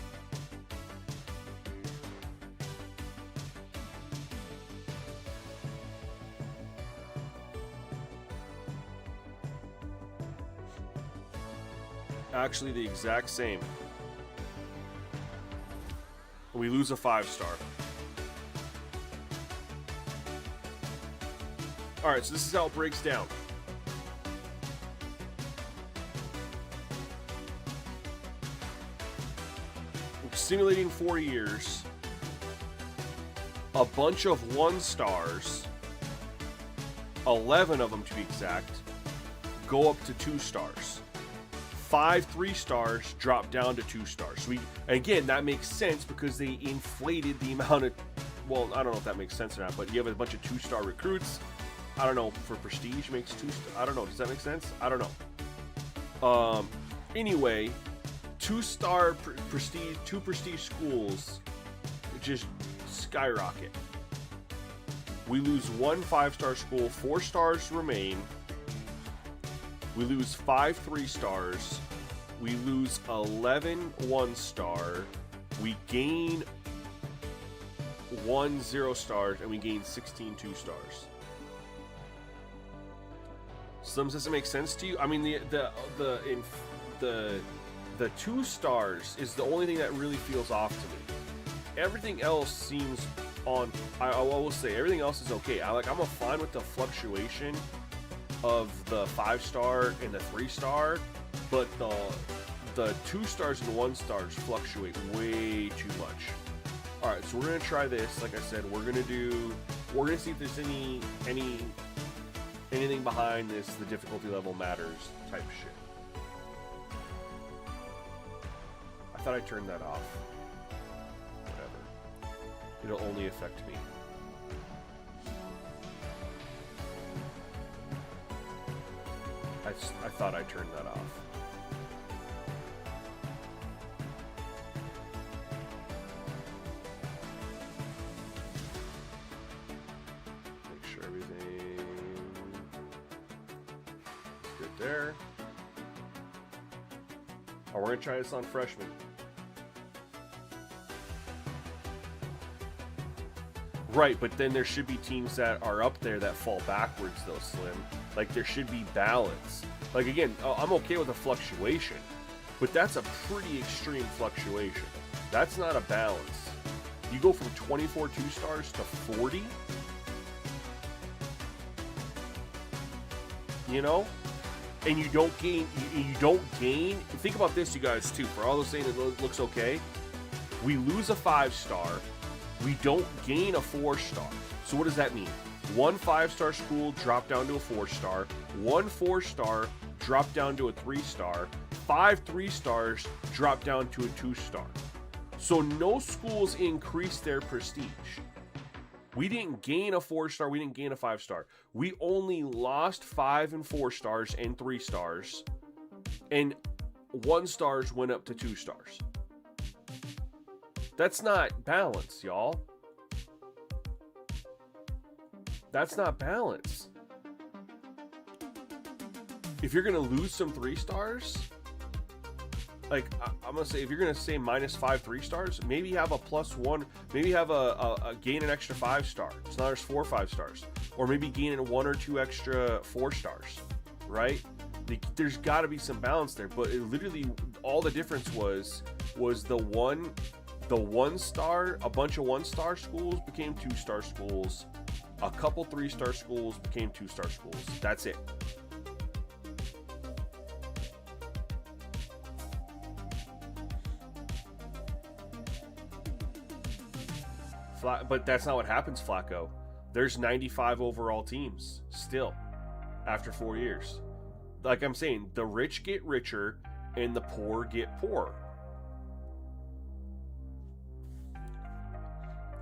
Actually the exact same. We lose a 5-star. Alright, so this is how it breaks down. Simulating 4 years. A bunch of 1-stars, 11 of them to be exact, go up to 2 stars. 5 3-stars drop down to 2 stars. Again, that makes sense because they inflated the amount of, well, I don't know if that makes sense or not, but you have a bunch of 2-star recruits. I don't know, for prestige makes 2 I don't know, does that make sense? I don't know. Anyway, 2-star prestige, 2 prestige schools just skyrocket. We lose 1 5-star school, 4 stars remain. We lose 5 3-stars. We lose 11 1-star. We gain 1 0-stars, and we gain 16 2-stars. So does this make sense to you? I mean, the 2 stars is the only thing that really feels off to me. Everything else seems on. I will say everything else is okay. I'm fine with the fluctuation of the 5-star and the 3-star, but the 2 stars and 1-stars fluctuate way too much. All right, so we're gonna try this. Like I said, we're gonna see if there's anything behind this. The difficulty level matters type shit. I thought I turned that off. Whatever. It'll only affect me. I thought I turned that off. Make sure everything is good there. Oh, we're going to try this on freshmen. Right, but then there should be teams that are up there that fall backwards, though, Slim. Like, there should be balance. Like, again, I'm okay with a fluctuation, but that's a pretty extreme fluctuation. That's not a balance. You go from 24 2-stars to 40? You know? And you don't gain, think about this, you guys, too. For all those saying it looks okay, we lose a 5-star, we don't gain a 4-star. So what does that mean? 1 5-star school dropped down to a 4-star, 1 4-star dropped down to a 3-star. 5 3-stars dropped down to a 2-star. So no schools increased their prestige. We didn't gain a 4-star. We didn't gain a 5-star. We only lost 5 and 4 stars and 3 stars. And 1 stars went up to 2 stars. That's not balance, y'all. That's not balance. If you're going to lose some 3 stars, like I'm going to say, if you're going to say minus 5 3-stars, maybe have a +1, maybe have a gain an extra 5-star. So now there's 4 5-stars. Or maybe gain 1 or 2 extra 4-stars, right? There's got to be some balance there. But it literally, all the difference was the 1-star, a bunch of 1-star schools became 2-star schools. A couple 3-star schools became 2-star schools. That's it. But that's not what happens, Flacco. There's 95 overall teams still after 4 years. Like I'm saying, the rich get richer and the poor get poorer.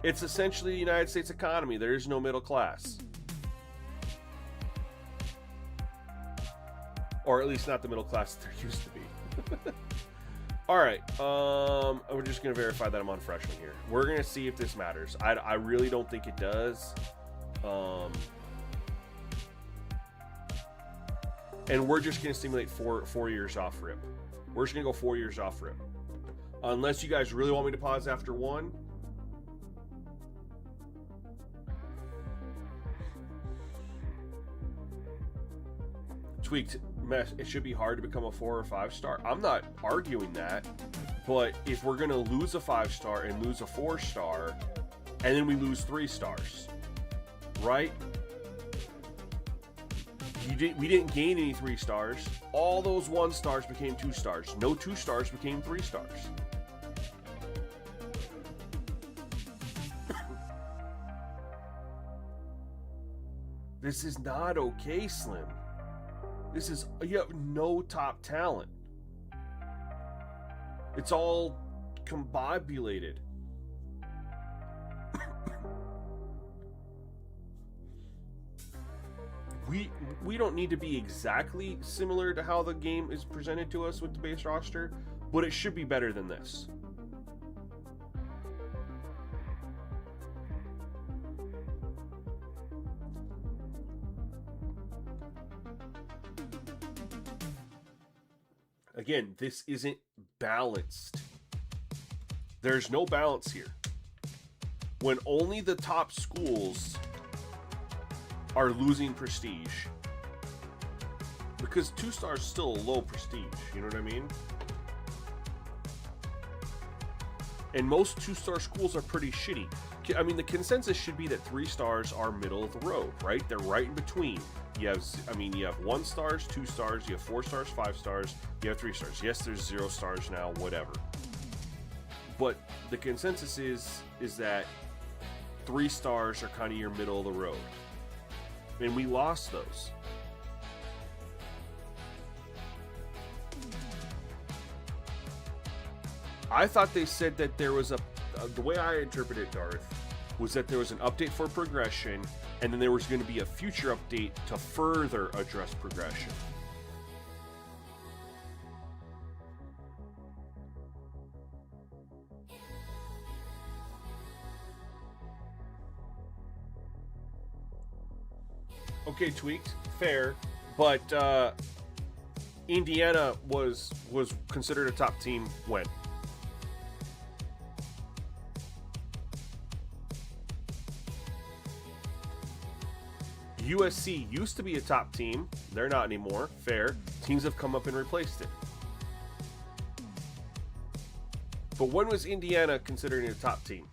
It's essentially the United States economy. There is no middle class. Or at least not the middle class that there used to be. All right. We're just going to verify that I'm on freshman here. We're going to see if this matters. I really don't think it does. And we're just going to simulate four years off rip. We're just going to go 4 years off rip. Unless you guys really want me to pause after 1. Tweaked mess. It should be hard to become a 4 or 5-star. I'm not arguing that, but if we're gonna lose a 5-star and lose a 4-star, and then we lose 3 stars, right? We didn't gain any 3 stars. All those 1 stars became 2 stars. No 2 stars became 3 stars. This is not okay, Slim. This is, you have no top talent. It's all combobulated. We don't need to be exactly similar to how the game is presented to us with the base roster, but it should be better than this. Again, this isn't balanced. There's no balance here. When only the top schools are losing prestige. Because 2 stars is still a low prestige, you know what I mean? And most 2-star schools are pretty shitty. I mean, the consensus should be that 3 stars are middle of the road, right? They're right in between. You have 1 stars, 2 stars, you have 4 stars, 5 stars, you have 3 stars. Yes, there's 0 stars now, whatever. But the consensus is that 3 stars are kind of your middle of the road. And we lost those. I thought they said that there was the way I interpret it, Darth, was that there was an update for progression, and then there was going to be a future update to further address progression. Okay, Tweaked, fair, but Indiana was considered a top team when? USC used to be a top team. They're not anymore. Fair. Teams have come up and replaced it. But when was Indiana considered a top team?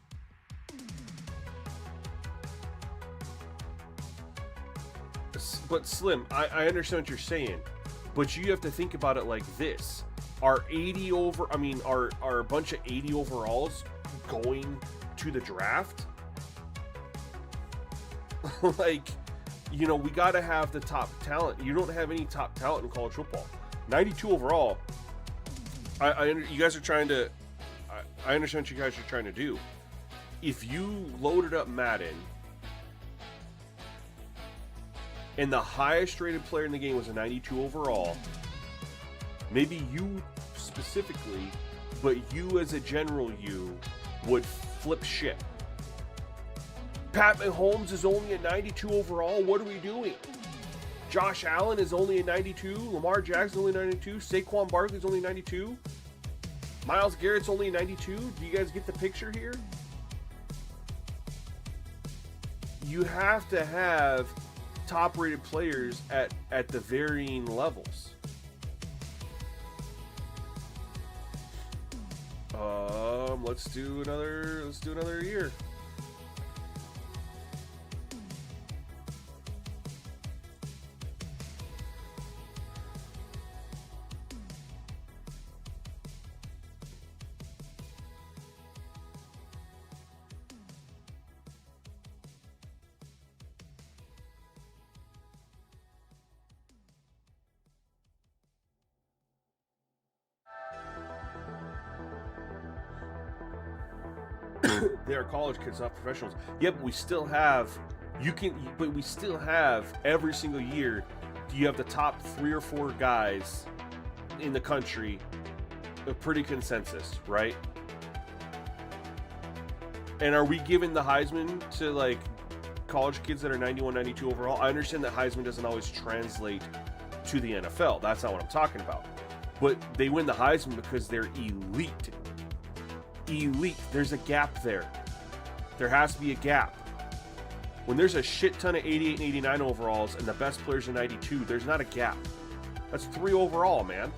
But Slim, I understand what you're saying, but you have to think about it like this. Are a bunch of 80 overalls going to the draft? Like, you know, we got to have the top talent. You don't have any top talent in college football. 92 overall. You guys are trying to. I understand what you guys are trying to do. If you loaded up Madden and the highest rated player in the game was a 92 overall, maybe you specifically, but you as a general, you would flip shit. Pat Mahomes is only a 92 overall. What are we doing? Josh Allen is only a 92. Lamar Jackson's only 92. Saquon Barkley's only 92. Myles Garrett's only 92. Do you guys get the picture here? You have to have top-rated players at the varying levels. Let's do another year. They are college kids, not professionals. Yeah, but we still have every single year. You have the top 3 or 4 guys in the country, a pretty consensus, right? And are we giving the Heisman to like college kids that are 91, 92 overall? I understand that Heisman doesn't always translate to the NFL. That's not what I'm talking about. But they win the Heisman because they're elite. Elite. There's a gap there. There has to be a gap. When there's a shit ton of 88 and 89 overalls and the best players are 92, there's not a gap. That's 3 overall, man.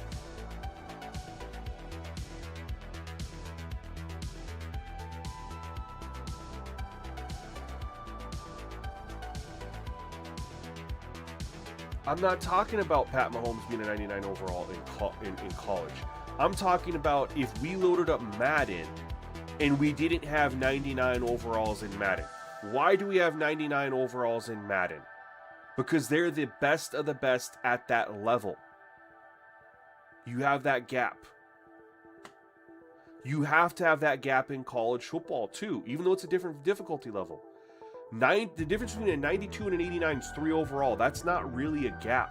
I'm not talking about Pat Mahomes being a 99 overall in college. I'm talking about if we loaded up Madden and we didn't have 99 overalls in Madden. Why do we have 99 overalls in Madden? Because they're the best of the best at that level. You have that gap. You have to have that gap in college football too, even though it's a different difficulty level. The difference between a 92 and an 89 is 3 overall. That's not really a gap.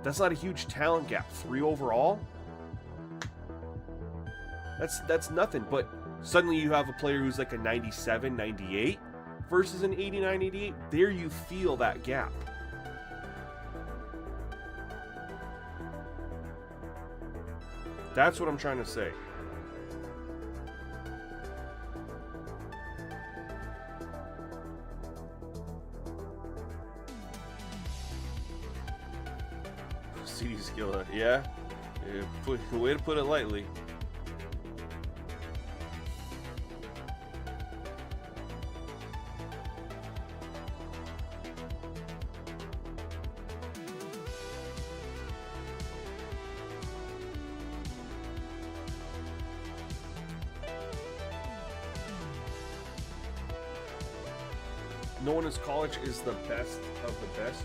That's not a huge talent gap. 3 overall? That's nothing. But suddenly you have a player who's like a 97, 98 versus an 89, 88. There you feel that gap. That's what I'm trying to say. CD skill, yeah. Way to put it lightly. No one in college is the best of the best.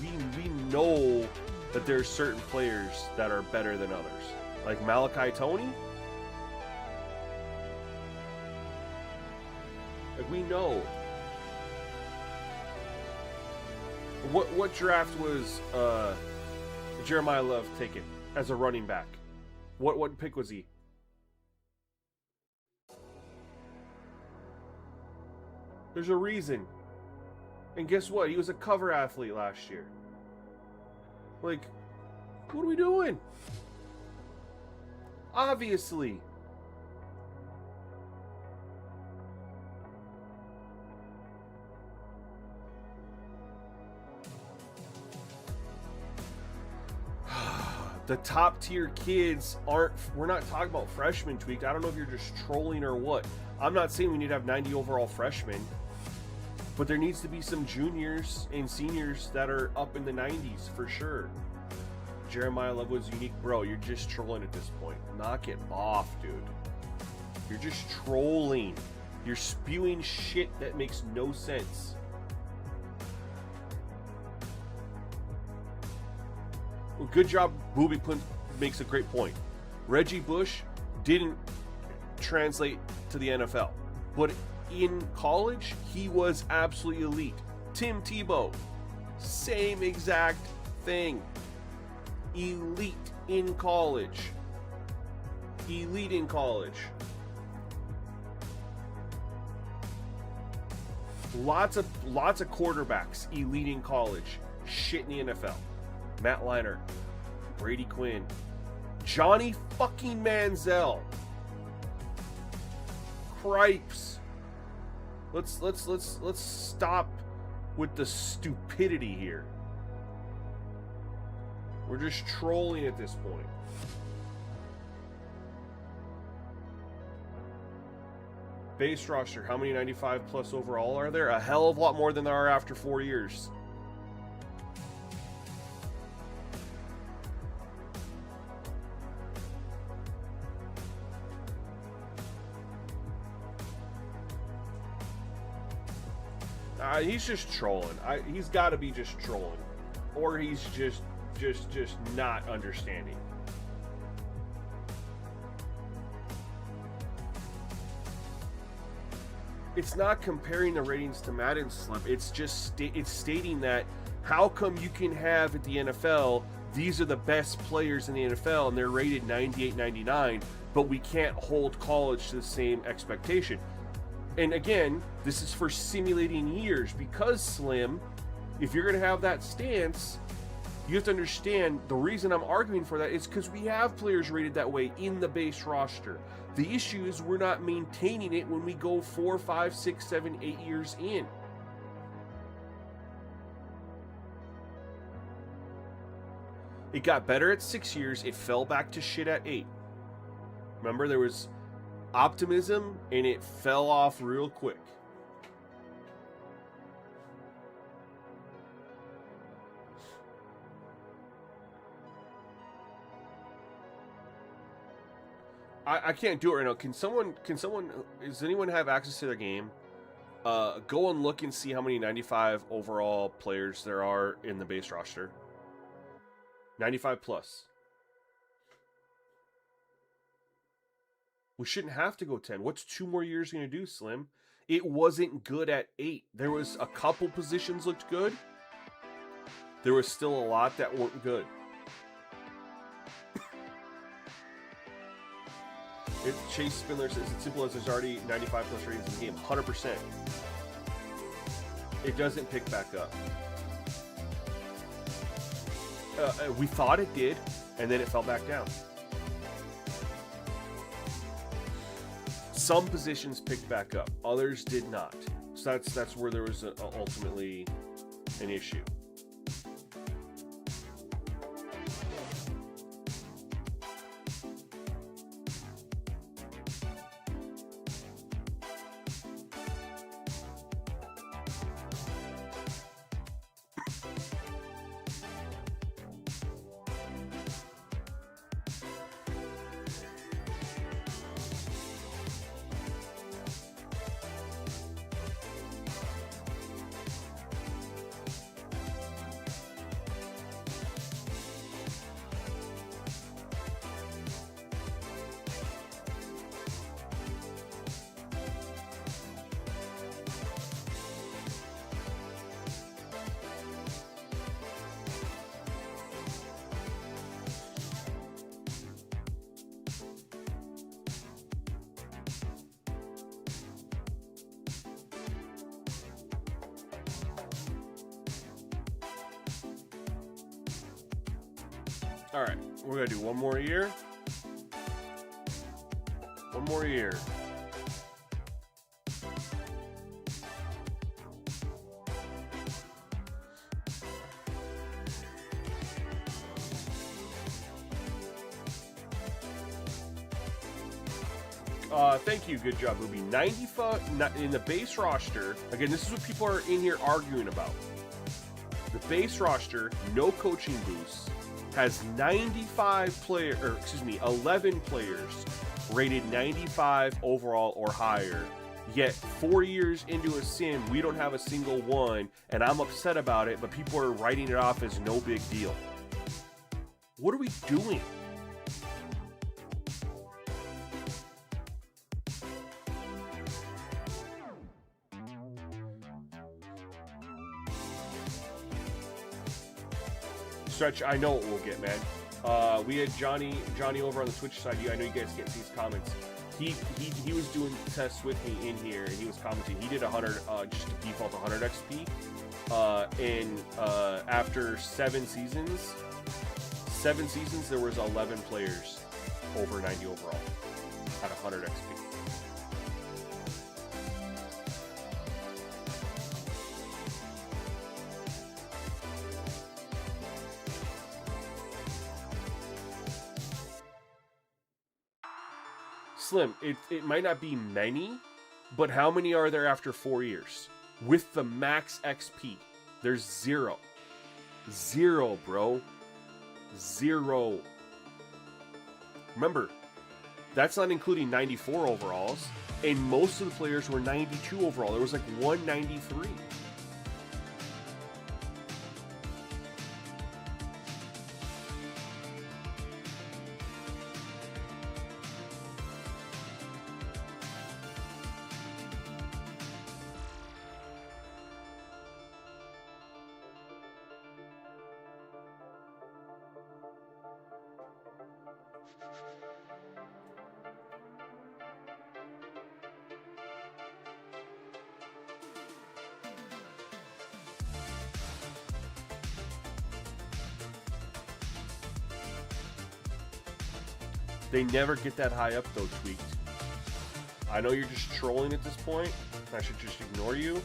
We know that there's certain players that are better than others. Like Malachi Toney. Like we know. What draft was Jeremiah Love taken as a running back? What pick was he? There's a reason. And guess what? He was a cover athlete last year. Like, what are we doing? Obviously. The top tier kids aren't, we're not talking about freshmen, Tweaked. I don't know if you're just trolling or what. I'm not saying we need to have 90 overall freshmen. But there needs to be some juniors and seniors that are up in the 90s for sure. Jeremiah Love was unique. Bro, you're just trolling at this point. Knock it off, dude. You're just trolling. You're spewing shit that makes no sense. good job. Booby makes a great point. Reggie Bush didn't translate to the NFL, but in college, he was absolutely elite. Tim Tebow, same exact thing. Elite in college. Elite in college. Lots of quarterbacks elite in college. Shit in the NFL. Matt Leinart, Brady Quinn, Johnny fucking Manziel. Cripes. Let's stop with the stupidity here. We're just trolling at this point. Base roster, how many 95 plus overall are there? A hell of a lot more than there are after 4 years. He's just trolling. He's got to be just trolling, or he's just not understanding. It's not comparing the ratings to Madden Slim. It's just it's stating that how come you can have at the NFL, these are the best players in the NFL and they're rated 98, 99, but we can't hold college to the same expectation. And again, this is for simulating years, because Slim, if you're going to have that stance, you have to understand the reason I'm arguing for that is because we have players rated that way in the base roster. The issue is we're not maintaining it when we go 4, 5, 6, 7, 8 years in. It got better at 6 years. It fell back to shit at 8. Remember, there was optimism and it fell off real quick. I can't do it right now. Can someone, does anyone have access to their game? Go and look and see how many 95 overall players there are in the base roster. 95 plus. We shouldn't have to go 10. What's 2 more years going to do, Slim? It wasn't good at 8. There was a couple positions looked good. There was still a lot that weren't good. Chase Spindler says it's simple as there's already 95 plus ratings in the game. 100%. It doesn't pick back up. We thought it did, and then it fell back down. Some positions picked back up, others did not. So that's where there was ultimately an issue. All right, we're gonna do one more year. One more year. Thank you. Good job, Booby. 95 in the base roster. Again, this is what people are in here arguing about. The base roster, no coaching boosts, has 11 players rated 95 overall or higher. Yet 4 years into a sim, we don't have a single one, and I'm upset about it, but people are writing it off as no big deal. What are we doing? Stretch, I know what we'll get, man. We had Johnny over on the Twitch side. I know you guys can't see his comments. He was doing tests with me in here, and he was commenting. He did 100, just a default 100 XP. And after 7 seasons, there was 11 players over 90 overall at 100 XP. Slim, it might not be many, but how many are there after 4 years? With the max XP, there's 0. 0, bro. 0. Remember, that's not including 94 overalls, and most of the players were 92 overall. There was like 193. They never get that high up, though, Tweaked. I know you're just trolling at this point. I should just ignore you.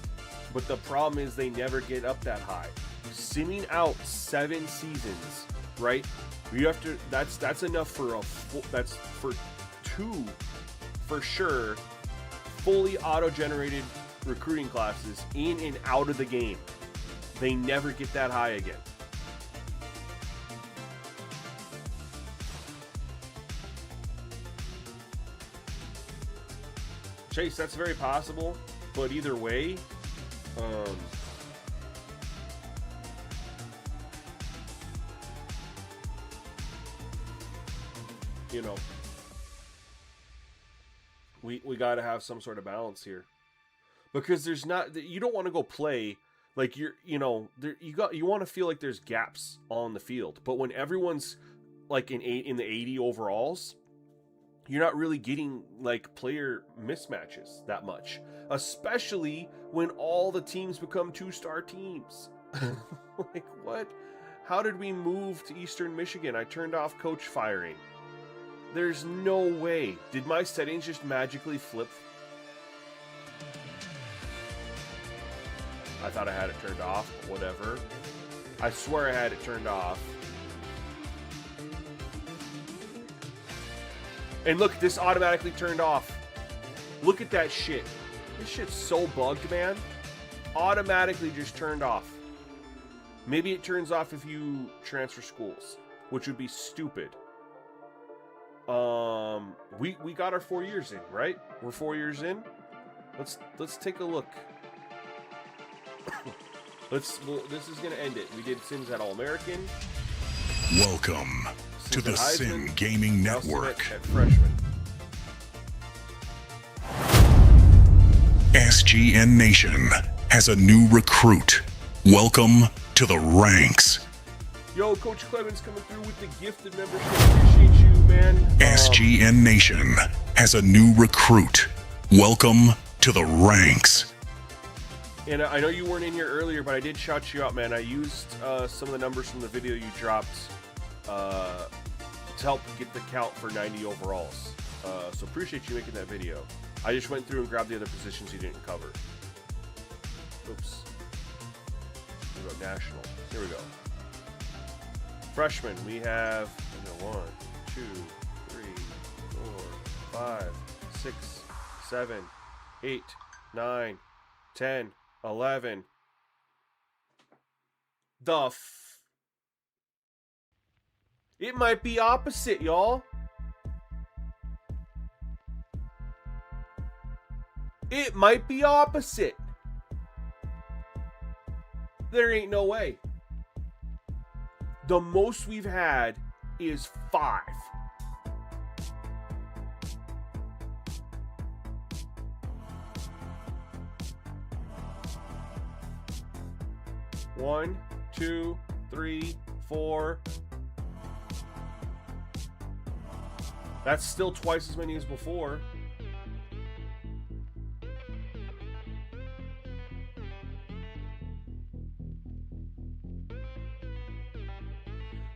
But the problem is they never get up that high. Simming out 7 seasons, right? You have to. That's enough for a full. That's for 2, for sure. Fully auto-generated recruiting classes in and out of the game. They never get that high again. Chase, that's very possible, but either way, you know, we got to have some sort of balance here, because there's not, you don't want to go play like you want to feel like there's gaps on the field, but when everyone's like in the 80 overalls, you're not really getting like player mismatches that much, especially when all the teams become 2-star teams. Like, what? How did we move to Eastern Michigan? I turned off coach firing. There's no way. Did my settings just magically flip? I thought I had it turned off, but whatever. I swear I had it turned off. And look, this automatically turned off. Look at that shit. This shit's so bugged, man. Automatically just turned off. Maybe it turns off if you transfer schools, which would be stupid. We got our 4 years in, right? We're 4 years in. Let's take a look. This is gonna end it. We did Sims at All-American. Welcome to the Simgamingnetwork. At freshman. SGN Nation has a new recruit. Welcome to the ranks. Yo, Coach Clemens coming through with the gifted membership. Appreciate you, man. SGN Nation has a new recruit. Welcome to the ranks. And I know you weren't in here earlier, but I did shout you out, man. I used some of the numbers from the video you dropped to help get the count for 90 overalls. So appreciate you making that video. I just went through and grabbed the other positions you didn't cover. Oops. We go national. Here we go. Freshman, we have 1, 2, 3, 4, 5, 6, 7, 8, 9, 10, 11. It might be opposite, y'all. It might be opposite. There ain't no way. The most we've had is 5. One, 2, 3, 4. That's still twice as many as before.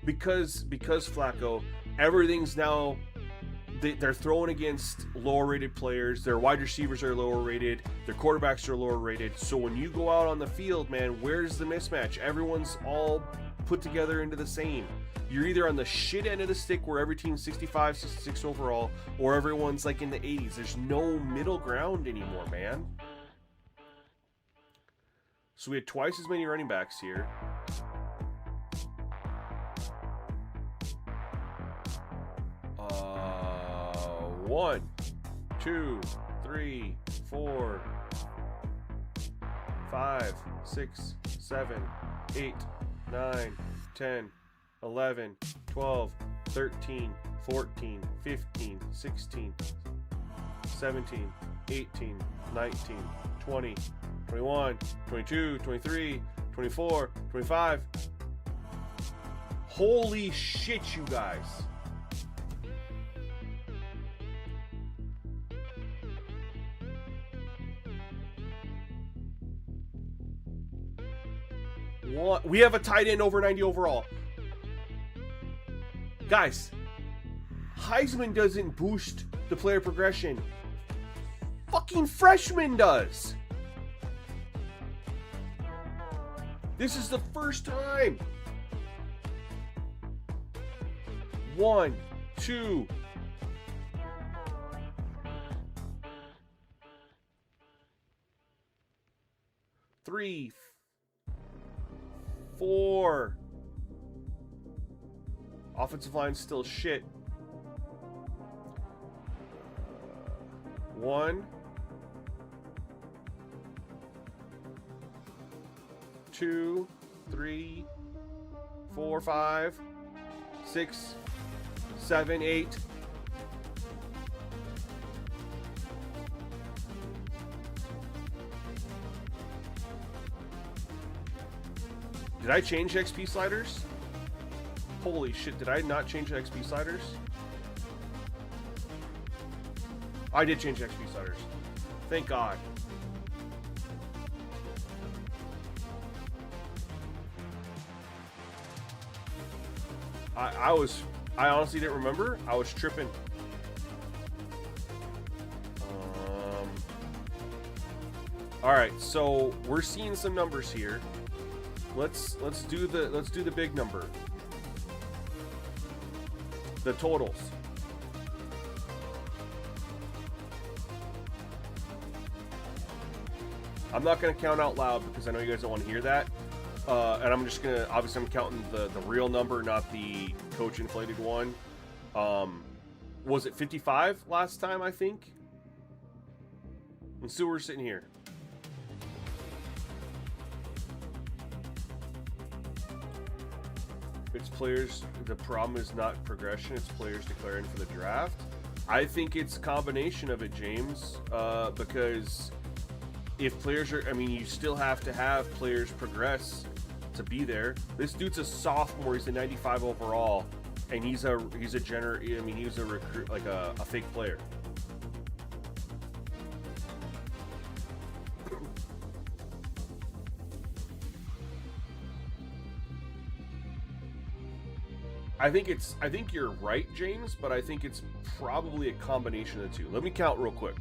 Because Flacco, everything's now they're throwing against lower rated players. Their wide receivers are lower rated. Their quarterbacks are lower rated. So when you go out on the field, man, where's the mismatch? Everyone's all put together into the same. You're either on the shit end of the stick where every team's 65, 66 overall, or everyone's like in the 80s. There's no middle ground anymore, man. So we had twice as many running backs here. One, 2, 3, 4, 5, 6, 7, 8, 9, 10, 11, 12, 13, 14, 15, 16, 17, 18, 19, 20, 21, 22, 23, 24, 25. Holy shit, you guys. We have a tight end over 90 overall. Guys, Heisman doesn't boost the player progression. Fucking freshman does. This is the first time. 1, 2. 3, 4. Offensive line's still shit. 1, 2, 3, 4, 5, 6, 7, 8. Did I change XP sliders? Holy shit, did I not change the XP sliders? I did change XP sliders. Thank God. I honestly didn't remember. I was tripping. All right, so we're seeing some numbers here. Let's do the big number. The totals. I'm not going to count out loud because I know you guys don't want to hear that. And I'm just going to, obviously I'm counting the real number, not the coach inflated one. Was it 55 last time, I think? Let's see where we're sitting here. It's players, the problem is not progression, it's players declaring for the draft. I think it's a combination of it, James, because if players are, I mean, you still have to have players progress to be there. This dude's a sophomore, he's a 95 overall, and he's a recruit, like a fake player. I think you're right, James, but I think it's probably a combination of the two. Let me count real quick.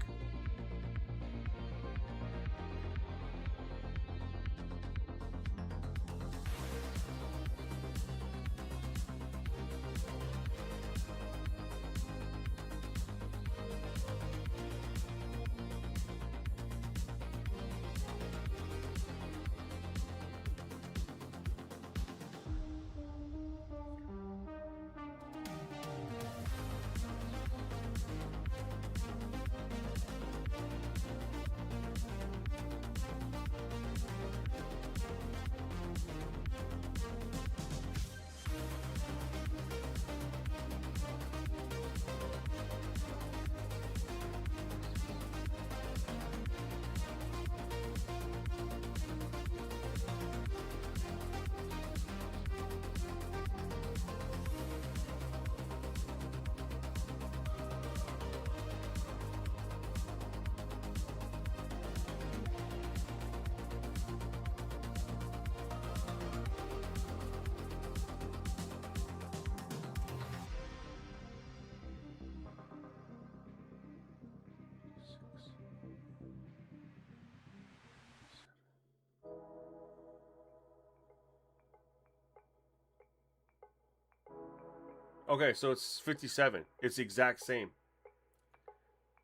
Okay, so it's 57. It's the exact same.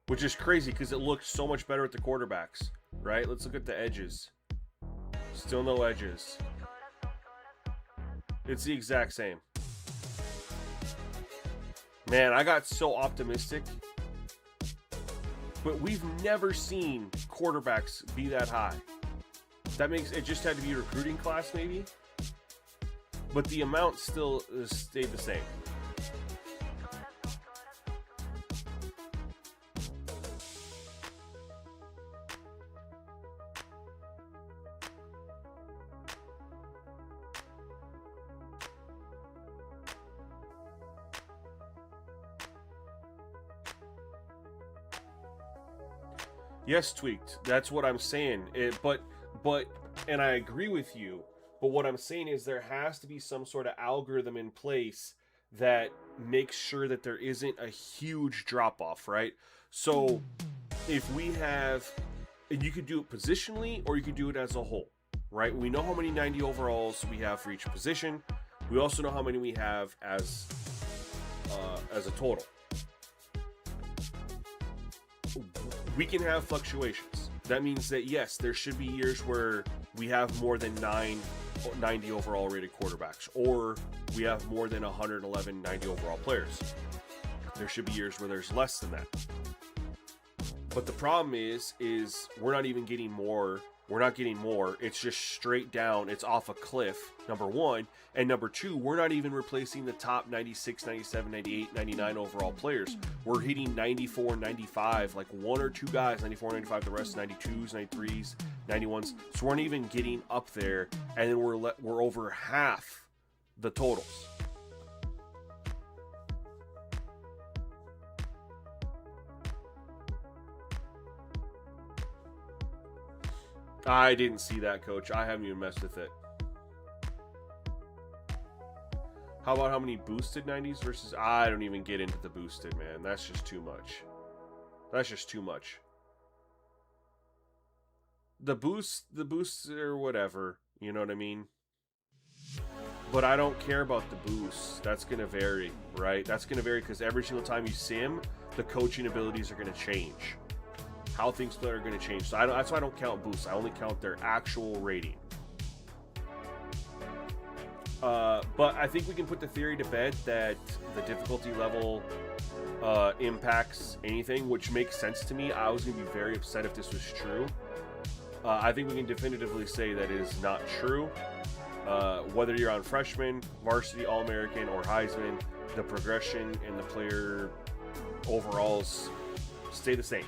Which is crazy because it looks so much better at the quarterbacks, right? Let's look at the edges. Still no edges. It's the exact same. Man, I got so optimistic. But we've never seen quarterbacks be that high. That makes it just had to be a recruiting class, maybe. But the amount still stayed the same. Yes, tweaked. That's what I'm saying. But, and I agree with you. But what I'm saying is there has to be some sort of algorithm in place that makes sure that there isn't a huge drop off, right? So, if we have, and you could do it positionally, or you could do it as a whole, right? We know how many 90 overalls we have for each position. We also know how many we have as a total. We can have fluctuations. That means that, yes, there should be years where we have more than 90 overall rated quarterbacks, or we have more than 111 90 overall players. There should be years where there's less than that. But the problem is we're not even getting more. We're not getting more. It's just straight down. It's off a cliff, number one. And number two, we're not even replacing the top 96, 97, 98, 99 overall players. We're hitting 94, 95, like one or two guys, 94, 95, the rest 92s, 93s, 91s. So we're not even getting up there. And then we're over half the totals. I didn't see that, Coach. I haven't even messed with it. How about how many boosted 90s versus... I don't even get into the boosted, man. That's just too much. That's just too much. The boosts are whatever. You know what I mean? But I don't care about the boosts. That's going to vary, right? That's going to vary because every single time you sim, the coaching abilities are going to change. How things play are going to change. So that's why I don't count boosts. I only count their actual rating. But I think we can put the theory to bed that the difficulty level impacts anything, which makes sense to me. I was going to be very upset if this was true. I think we can definitively say that it is not true. Whether you're on freshman, varsity, All-American, or Heisman, the progression and the player overalls stay the same.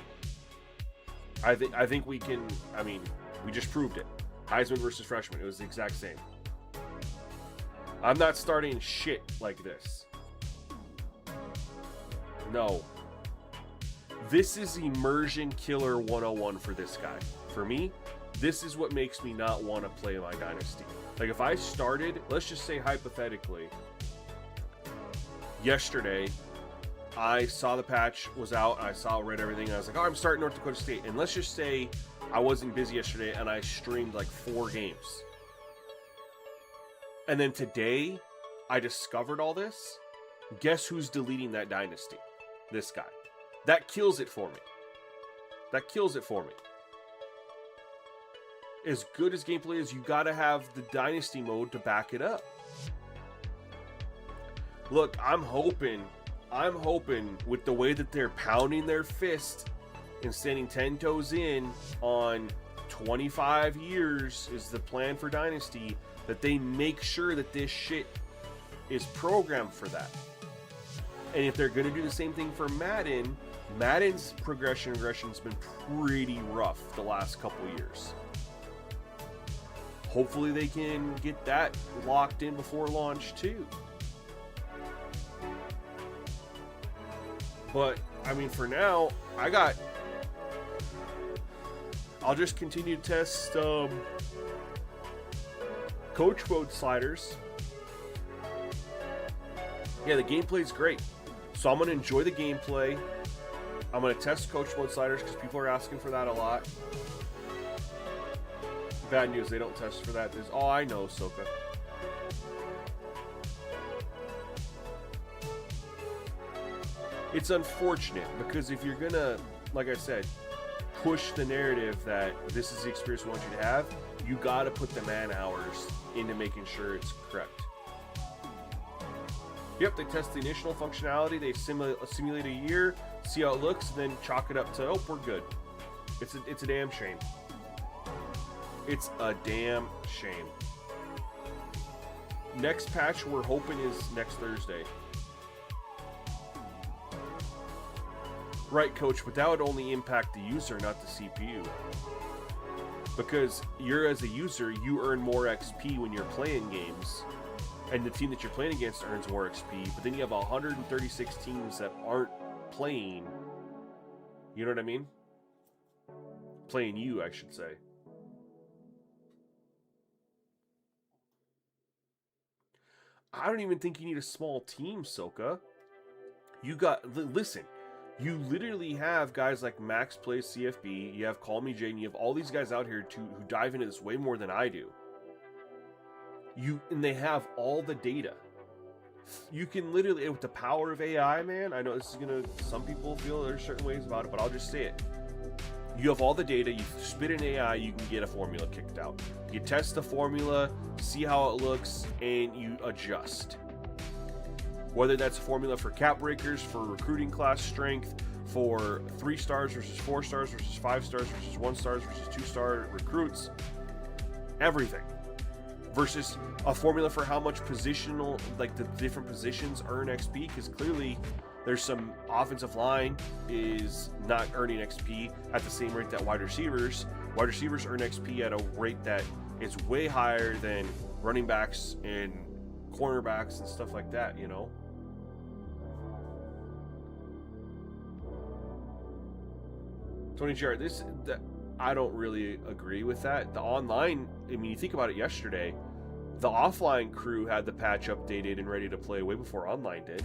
I think we can. I mean, we just proved it. Heisman versus freshman, it was the exact same. I'm not starting shit like this. No. This is immersion killer 101 for this guy. For me, this is what makes me not want to play my Dynasty. Like if I started, let's just say hypothetically, yesterday, I saw the patch was out, and I read everything, and I was like, oh, I'm starting North Dakota State. And let's just say I wasn't busy yesterday, and I streamed like 4 games. And then today, I discovered all this. Guess who's deleting that Dynasty? This guy. That kills it for me. That kills it for me. As good as gameplay is, you gotta have the Dynasty mode to back it up. Look, I'm hoping with the way that they're pounding their fist and standing 10 toes in on 25 years is the plan for Dynasty, that they make sure that this shit is programmed for that. And if they're going to do the same thing for Madden, Madden's regression's been pretty rough the last couple years. Hopefully they can get that locked in before launch too. But, I mean, for now, I'll just continue to test coach mode sliders. Yeah, the gameplay's great. So I'm going to enjoy the gameplay. I'm going to test coach mode sliders because people are asking for that a lot. Bad news, they don't test for that. I know, Soka. it's unfortunate because if you're gonna, like I said, push the narrative that this is the experience we want you to have, you got to put the man hours into making sure it's correct. Yep, they test the initial functionality, they simulate a year, see how it looks, then chalk it up to, oh, we're good. It's a damn shame. It's a damn shame. Next patch we're hoping is next Thursday. Right, Coach, but that would only impact the user, not the CPU. Because you're, as a user, you earn more XP when you're playing games. And the team that you're playing against earns more XP. But then you have 136 teams that aren't playing. You know what I mean? Playing you, I should say. I don't even think you need a small team, Soka. You got... Listen. You literally have guys like Max plays CFB, you have Call Me Jane, you have all these guys out here who dive into this way more than I do. And they have all the data. You can literally, with the power of AI, man, I know this is gonna, some people feel there's certain ways about it, but I'll just say it. You have all the data, you spit in AI, you can get a formula kicked out. You test the formula, see how it looks, and you adjust. Whether that's a formula for cap breakers, for recruiting class strength, for 3 stars versus 4 stars versus 5 stars versus 1 stars versus 2-star recruits, everything. Versus a formula for how much positional, like the different positions earn XP, because clearly there's some offensive line is not earning XP at the same rate that wide receivers. Wide receivers earn XP at a rate that is way higher than running backs and cornerbacks and stuff like that, you know? Tony Jarrett, I don't really agree with that. The online, I mean, you think about it yesterday, the offline crew had the patch updated and ready to play way before online did.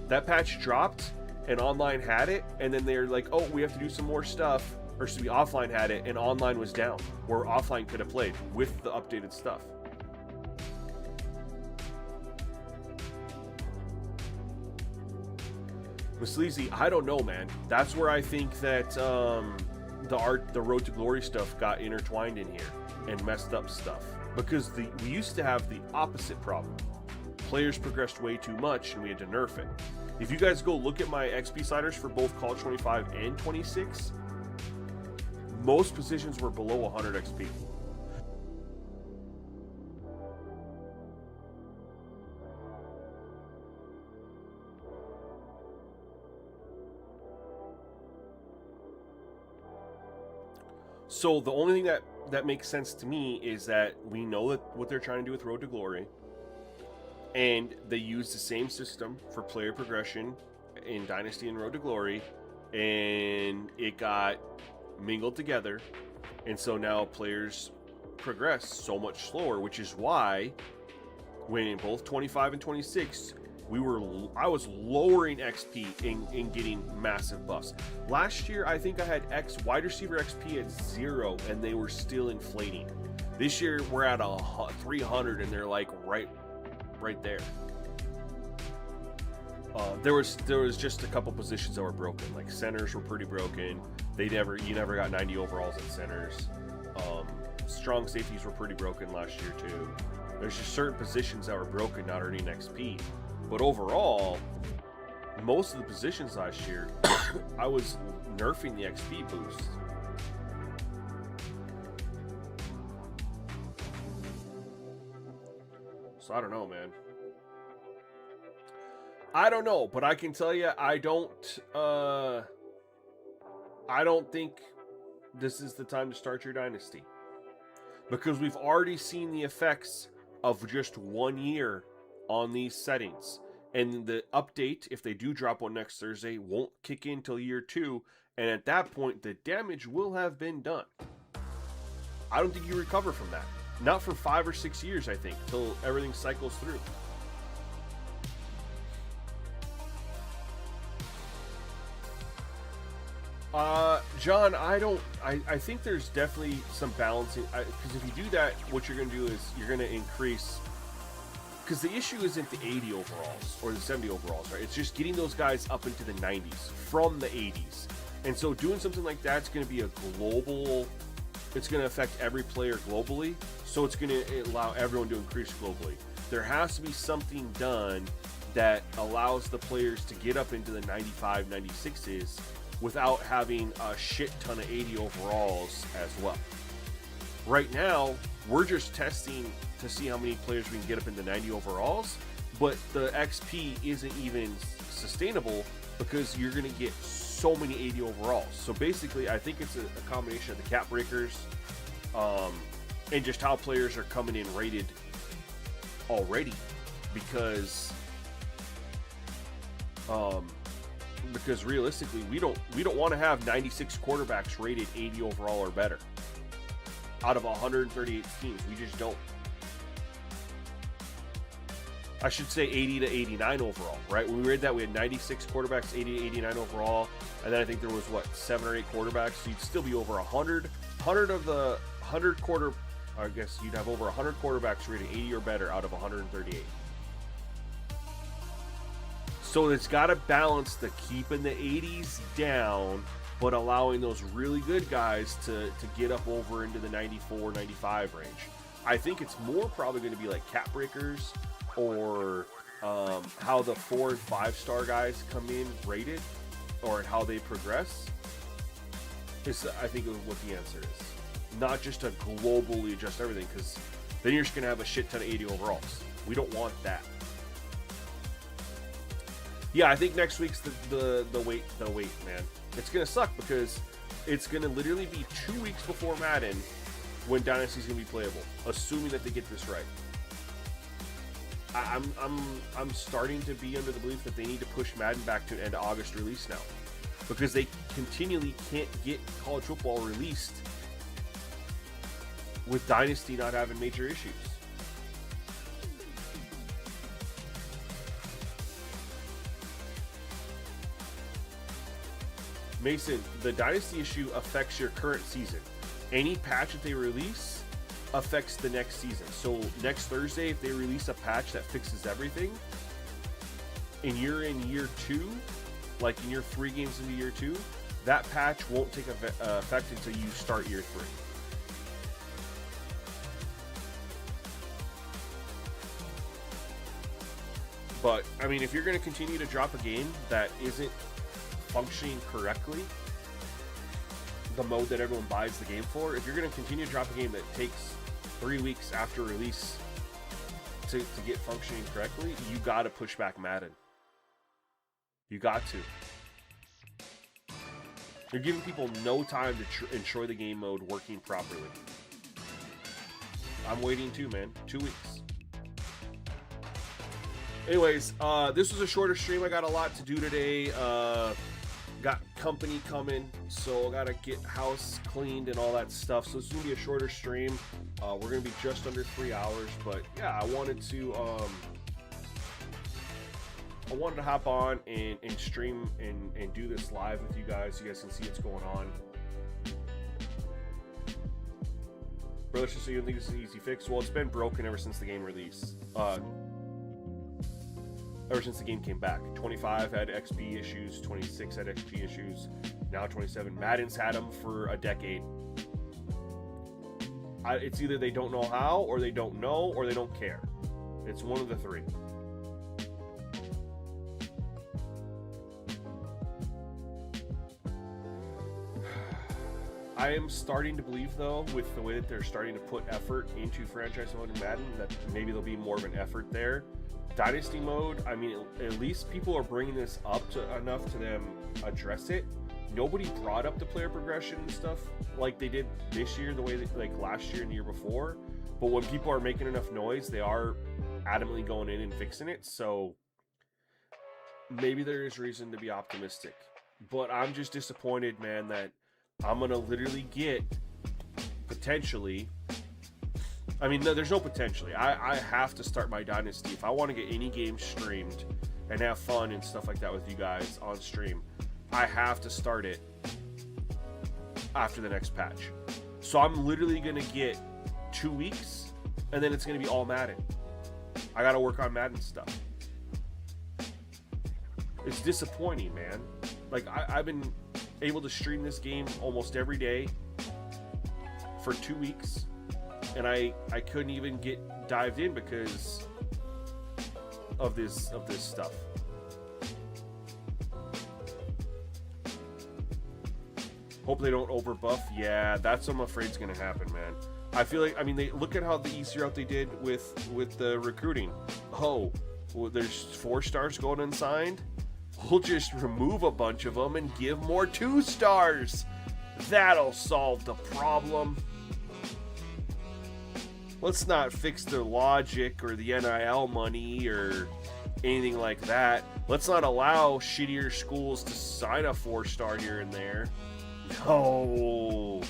That patch dropped and online had it, and then they're like, oh, we have to do some more stuff. Or excuse me, offline had it and online was down, where offline could have played with the updated stuff. With Sleazy, I don't know, man. That's where I think that the Road to Glory stuff got intertwined in here and messed up stuff. Because we used to have the opposite problem. Players progressed way too much and we had to nerf it. If you guys go look at my XP sliders for both College 25 and 26, most positions were below 100 XP. So the only thing that makes sense to me is that we know that what they're trying to do with Road to Glory, and they use the same system for player progression in Dynasty and Road to Glory, and it got mingled together, and so now players progress so much slower, which is why when in both 25 and 26 I was lowering XP in getting massive buffs. Last year, I think I had wide receiver XP at 0, and they were still inflating. This year, we're at 300, and they're like right there. There was just a couple positions that were broken. Like centers were pretty broken. You never got 90 overalls at centers. Strong safeties were pretty broken last year too. There's just certain positions that were broken, not earning XP. But overall, most of the positions last year, I was nerfing the XP boost. So I don't know, man. I don't know, but I can tell you, I don't think this is the time to start your dynasty. Because we've already seen the effects of just 1 year on these settings, and the update, if they do drop one next Thursday, won't kick in till year 2, and at that point the damage will have been done. I don't think you recover from that, not for 5 or 6 years, I think, till everything cycles through. John, I think there's definitely some balancing, because if you do that, what you're going to do is you're going to increase because the issue isn't the 80 overalls or the 70 overalls, right? It's just getting those guys up into the 90s from the 80s. And so doing something like that's going to be a global, it's going to affect every player globally. So it's going to allow everyone to increase globally. There has to be something done that allows the players to get up into the 95, 96s without having a shit ton of 80 overalls as well. Right now, we're just testing to see how many players we can get up into 90 overalls, but the XP isn't even sustainable because you're going to get so many 80 overalls. So basically, I think it's a combination of the cap breakers and just how players are coming in rated already, because realistically, we don't want to have 96 quarterbacks rated 80 overall or better out of 138 teams. We just don't. I should say 80 to 89 overall, right? When we read that, we had 96 quarterbacks, 80 to 89 overall, and then I think there was, 7 or 8 quarterbacks, so you'd still be over 100. 100 of the 100 quarter, I guess you'd have over 100 quarterbacks rated 80 or better out of 138. So it's got to balance the keeping the 80s down, but allowing those really good guys to get up over into the 94, 95 range. I think it's more probably going to be like cap breakers, or how the 4 and 5 star guys come in rated, or how they progress. I think is what the answer is. Not just to globally adjust everything, because then you're just going to have a shit ton of 80 overalls. We don't want that. Yeah, I think next week's the wait, man. It's going to suck because it's going to literally be 2 weeks before Madden when Dynasty's going to be playable, assuming that they get this right. I'm starting to be under the belief that they need to push Madden back to an end of August release now, because they continually can't get college football released with Dynasty not having major issues. Mason, the Dynasty issue affects your current season. Any patch that they release affects the next season. So next Thursday, if they release a patch that fixes everything, and you're in year 2, like in your 3 games into year 2, that patch won't take effect until you start year 3. But, I mean, if you're going to continue to drop a game that isn't functioning correctly, the mode that everyone buys the game for, if you're going to continue to drop a game that takes 3 weeks after release to get functioning correctly, you got to push back Madden. You got to. You're giving people no time to ensure the game mode working properly. I'm waiting too, man. 2 weeks. Anyways, this was a shorter stream. I got a lot to do today. Got company coming, so I gotta get house cleaned and all that stuff. So it's gonna be a shorter stream. We're gonna be just under 3 hours, but yeah, I wanted to hop on and stream and do this live with you guys, so you guys can see what's going on. Brother, so you think this is an easy fix? Well, it's been broken ever since the game release. Ever since the game came back. 25 had XP issues, 26 had XP issues, now 27. Madden's had them for a decade. It's either they don't know how, or they don't know, or they don't care. It's one of the 3. I am starting to believe, though, with the way that they're starting to put effort into franchise mode in Madden, that maybe there'll be more of an effort there. Dynasty mode, I mean, at least people are bringing this up enough to them address it. Nobody brought up the player progression and stuff like they did this year, the way that, like last year and the year before. But when people are making enough noise, they are adamantly going in and fixing it. So maybe there is reason to be optimistic. But I'm just disappointed, man, that I'm going to literally get potentially... I mean, no, there's no potentially. I have to start my Dynasty. If I want to get any game streamed and have fun and stuff like that with you guys on stream, I have to start it after the next patch. So I'm literally going to get 2 weeks, and then it's going to be all Madden. I gotta work on Madden stuff. It's disappointing, man. Like, I've been able to stream this game almost every day for 2 weeks, and I couldn't even get dived in because of this stuff. Hope they don't overbuff. Yeah, that's what I'm afraid is going to happen, man. I feel like, I mean, they look at how the easy route they did with the recruiting. Oh, well, there's 4 stars going unsigned. We'll just remove a bunch of them and give more 2 stars. That'll solve the problem. Let's not fix their logic or the NIL money or anything like that. Let's not allow shittier schools to sign a 4-star here and there. No.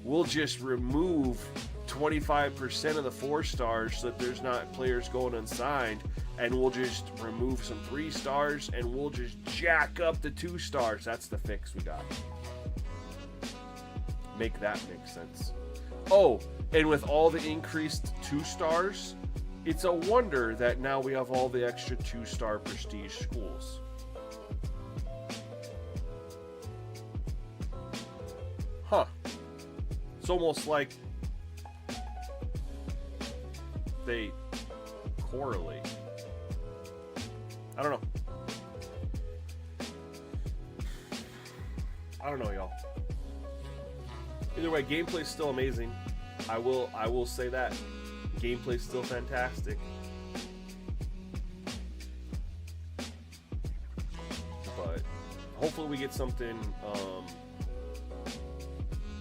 We'll just remove 25% of the 4 stars so that there's not players going unsigned, and we'll just remove some 3 stars and we'll just jack up the 2 stars. That's the fix we got. Make that make sense. Oh, and with all the increased 2 stars, it's a wonder that now we have all the extra 2-star prestige schools. Huh. It's almost like they correlate. I don't know. I don't know, y'all. Either way, gameplay's still amazing. I will say that. Gameplay's still fantastic. But hopefully we get something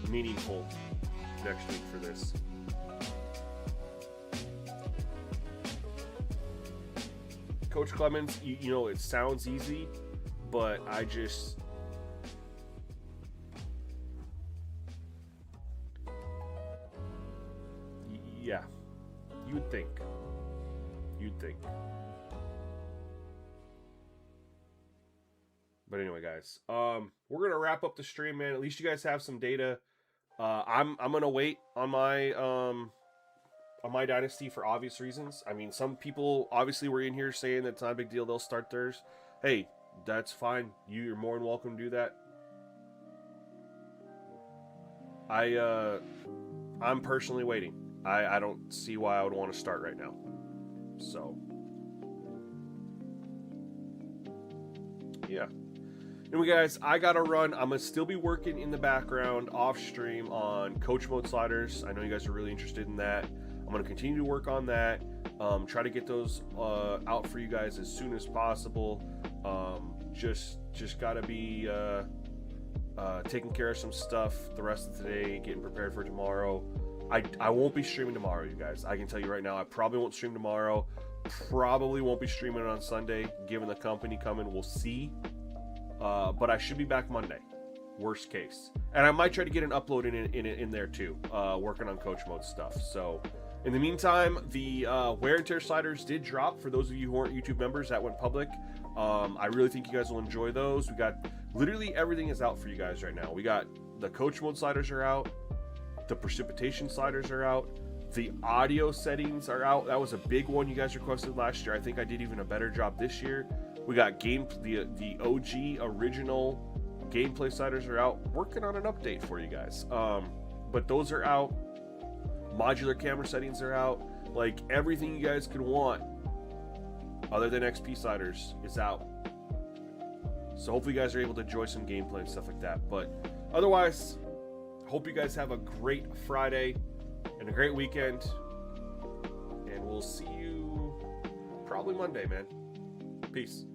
meaningful next week for this. Coach Clemens, you know, it sounds easy, but I just... Yeah, you'd think. But anyway, guys, we're gonna wrap up the stream, man. At least you guys have some data. I'm gonna wait on my Dynasty for obvious reasons. I mean, some people obviously were in here saying that it's not a big deal, they'll start theirs. Hey, that's fine. You're more than welcome to do that. I'm personally waiting. I don't see why I would want to start right now. So, yeah. Anyway, guys, I gotta run. I'm gonna still be working in the background off stream on coach mode sliders. I know you guys are really interested in that. I'm gonna continue to work on that. Try to get those out for you guys as soon as possible. Just gotta be taking care of some stuff the rest of today, getting prepared for tomorrow. I won't be streaming tomorrow, you guys. I can tell you right now, I probably won't stream tomorrow. Probably won't be streaming on Sunday, given the company coming. We'll see. But I should be back Monday, worst case. And I might try to get an upload in there too, working on coach mode stuff. So, in the meantime, the wear and tear sliders did drop. For those of you who aren't YouTube members, that went public. I really think you guys will enjoy those. We got literally everything is out for you guys right now. We got the coach mode sliders are out. The precipitation sliders are out. The audio settings are out. That was a big one you guys requested last year. I think I did even a better job this year. We got the OG original gameplay sliders are out. Working on an update for you guys. But those are out. Modular camera settings are out. Like everything you guys could want other than XP sliders is out. So hopefully you guys are able to enjoy some gameplay and stuff like that. But otherwise, hope you guys have a great Friday and a great weekend. And we'll see you probably Monday, man. Peace.